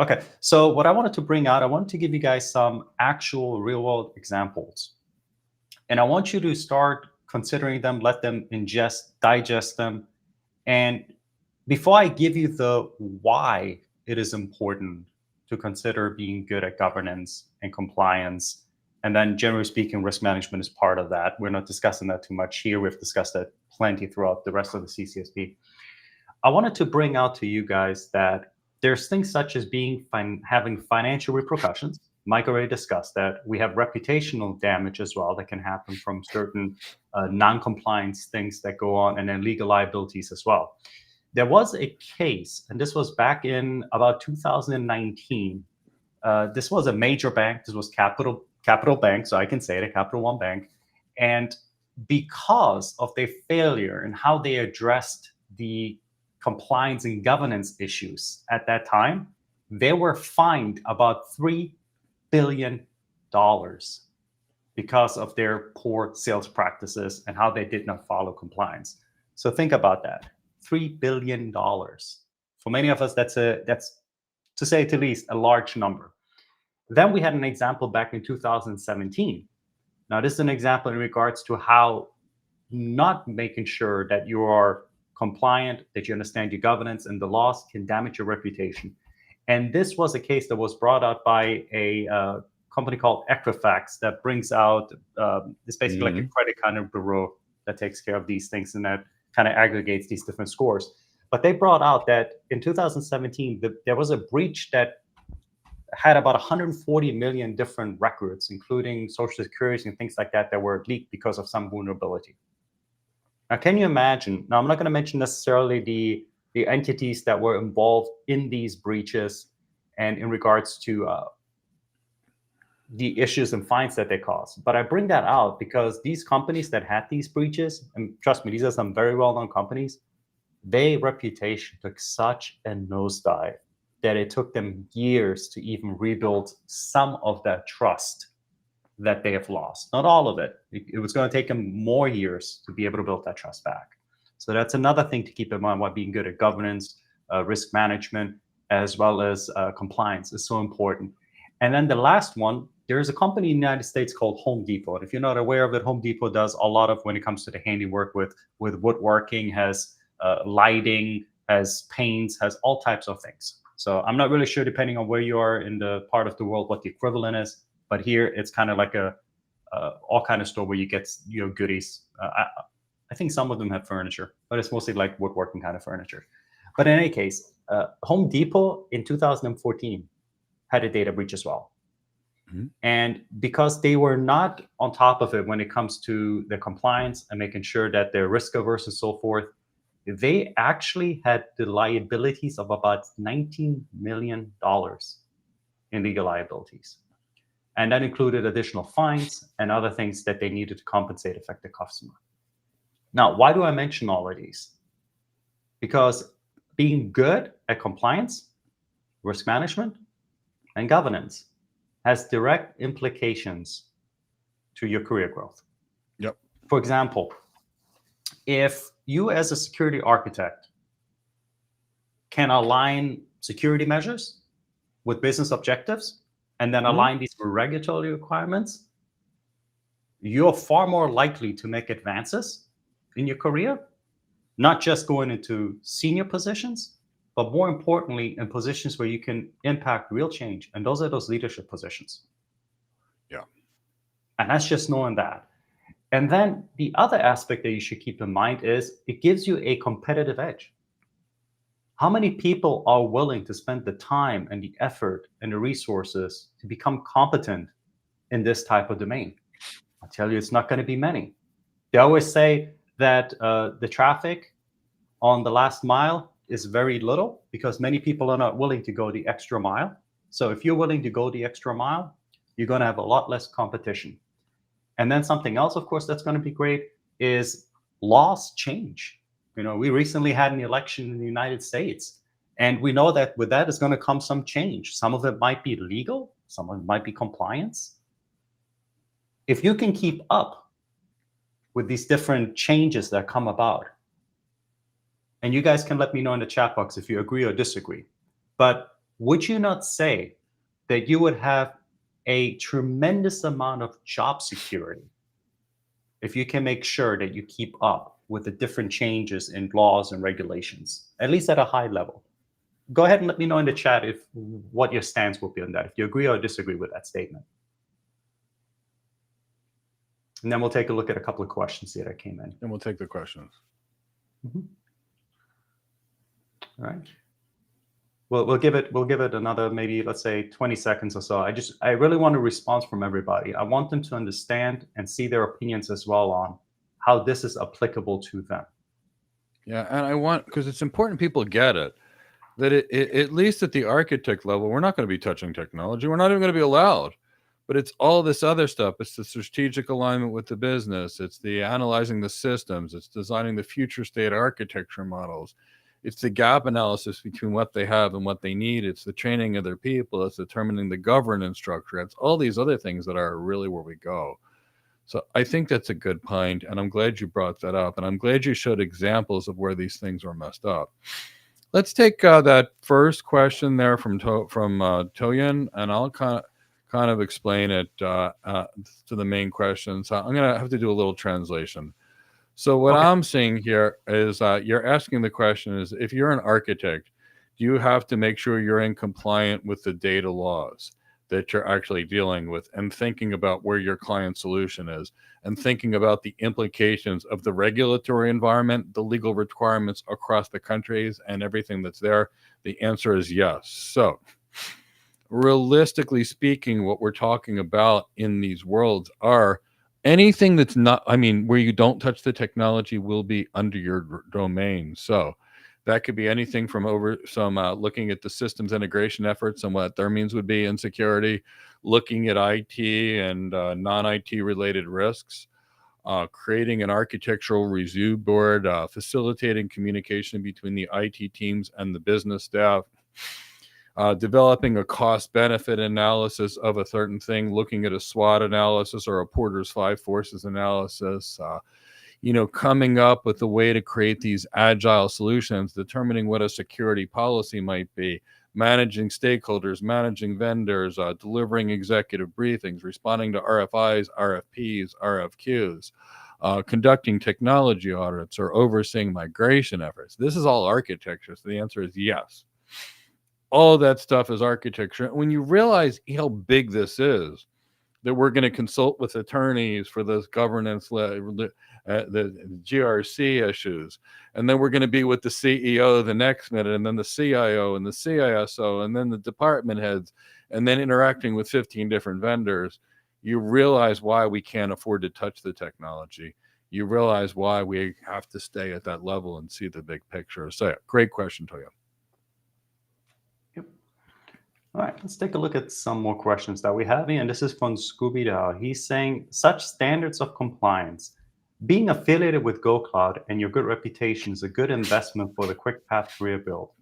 Okay. So what I wanted to bring out, I wanted to give you guys some actual real-world examples. And I want you to start considering them, let them digest them. And before I give you the why it is important to consider being good at governance and compliance, and then generally speaking, risk management is part of that. We're not discussing that too much here. We've discussed that plenty throughout the rest of the CCSP. I wanted to bring out to you guys that there's things such as having financial repercussions. Mike already discussed that. We have reputational damage as well that can happen from certain non-compliance things that go on, and then legal liabilities as well. There was a case, and this was back in about 2019. This was a major bank. This was Capital Capital Bank, so I can say it, a Capital One bank. And because of their failure and how they addressed the compliance and governance issues at that time, they were fined about $3 billion because of their poor sales practices and how they did not follow compliance. So think about that. $3 billion. For many of us, that's to say the least, a large number. Then we had an example back in 2017. Now, this is an example in regards to how not making sure that you are compliant, that you understand your governance and the laws can damage your reputation. And this was a case that was brought out by a company called Equifax that brings out, it's basically like a credit kind of bureau that takes care of these things and that kind of aggregates these different scores. But they brought out that in 2017, there was a breach that had about 140 million different records, including social security and things like that, that were leaked because of some vulnerability. Now, can you imagine? Now, I'm not going to mention necessarily the entities that were involved in these breaches and in regards to the issues and fines that they caused. But I bring that out because these companies that had these breaches, and trust me, these are some very well-known companies, their reputation took such a nosedive that it took them years to even rebuild some of that trust that they have lost. Not all of it. It was going to take them more years to be able to build that trust back. So that's another thing to keep in mind why being good at governance, risk management, as well as compliance is so important. And then the last one, there's a company in the United States called Home Depot. And if you're not aware of it, Home Depot does a lot of when it comes to the handiwork with woodworking, has lighting, has paints, has all types of things. So I'm not really sure, depending on where you are in the part of the world, what the equivalent is. But here it's kind of like a all kind of store where you get goodies. I think some of them have furniture, but it's mostly like woodworking kind of furniture. But in any case, Home Depot in 2014 had a data breach as well. And because they were not on top of it when it comes to the compliance and making sure that they're risk averse and so forth, they actually had the liabilities of about $19 million in legal liabilities. And that included additional fines and other things that they needed to compensate affected customer. Now, why do I mention all of these? Because being good at compliance, risk management, and governance has direct implications to your career growth. Yep. For example, if you as a security architect can align security measures with business objectives and then align these with regulatory requirements, you're far more likely to make advances in your career, not just going into senior positions, but more importantly, in positions where you can impact real change. And those are those leadership positions. Yeah. And that's just knowing that. And then the other aspect that you should keep in mind is it gives you a competitive edge. How many people are willing to spend the time and the effort and the resources to become competent in this type of domain? I tell you, it's not going to be many. They always say that the traffic on the last mile is very little because many people are not willing to go the extra mile. So if you're willing to go the extra mile, you're going to have a lot less competition. And then something else, of course, that's going to be great is laws change. We recently had an election in the United States, and we know that with that is going to come some change. Some of it might be legal, some of it might be compliance. If you can keep up with these different changes that come about, and you guys can let me know in the chat box if you agree or disagree, but would you not say that you would have a tremendous amount of job security if you can make sure that you keep up with the different changes in laws and regulations, at least at a high level? Go ahead and let me know in the chat what your stance will be on that, if you agree or disagree with that statement. And then we'll take a look at a couple of questions here that came in. And we'll take the questions. All right. We'll give it another, maybe let's say 20 seconds or so. I really want a response from everybody. I want them to understand and see their opinions as well on how this is applicable to them. Yeah, and because it's important people get it, that at least at the architect level, we're not going to be touching technology. We're not even going to be allowed. But it's all this other stuff. It's the strategic alignment with the business. It's the analyzing the systems. It's designing the future state architecture models. It's the gap analysis between what they have and what they need. It's the training of their people. It's determining the governance structure. It's all these other things that are really where we go. So I think that's a good point, and I'm glad you brought that up, and I'm glad you showed examples of where these things are messed up. Let's take that first question there from Toyin, and I'll kind of explain it to the main question. So I'm going to have to do a little translation. So what Okay. I'm seeing here is you're asking the question is, if you're an architect, do you have to make sure you're in compliant with the data laws that you're actually dealing with, and thinking about where your client solution is, and thinking about the implications of the regulatory environment, the legal requirements across the countries and everything that's there? The answer is yes. So realistically speaking, what we're talking about in these worlds are anything that's not, I mean, where you don't touch the technology will be under your domain. So that could be anything from over some looking at the systems integration efforts and what their means would be in security, looking at IT and non-IT related risks, creating an architectural review board, facilitating communication between the IT teams and the business staff, developing a cost benefit analysis of a certain thing, looking at a SWOT analysis or a Porter's 5 forces analysis, coming up with a way to create these agile solutions, determining what a security policy might be, managing stakeholders, managing vendors, delivering executive briefings, responding to RFIs, RFPs, RFQs, conducting technology audits, or overseeing migration efforts. This is all architecture. So the answer is yes. All of that stuff is architecture. When you realize how big this is, that we're going to consult with attorneys for those governance, the GRC issues, and then we're going to be with the CEO the next minute, and then the CIO and the CISO, and then the department heads, and then interacting with 15 different vendors, you realize why we can't afford to touch the technology. You realize why we have to stay at that level and see the big picture. So, great question, Toya. All right, let's take a look at some more questions that we have here. And this is from Scooby Doo. He's saying, such standards of compliance. Being affiliated with GoCloud and your good reputation is a good investment for the quick path career build.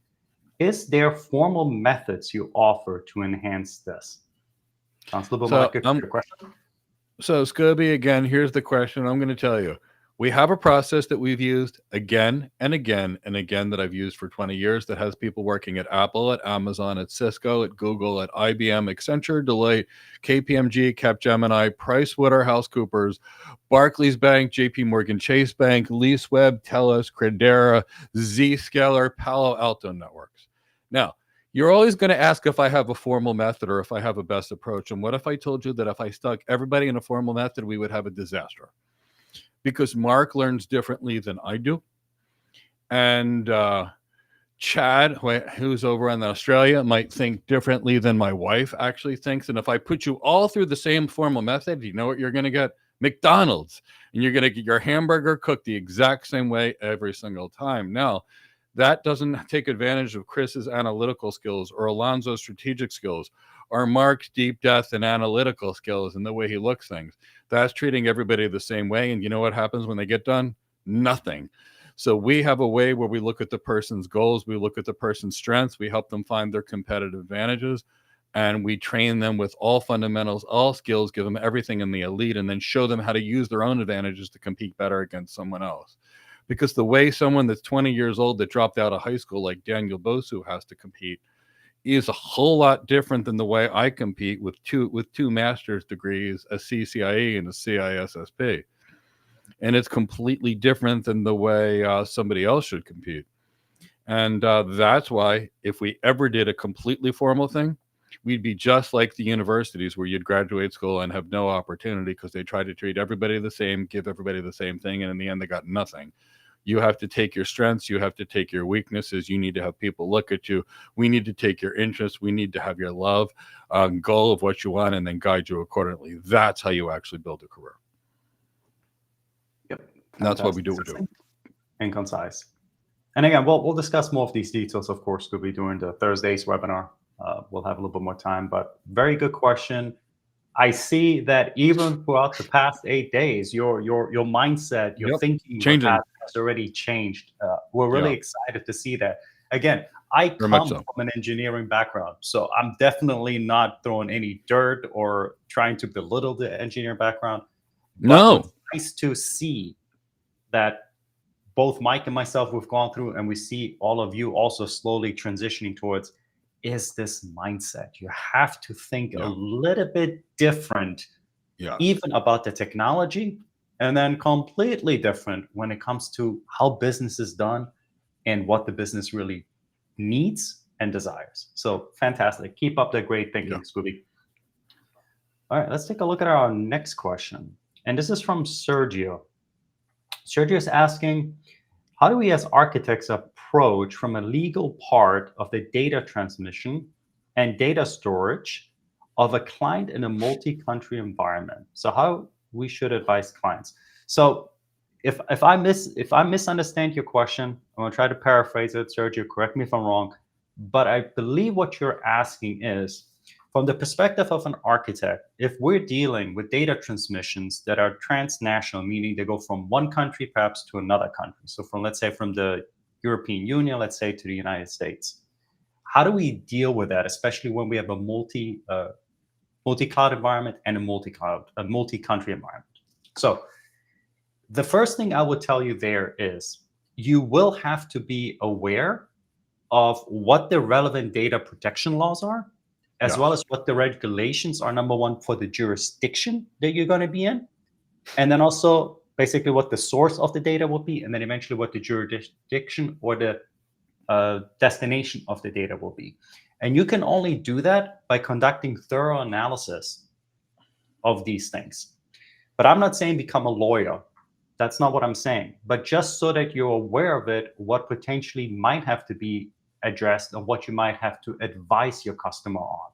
Is there formal methods you offer to enhance this? Sounds a little bit like a question. So, Scooby, again, here's the question. I'm going to tell you. We have a process that we've used again and again and again that I've used for 20 years that has people working at Apple, at Amazon, at Cisco, at Google, at IBM, Accenture, Deloitte, KPMG, Capgemini, PricewaterhouseCoopers, Barclays Bank, JP Morgan Chase Bank, LeaseWeb, TELUS, Credera, Zscaler, Palo Alto Networks. Now, you're always going to ask if I have a formal method or if I have a best approach. And what if I told you that if I stuck everybody in a formal method, we would have a disaster? Because Mark learns differently than I do. And Chad, who's over in Australia, might think differently than my wife actually thinks. And if I put you all through the same formal method, you know what you're going to get? McDonald's. And you're going to get your hamburger cooked the exact same way every single time. Now, that doesn't take advantage of Chris's analytical skills or Alonzo's strategic skills or Mark's deep depth and analytical skills and the way he looks things. That's treating everybody the same way. And you know what happens when they get done? Nothing. So we have a way where we look at the person's goals, we look at the person's strengths, we help them find their competitive advantages, and we train them with all fundamentals, all skills, give them everything in the elite, and then show them how to use their own advantages to compete better against someone else. Because the way someone that's 20 years old that dropped out of high school like Daniel Bosu has to compete is a whole lot different than the way I compete with two master's degrees, a CCIE and a CISSP. And it's completely different than the way somebody else should compete. And that's why if we ever did a completely formal thing, we'd be just like the universities where you'd graduate school and have no opportunity because they try to treat everybody the same, give everybody the same thing, and in the end, they got nothing. You have to take your strengths. You have to take your weaknesses. You need to have people look at you. We need to take your interests. We need to have your love, goal of what you want, and then guide you accordingly. That's how you actually build a career. Yep. That's what we do. And concise. And again, we'll discuss more of these details, of course, could be during the Thursday's webinar. We'll have a little bit more time, but very good question. I see that even throughout the past 8 days, your mindset, your Yep. thinking Changing. has already changed. We're really Yeah. excited to see that. Again, I Very much come so. from an engineering background, so I'm definitely not throwing any dirt or trying to belittle the engineering background. But No. what's nice to see that both Mike and myself we've gone through, and we see all of you also slowly transitioning towards, is this mindset. You have to think a Yeah. little bit different, Yes. even about the technology, and then completely different when it comes to how business is done and what the business really needs and desires. So fantastic. Keep up the great Yeah. thinking, Scooby. All right, let's take a look at our next question. And this is from Sergio. Sergio is asking, how do we as architects approach from a legal part of the data transmission and data storage of a client in a multi-country environment? So how we should advise clients. So if I misunderstand your question, I'm gonna try to paraphrase it, Sergio, correct me if I'm wrong, but I believe what you're asking is from the perspective of an architect, if we're dealing with data transmissions that are transnational, meaning they go from one country perhaps to another country, so from, let's say, from the European Union, let's say, to the United States, how do we deal with that, especially when we have a multi-cloud environment and a multi-country environment? So the first thing I would tell you there is you will have to be aware of what the relevant data protection laws are, as well Yes. as what the regulations are, number one, for the jurisdiction that you're going to be in, and then also basically what the source of the data will be, and then eventually what the jurisdiction or the destination of the data will be. And you can only do that by conducting thorough analysis of these things. But I'm not saying become a lawyer. That's not what I'm saying. But just so that you're aware of it, what potentially might have to be addressed and what you might have to advise your customer on.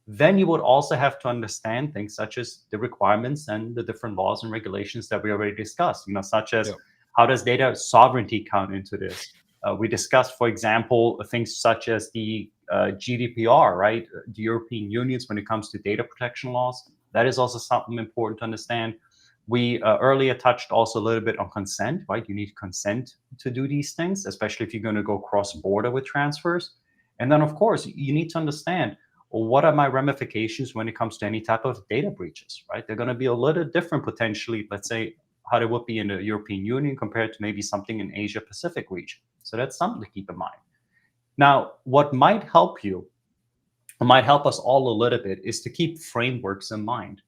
Then you would also have to understand things such as the requirements and the different laws and regulations that we already discussed, such as Yep. how does data sovereignty count into this? We discussed, for example, things such as the GDPR, right? The European Union's when it comes to data protection laws. That is also something important to understand. We earlier touched also a little bit on consent, right? You need consent to do these things, especially if you're going to go cross-border with transfers. And then, of course, you need to understand, well, what are my ramifications when it comes to any type of data breaches, right? They're going to be a little different potentially, let's say, how they would be in the European Union compared to maybe something in Asia Pacific region. So that's something to keep in mind. Now, what might help you, might help us all a little bit, is to keep frameworks in mind.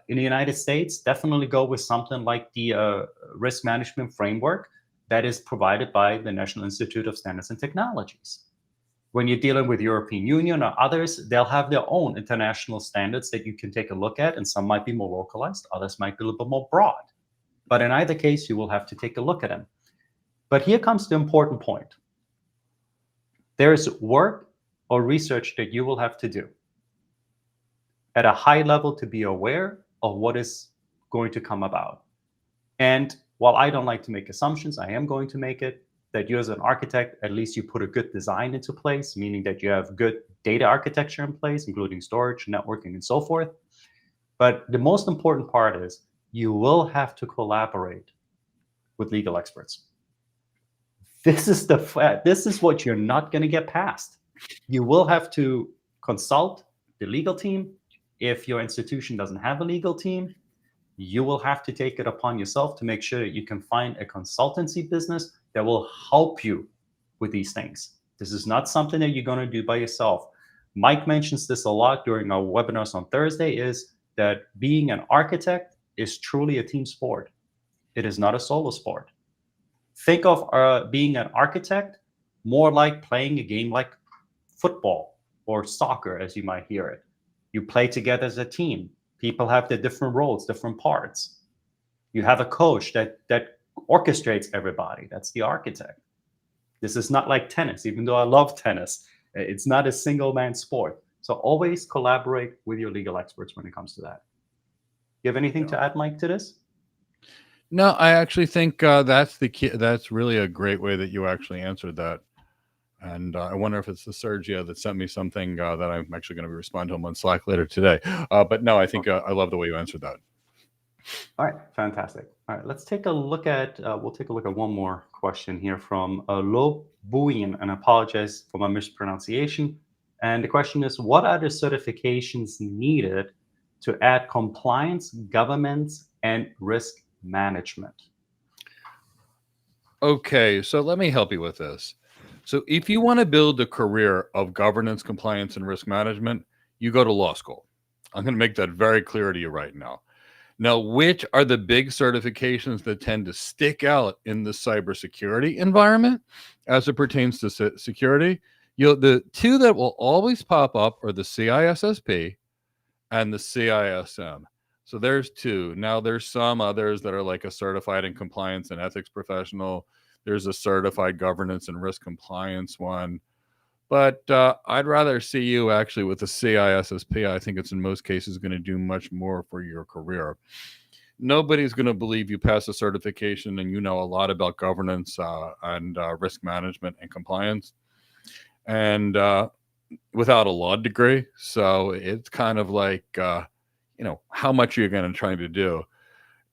In the United States, definitely go with something like the risk management framework that is provided by the National Institute of Standards and Technologies. When you're dealing with European Union or others, they'll have their own international standards that you can take a look at, and some might be more localized, others might be a little bit more broad. But in either case, you will have to take a look at them. But here comes the important point. There is work or research that you will have to do at a high level to be aware of what is going to come about. And while I don't like to make assumptions, I am going to make it that you as an architect, at least you put a good design into place, meaning that you have good data architecture in place, including storage, networking, and so forth. But the most important part is you will have to collaborate with legal experts. This is what you're not going to get past. You will have to consult the legal team. If your institution doesn't have a legal team, you will have to take it upon yourself to make sure that you can find a consultancy business that will help you with these things. This is not something that you're going to do by yourself. Mike mentions this a lot during our webinars on Thursday, is that being an architect is truly a team sport. It is not a solo sport. Think of being an architect more like playing a game like football or soccer, as you might hear it. You play together as a team. People have their different roles, different parts. You have a coach that orchestrates everybody. That's the architect. This is not like tennis, even though I love tennis. It's not a single man sport. So always collaborate with your legal experts when it comes to that. You have anything to add, Mike, to this? No, I actually think that's the key. That's really a great way that you actually answered that. And I wonder if it's the Sergio that sent me something that I'm actually going to respond to him on Slack later today. But no, I think I love the way you answered that. All right, fantastic. All right, let's take a look at, we'll take a look at one more question here from Lo Buin, and I apologize for my mispronunciation. And the question is, what are the certifications needed to add compliance, governance, and risk management? Okay, so let me help you with this. So if you want to build a career of governance, compliance, and risk management, you go to law school. I'm going to make that very clear to you right now. Now, which are the big certifications that tend to stick out in the cybersecurity environment as it pertains to security? The two that will always pop up are the CISSP and the CISM. So there's two. Now there's some others that are like a certified in compliance and ethics professional. There's a certified governance and risk compliance one. But I'd rather see you actually with the CISSP. I think it's in most cases going to do much more for your career. Nobody's going to believe you pass a certification and you know a lot about governance and risk management and compliance, and without a law degree. So it's kind of like, how much are you going to try to do?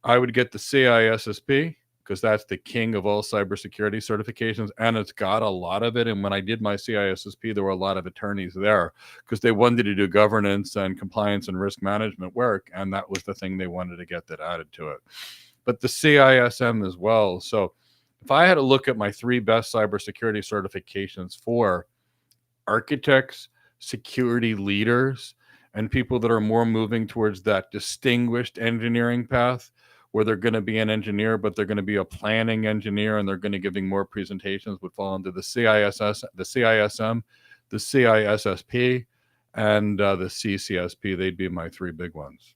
I would get the CISSP because that's the king of all cybersecurity certifications, and it's got a lot of it. And when I did my CISSP, there were a lot of attorneys there because they wanted to do governance and compliance and risk management work, and that was the thing they wanted to get that added to it. But the CISM as well. So if I had to look at my three best cybersecurity certifications for architects, security leaders, and people that are more moving towards that distinguished engineering path, where they're going to be an engineer, but they're going to be a planning engineer, and they're going to giving more presentations, would fall into the CISS, the CISM, the CISSP, and the CCSP. They'd be my three big ones.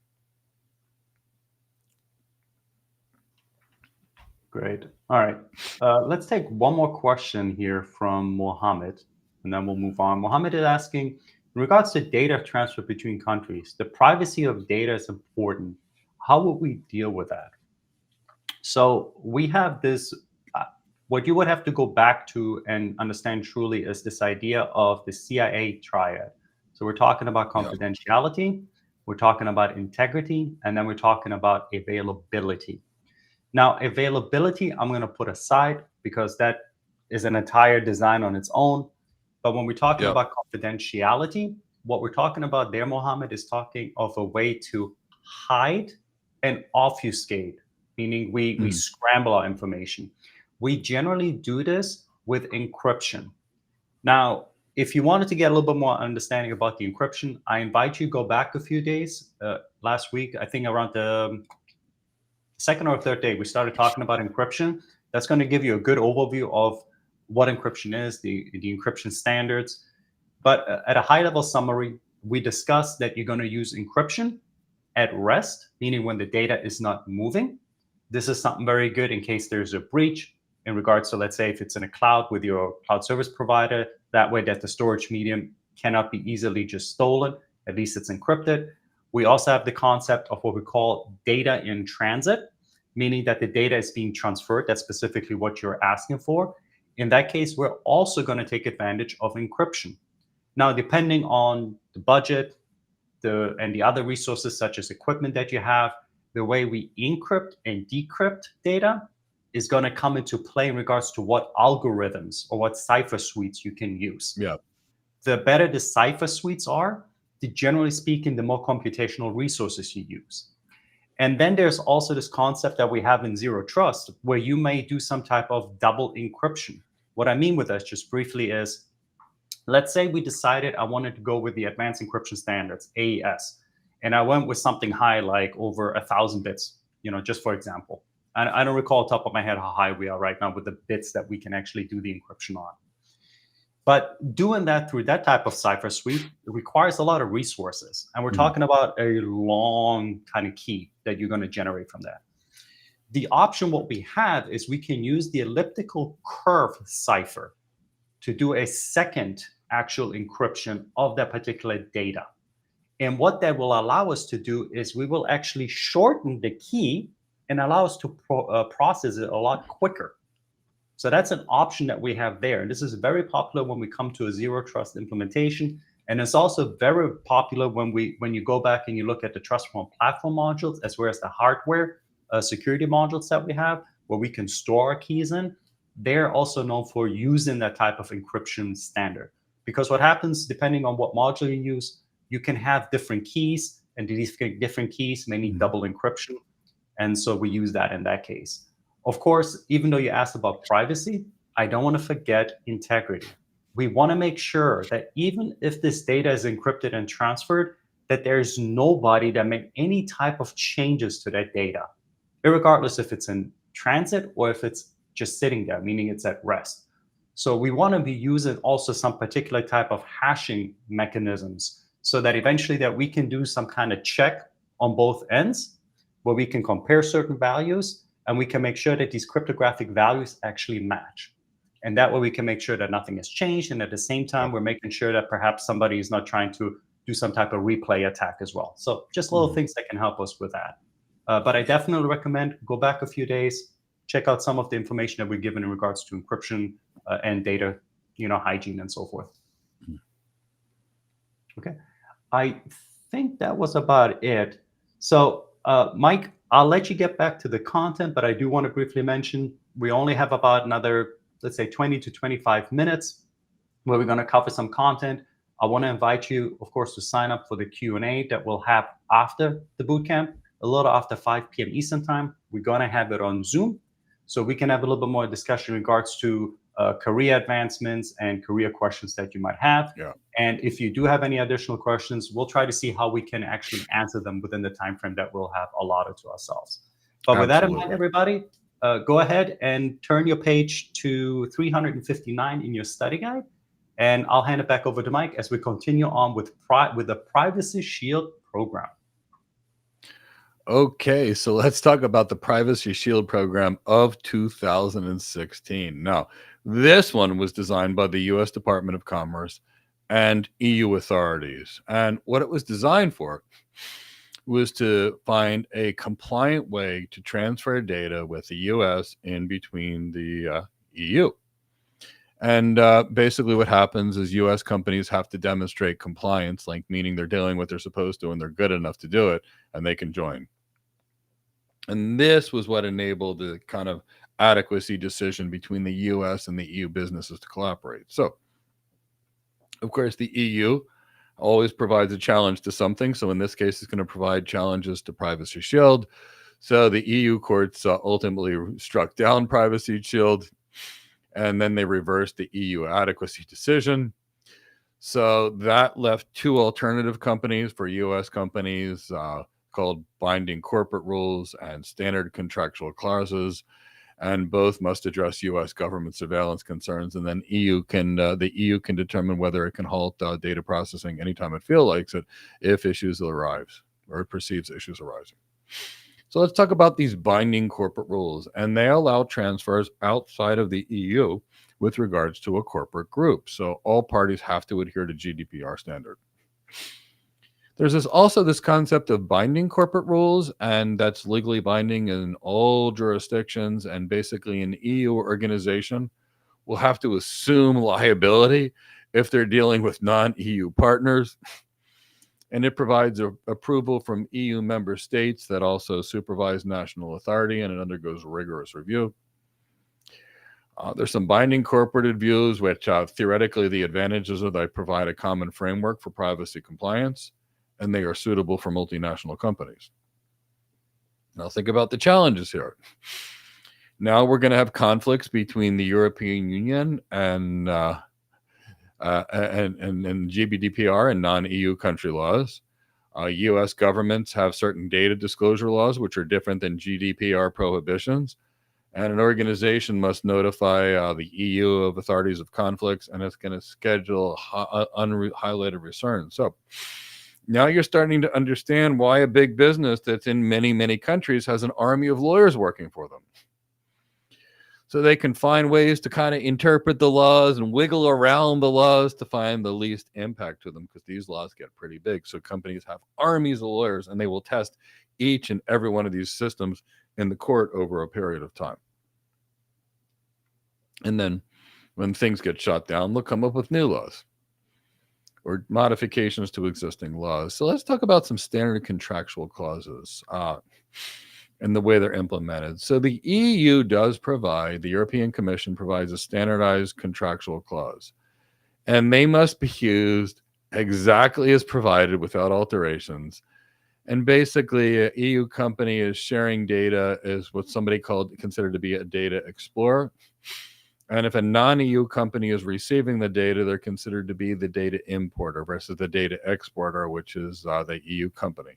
Great. All right. Let's take one more question here from Mohammed, and then we'll move on. Mohammed is asking, in regards to data transfer between countries, the privacy of data is important. How would we deal with that? So we have this, what you would have to go back to and understand truly is this idea of the CIA triad. So we're talking about confidentiality, we're talking about integrity, and then we're talking about availability. Now, availability, I'm going to put aside because that is an entire design on its own. But when we're talking about confidentiality, what we're talking about there, Mohammed, is talking of a way to hide and obfuscate, meaning we scramble our information. We generally do this with encryption. Now, if you wanted to get a little bit more understanding about the encryption, I invite you to go back a few days. Last week, I think around the second or third day, we started talking about encryption. That's going to give you a good overview of what encryption is, the encryption standards. But at a high level summary, we discussed that you're going to use encryption at rest, meaning when the data is not moving. This is something very good in case there's a breach in regards to, let's say, if it's in a cloud with your cloud service provider, that way that the storage medium cannot be easily just stolen. At least it's encrypted. We also have the concept of what we call data in transit, meaning that the data is being transferred. That's specifically what you're asking for. In that case, we're also going to take advantage of encryption. Now, depending on the budget and the other resources such as equipment that you have, the way we encrypt and decrypt data is going to come into play in regards to what algorithms or what cipher suites you can use. Yeah. The better the cipher suites are, generally speaking, the more computational resources you use. And then there's also this concept that we have in Zero Trust, where you may do some type of double encryption. What I mean with that, just briefly, is let's say we decided I wanted to go with the advanced encryption standards, AES, and I went with something high, like over 1,000 bits, just for example. And I don't recall top of my head how high we are right now with the bits that we can actually do the encryption on. But doing that through that type of cipher suite requires a lot of resources. And we're talking about a long kind of key that you're going to generate from that. The option what we have is we can use the elliptical curve cipher to do a second actual encryption of that particular data. And what that will allow us to do is we will actually shorten the key and allow us to process it a lot quicker. So that's an option that we have there. And this is very popular when we come to a zero trust implementation. And it's also very popular when you go back and you look at the trust from platform modules, as well as the hardware security modules that we have, where we can store our keys in. They're also known for using that type of encryption standard. Because what happens, depending on what module you use, you can have different keys, and these different keys may need double encryption. And so we use that in that case. Of course, even though you asked about privacy, I don't want to forget integrity. We want to make sure that even if this data is encrypted and transferred, that there's nobody that make any type of changes to that data, regardless if it's in transit or if it's just sitting there, meaning it's at rest. So we want to be using also some particular type of hashing mechanisms so that eventually that we can do some kind of check on both ends where we can compare certain values and we can make sure that these cryptographic values actually match. And that way we can make sure that nothing has changed. And at the same time, we're making sure that perhaps somebody is not trying to do some type of replay attack as well. So just little things that can help us with that. But I definitely recommend go back a few days, check out some of the information that we've given in regards to encryption and data, hygiene and so forth. Okay, I think that was about it. So Mike, I'll let you get back to the content, but I do want to briefly mention we only have about another, let's say 20 to 25 minutes where we're going to cover some content. I want to invite you, of course, to sign up for the Q&A that we'll have after the bootcamp, a little after 5 p.m. Eastern time. We're going to have it on Zoom, so we can have a little bit more discussion in regards to career advancements and career questions that you might have. Yeah. And if you do have any additional questions, we'll try to see how we can actually answer them within the time frame that we'll have allotted to ourselves. But with that in mind, everybody, go ahead and turn your page to 359 in your study guide. And I'll hand it back over to Mike as we continue on with the Privacy Shield program. Okay, so let's talk about the Privacy Shield program of 2016. Now, this one was designed by the U.S. Department of Commerce and EU authorities. And what it was designed for was to find a compliant way to transfer data with the U.S. in between the EU. And basically what happens is U.S. companies have to demonstrate compliance, like meaning they're doing what they're supposed to and they're good enough to do it, and they can join. And this was what enabled the kind of adequacy decision between the U.S. and the EU businesses to collaborate. So, of course, the EU always provides a challenge to something. So in this case, it's going to provide challenges to Privacy Shield. So the EU courts ultimately struck down Privacy Shield, and then they reversed the EU adequacy decision. So that left two alternative companies for U.S. companies called binding corporate rules and standard contractual clauses, and both must address U.S. government surveillance concerns. And then the EU can determine whether it can halt data processing anytime it feels like it if issues arise or it perceives issues arising. So let's talk about these binding corporate rules, and they allow transfers outside of the EU with regards to a corporate group. So all parties have to adhere to GDPR standard. There's also this concept of binding corporate rules, and that's legally binding in all jurisdictions. And basically an EU organization will have to assume liability if they're dealing with non-EU partners. And it provides approval from EU member states that also supervise national authority, and it undergoes rigorous review. There's some binding corporate views, which theoretically the advantages are they provide a common framework for privacy compliance, and they are suitable for multinational companies. Now think about the challenges here. Now we're going to have conflicts between the European Union and GDPR and non-EU country laws. U.S. governments have certain data disclosure laws, which are different than GDPR prohibitions. And an organization must notify the EU of authorities of conflicts, and it's going to schedule unhighlighted returns. So now you're starting to understand why a big business that's in many, many countries has an army of lawyers working for them. So they can find ways to kind of interpret the laws and wiggle around the laws to find the least impact to them, because these laws get pretty big. So companies have armies of lawyers, and they will test each and every one of these systems in the court over a period of time. And then when things get shut down, they'll come up with new laws or modifications to existing laws. So let's talk about some standard contractual clauses and the way they're implemented. So the EU does provide, the European Commission provides a standardized contractual clause, and they must be used exactly as provided without alterations. And basically, an EU company is sharing data is what somebody considered to be a data explorer. And if a non-EU company is receiving the data, they're considered to be the data importer versus the data exporter, which is the EU company.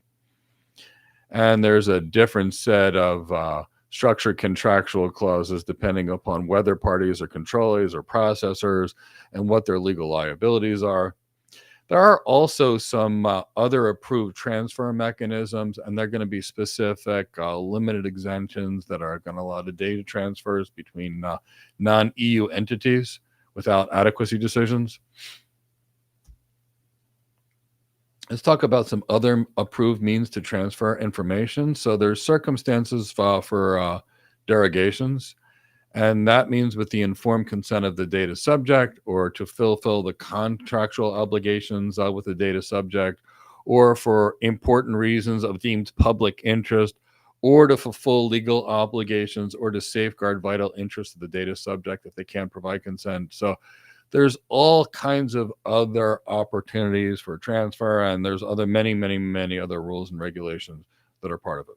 And there's a different set of structured contractual clauses depending upon whether parties are controllers or processors and what their legal liabilities are. There are also some other approved transfer mechanisms, and they're going to be specific limited exemptions that are going to allow the data transfers between non-EU entities without adequacy decisions. Let's talk about some other approved means to transfer information. So there's circumstances for derogations. And that means with the informed consent of the data subject, or to fulfill the contractual obligations with the data subject, or for important reasons of deemed public interest, or to fulfill legal obligations, or to safeguard vital interests of the data subject if they can't provide consent. So there's all kinds of other opportunities for transfer, and there's many other rules and regulations that are part of it.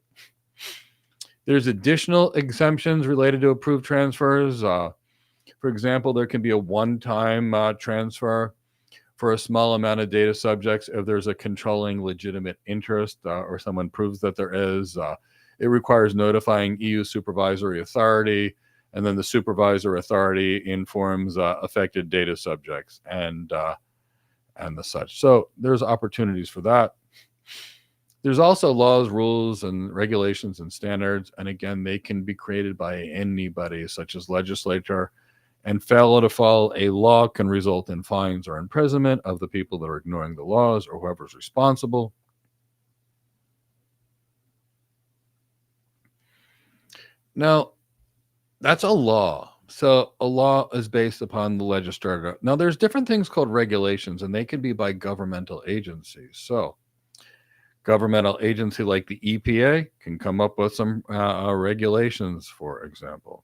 There's additional exemptions related to approved transfers. For example, there can be a one-time transfer for a small amount of data subjects if there's a controlling legitimate interest or someone proves that there is. It requires notifying EU supervisory authority, and then the supervisor authority informs affected data subjects and the such. So there's opportunities for that. There's also laws, rules, and regulations and standards. And again, they can be created by anybody, such as legislature. And failure to follow a law can result in fines or imprisonment of the people that are ignoring the laws or whoever's responsible. Now, that's a law. So a law is based upon the legislature. Now, there's different things called regulations, and they can be by governmental agencies. So governmental agency like the EPA can come up with some regulations, for example.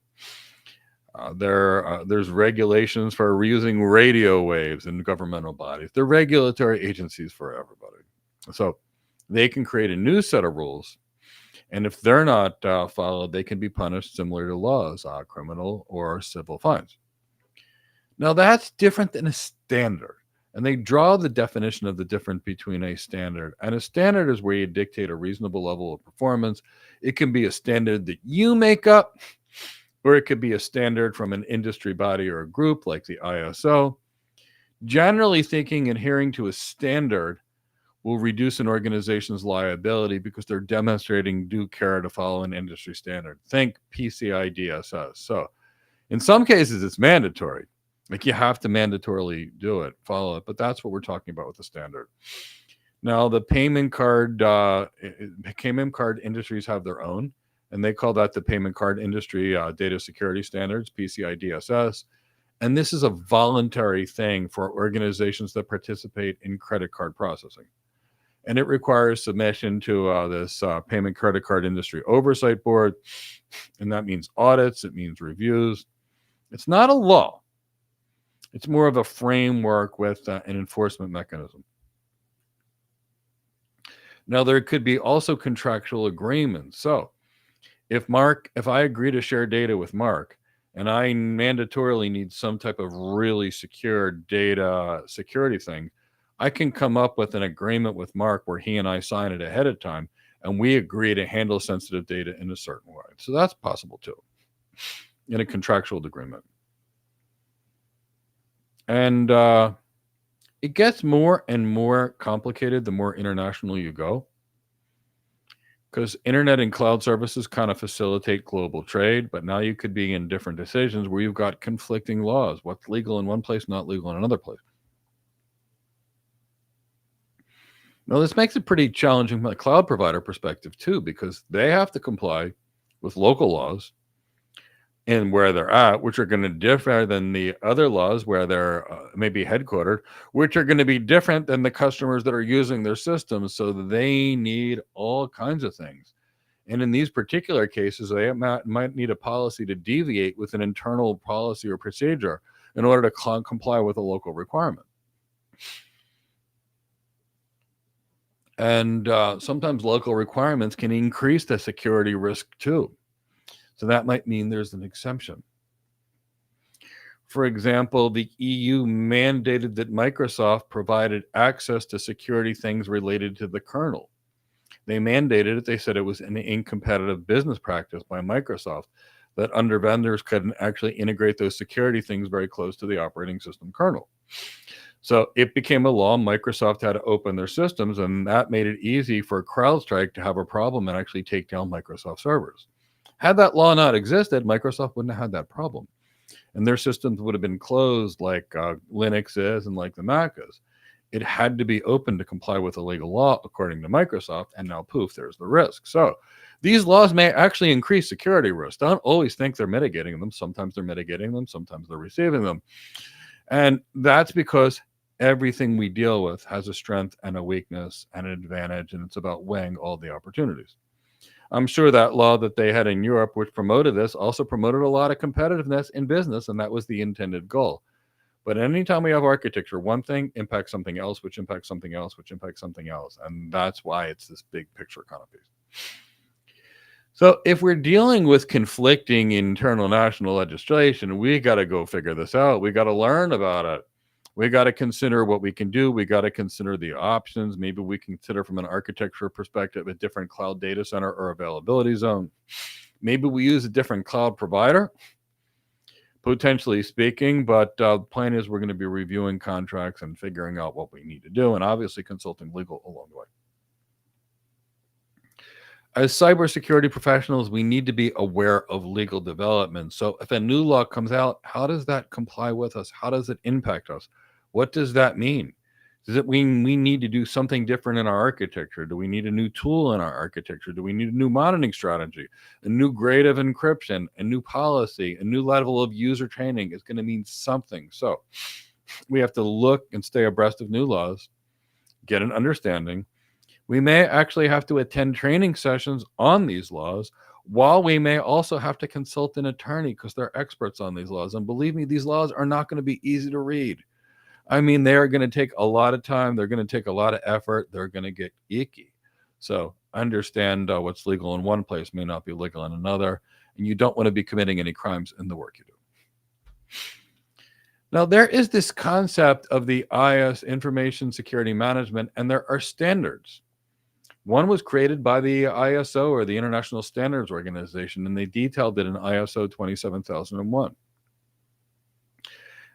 There's regulations for using radio waves in governmental bodies. They're regulatory agencies for everybody. So they can create a new set of rules. And if they're not followed, they can be punished similar to laws, criminal or civil fines. Now, that's different than a standard. And they draw the definition of the difference between a standard. And a standard is where you dictate a reasonable level of performance. It can be a standard that you make up, or it could be a standard from an industry body or a group like the ISO. Generally thinking, adhering to a standard will reduce an organization's liability because they're demonstrating due care to follow an industry standard. Think PCI DSS. So in some cases, it's mandatory. Like you have to mandatorily do it, follow it. But that's what we're talking about with the standard. Now, the payment card industries have their own, and they call that the payment card industry data security standards, PCI DSS. And this is a voluntary thing for organizations that participate in credit card processing. And it requires submission to this payment credit card industry oversight board. And that means audits. It means reviews. It's not a law. It's more of a framework with an enforcement mechanism. Now, there could be also contractual agreements. So if I agree to share data with Mark, and I mandatorily need some type of really secure data security thing, I can come up with an agreement with Mark where he and I sign it ahead of time, and we agree to handle sensitive data in a certain way. So that's possible too, in a contractual agreement. And it gets more and more complicated the more international you go, because internet and cloud services kind of facilitate global trade, but now you could be in different decisions where you've got conflicting laws. What's legal in one place, not legal in another place. Now, this makes it pretty challenging from a cloud provider perspective, too, because they have to comply with local laws, and where they're at, which are going to differ than the other laws where they're maybe headquartered, which are going to be different than the customers that are using their systems. So they need all kinds of things. And in these particular cases, they might need a policy to deviate with an internal policy or procedure in order to comply with a local requirement. And sometimes local requirements can increase the security risk too. So that might mean there's an exemption. For example, the EU mandated that Microsoft provided access to security things related to the kernel. They mandated it. They said it was an incompetitive business practice by Microsoft that under vendors couldn't actually integrate those security things very close to the operating system kernel. So it became a law. Microsoft had to open their systems, and that made it easy for CrowdStrike to have a problem and actually take down Microsoft servers. Had that law not existed, Microsoft wouldn't have had that problem. And their systems would have been closed like Linux is and like the Mac is. It had to be open to comply with a legal law according to Microsoft, and now poof, there's the risk. So these laws may actually increase security risks. Don't always think they're mitigating them. Sometimes they're mitigating them, sometimes they're receiving them. And that's because everything we deal with has a strength and a weakness and an advantage, and it's about weighing all the opportunities. I'm sure that law that they had in Europe, which promoted this, also promoted a lot of competitiveness in business, and that was the intended goal. But anytime we have architecture, one thing impacts something else, which impacts something else, which impacts something else. And that's why it's this big picture kind of piece. So if we're dealing with conflicting internal national legislation, we got to go figure this out. We got to learn about it. We got to consider what we can do. We got to consider the options. Maybe we consider from an architecture perspective a different cloud data center or availability zone. Maybe we use a different cloud provider, potentially speaking, but the plan is we're going to be reviewing contracts and figuring out what we need to do, and obviously consulting legal along the way. As cybersecurity professionals, we need to be aware of legal developments. So if a new law comes out, how does that comply with us? How does it impact us? What does that mean? Does it mean we need to do something different in our architecture? Do we need a new tool in our architecture? Do we need a new monitoring strategy, a new grade of encryption, a new policy, a new level of user training? Is going to mean something. So we have to look and stay abreast of new laws, get an understanding. We may actually have to attend training sessions on these laws, while we may also have to consult an attorney because they're experts on these laws. And believe me, these laws are not going to be easy to read. I mean, they are going to take a lot of time. They're going to take a lot of effort. They're going to get icky. So understand what's legal in one place may not be legal in another. And you don't want to be committing any crimes in the work you do. Now, there is this concept of the IS, Information Security Management, and there are standards. One was created by the ISO, or the International Standards Organization, and they detailed it in ISO 27001.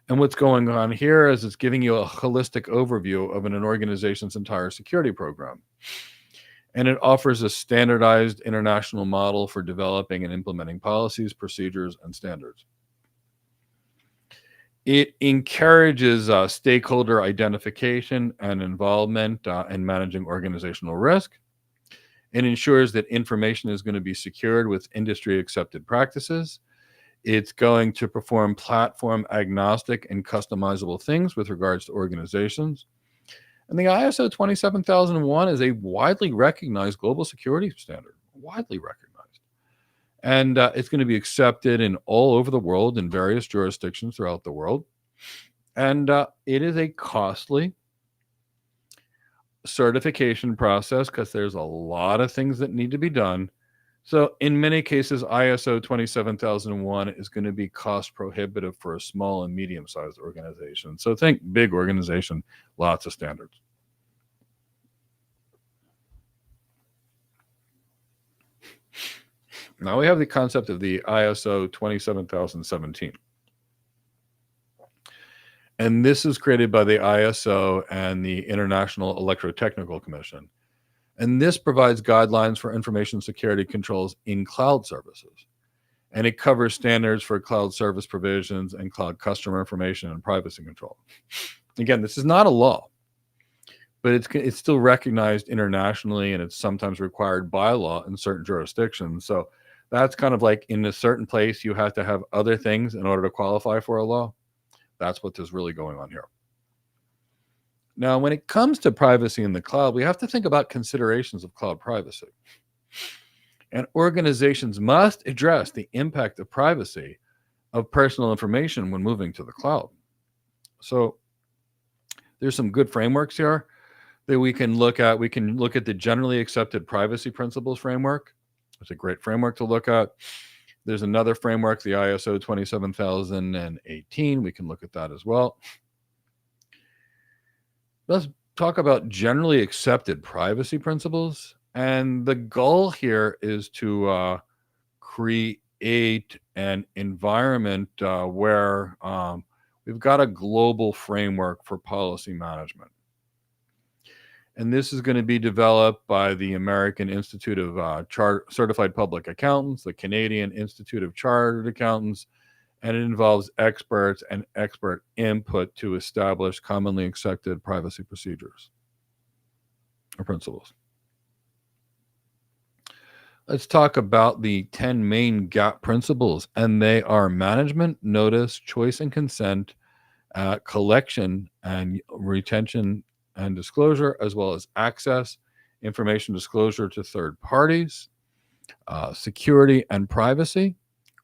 And what's going on here is it's giving you a holistic overview of an organization's entire security program. And it offers a standardized international model for developing and implementing policies, procedures, and standards. It encourages stakeholder identification and involvement in managing organizational risk. It ensures that information is going to be secured with industry accepted practices. It's going to perform platform agnostic and customizable things with regards to organizations. And the ISO 27001 is a widely recognized global security standard, widely recognized. And it's going to be accepted in all over the world in various jurisdictions throughout the world. And it is a costly certification process because there's a lot of things that need to be done. So in many cases, ISO 27001 is going to be cost prohibitive for a small and medium-sized organization. So think big organization, lots of standards. Now we have the concept of the ISO 27017. And this is created by the ISO and the International Electrotechnical Commission. And this provides guidelines for information security controls in cloud services. And it covers standards for cloud service provisions and cloud customer information and privacy control. Again, this is not a law, but it's still recognized internationally, and it's sometimes required by law in certain jurisdictions. So That's kind of like in a certain place, you have to have other things in order to qualify for a law. That's what is really going on here. Now, when it comes to privacy in the cloud, we have to think about considerations of cloud privacy. And organizations must address the impact of privacy of personal information when moving to the cloud. So there's some good frameworks here that we can look at. We can look at the generally accepted privacy principles framework. It's a great framework to look at. There's another framework, the ISO 27018. We can look at that as well. Let's talk about generally accepted privacy principles. And the goal here is to create an environment where we've got a global framework for policy management. And this is going to be developed by the American Institute of Certified Public Accountants, the Canadian Institute of Chartered Accountants, and it involves experts and expert input to establish commonly accepted privacy procedures or principles. Let's talk about the 10 main GAP principles, and they are management, notice, choice and consent, collection and retention and disclosure, as well as access, information disclosure to third parties, security and privacy,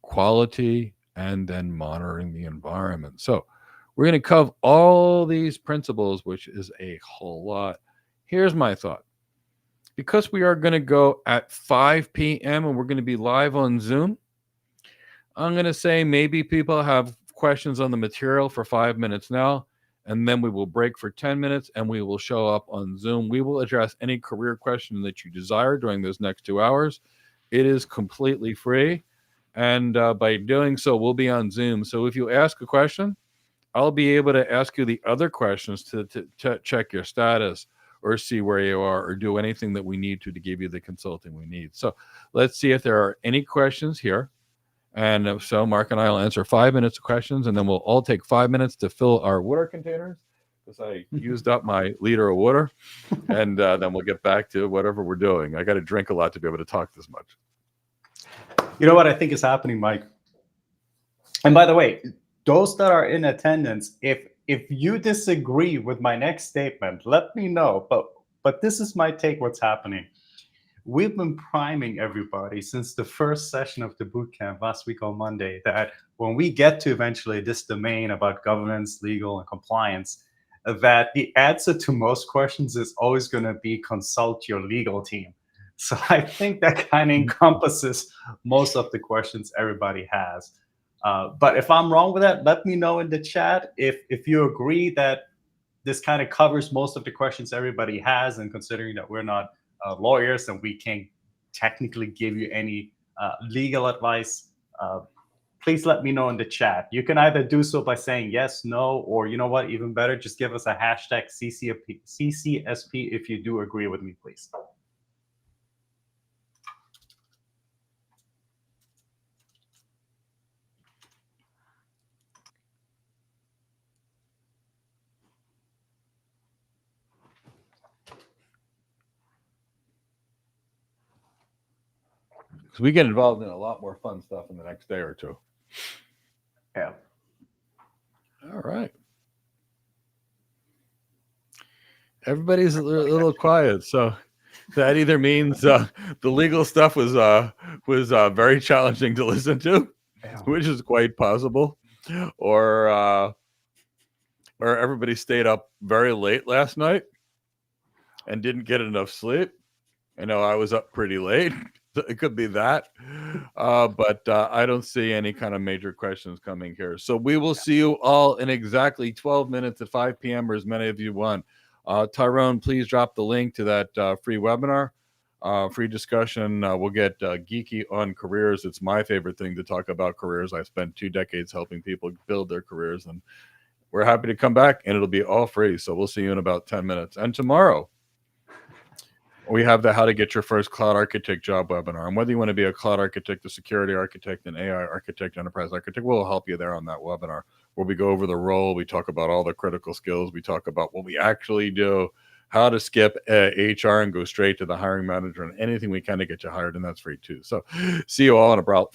quality, and then monitoring the environment. So we're going to cover all these principles, which is a whole lot. Here's my thought. Because we are going to go at 5 p.m. and we're going to be live on Zoom, I'm going to say maybe people have questions on the material for 5 minutes now, and then we will break for 10 minutes and we will show up on Zoom. We will address any career question that you desire during those next 2 hours. It is completely free. And by doing so, we'll be on Zoom. So if you ask a question, I'll be able to ask you the other questions to check your status or see where you are or do anything that we need to give you the consulting we need. So let's see if there are any questions here. And if so, Mark and I will answer 5 minutes of questions, and then we'll all take 5 minutes to fill our water containers because I used up my liter of water. And then we'll get back to whatever we're doing. I got to drink a lot to be able to talk this much. You know what I think is happening, Mike? And by the way, those that are in attendance, if you disagree with my next statement, let me know. But this is my take what's happening. We've been priming everybody since the first session of the bootcamp last week on Monday that when we get to eventually this domain about governance, legal, and compliance, that the answer to most questions is always going to be consult your legal team. So I think that kind of encompasses most of the questions everybody has. But if I'm wrong with that, let me know in the chat. If you agree that this kind of covers most of the questions everybody has, and considering that we're not lawyers and we can't technically give you any legal advice, please let me know in the chat. You can either do so by saying yes, no, or you know what, even better, just give us a hashtag CCSP if you do agree with me, please. Because we get involved in a lot more fun stuff in the next day or two. Yeah. All right. Everybody's a little quiet, so that either means the legal stuff was very challenging to listen to, which is quite possible, or everybody stayed up very late last night and didn't get enough sleep. I know I was up pretty late. It could be that, but I don't see any kind of major questions coming here. So we will see you all in exactly 12 minutes at 5 p.m. or as many of you want. Tyrone, please drop the link to that free webinar, free discussion. We'll get geeky on careers. It's my favorite thing to talk about careers. I spent 2 decades helping people build their careers, and we're happy to come back, and it'll be all free. So we'll see you in about 10 minutes. And tomorrow, we have the How to Get Your First Cloud Architect Job webinar. And whether you want to be a cloud architect, a security architect, an AI architect, enterprise architect, we'll help you there on that webinar where we go over the role. We talk about all the critical skills. We talk about what we actually do. how to skip HR and go straight to the hiring manager, and anything we can to get you hired, and that's free too. So see you all in about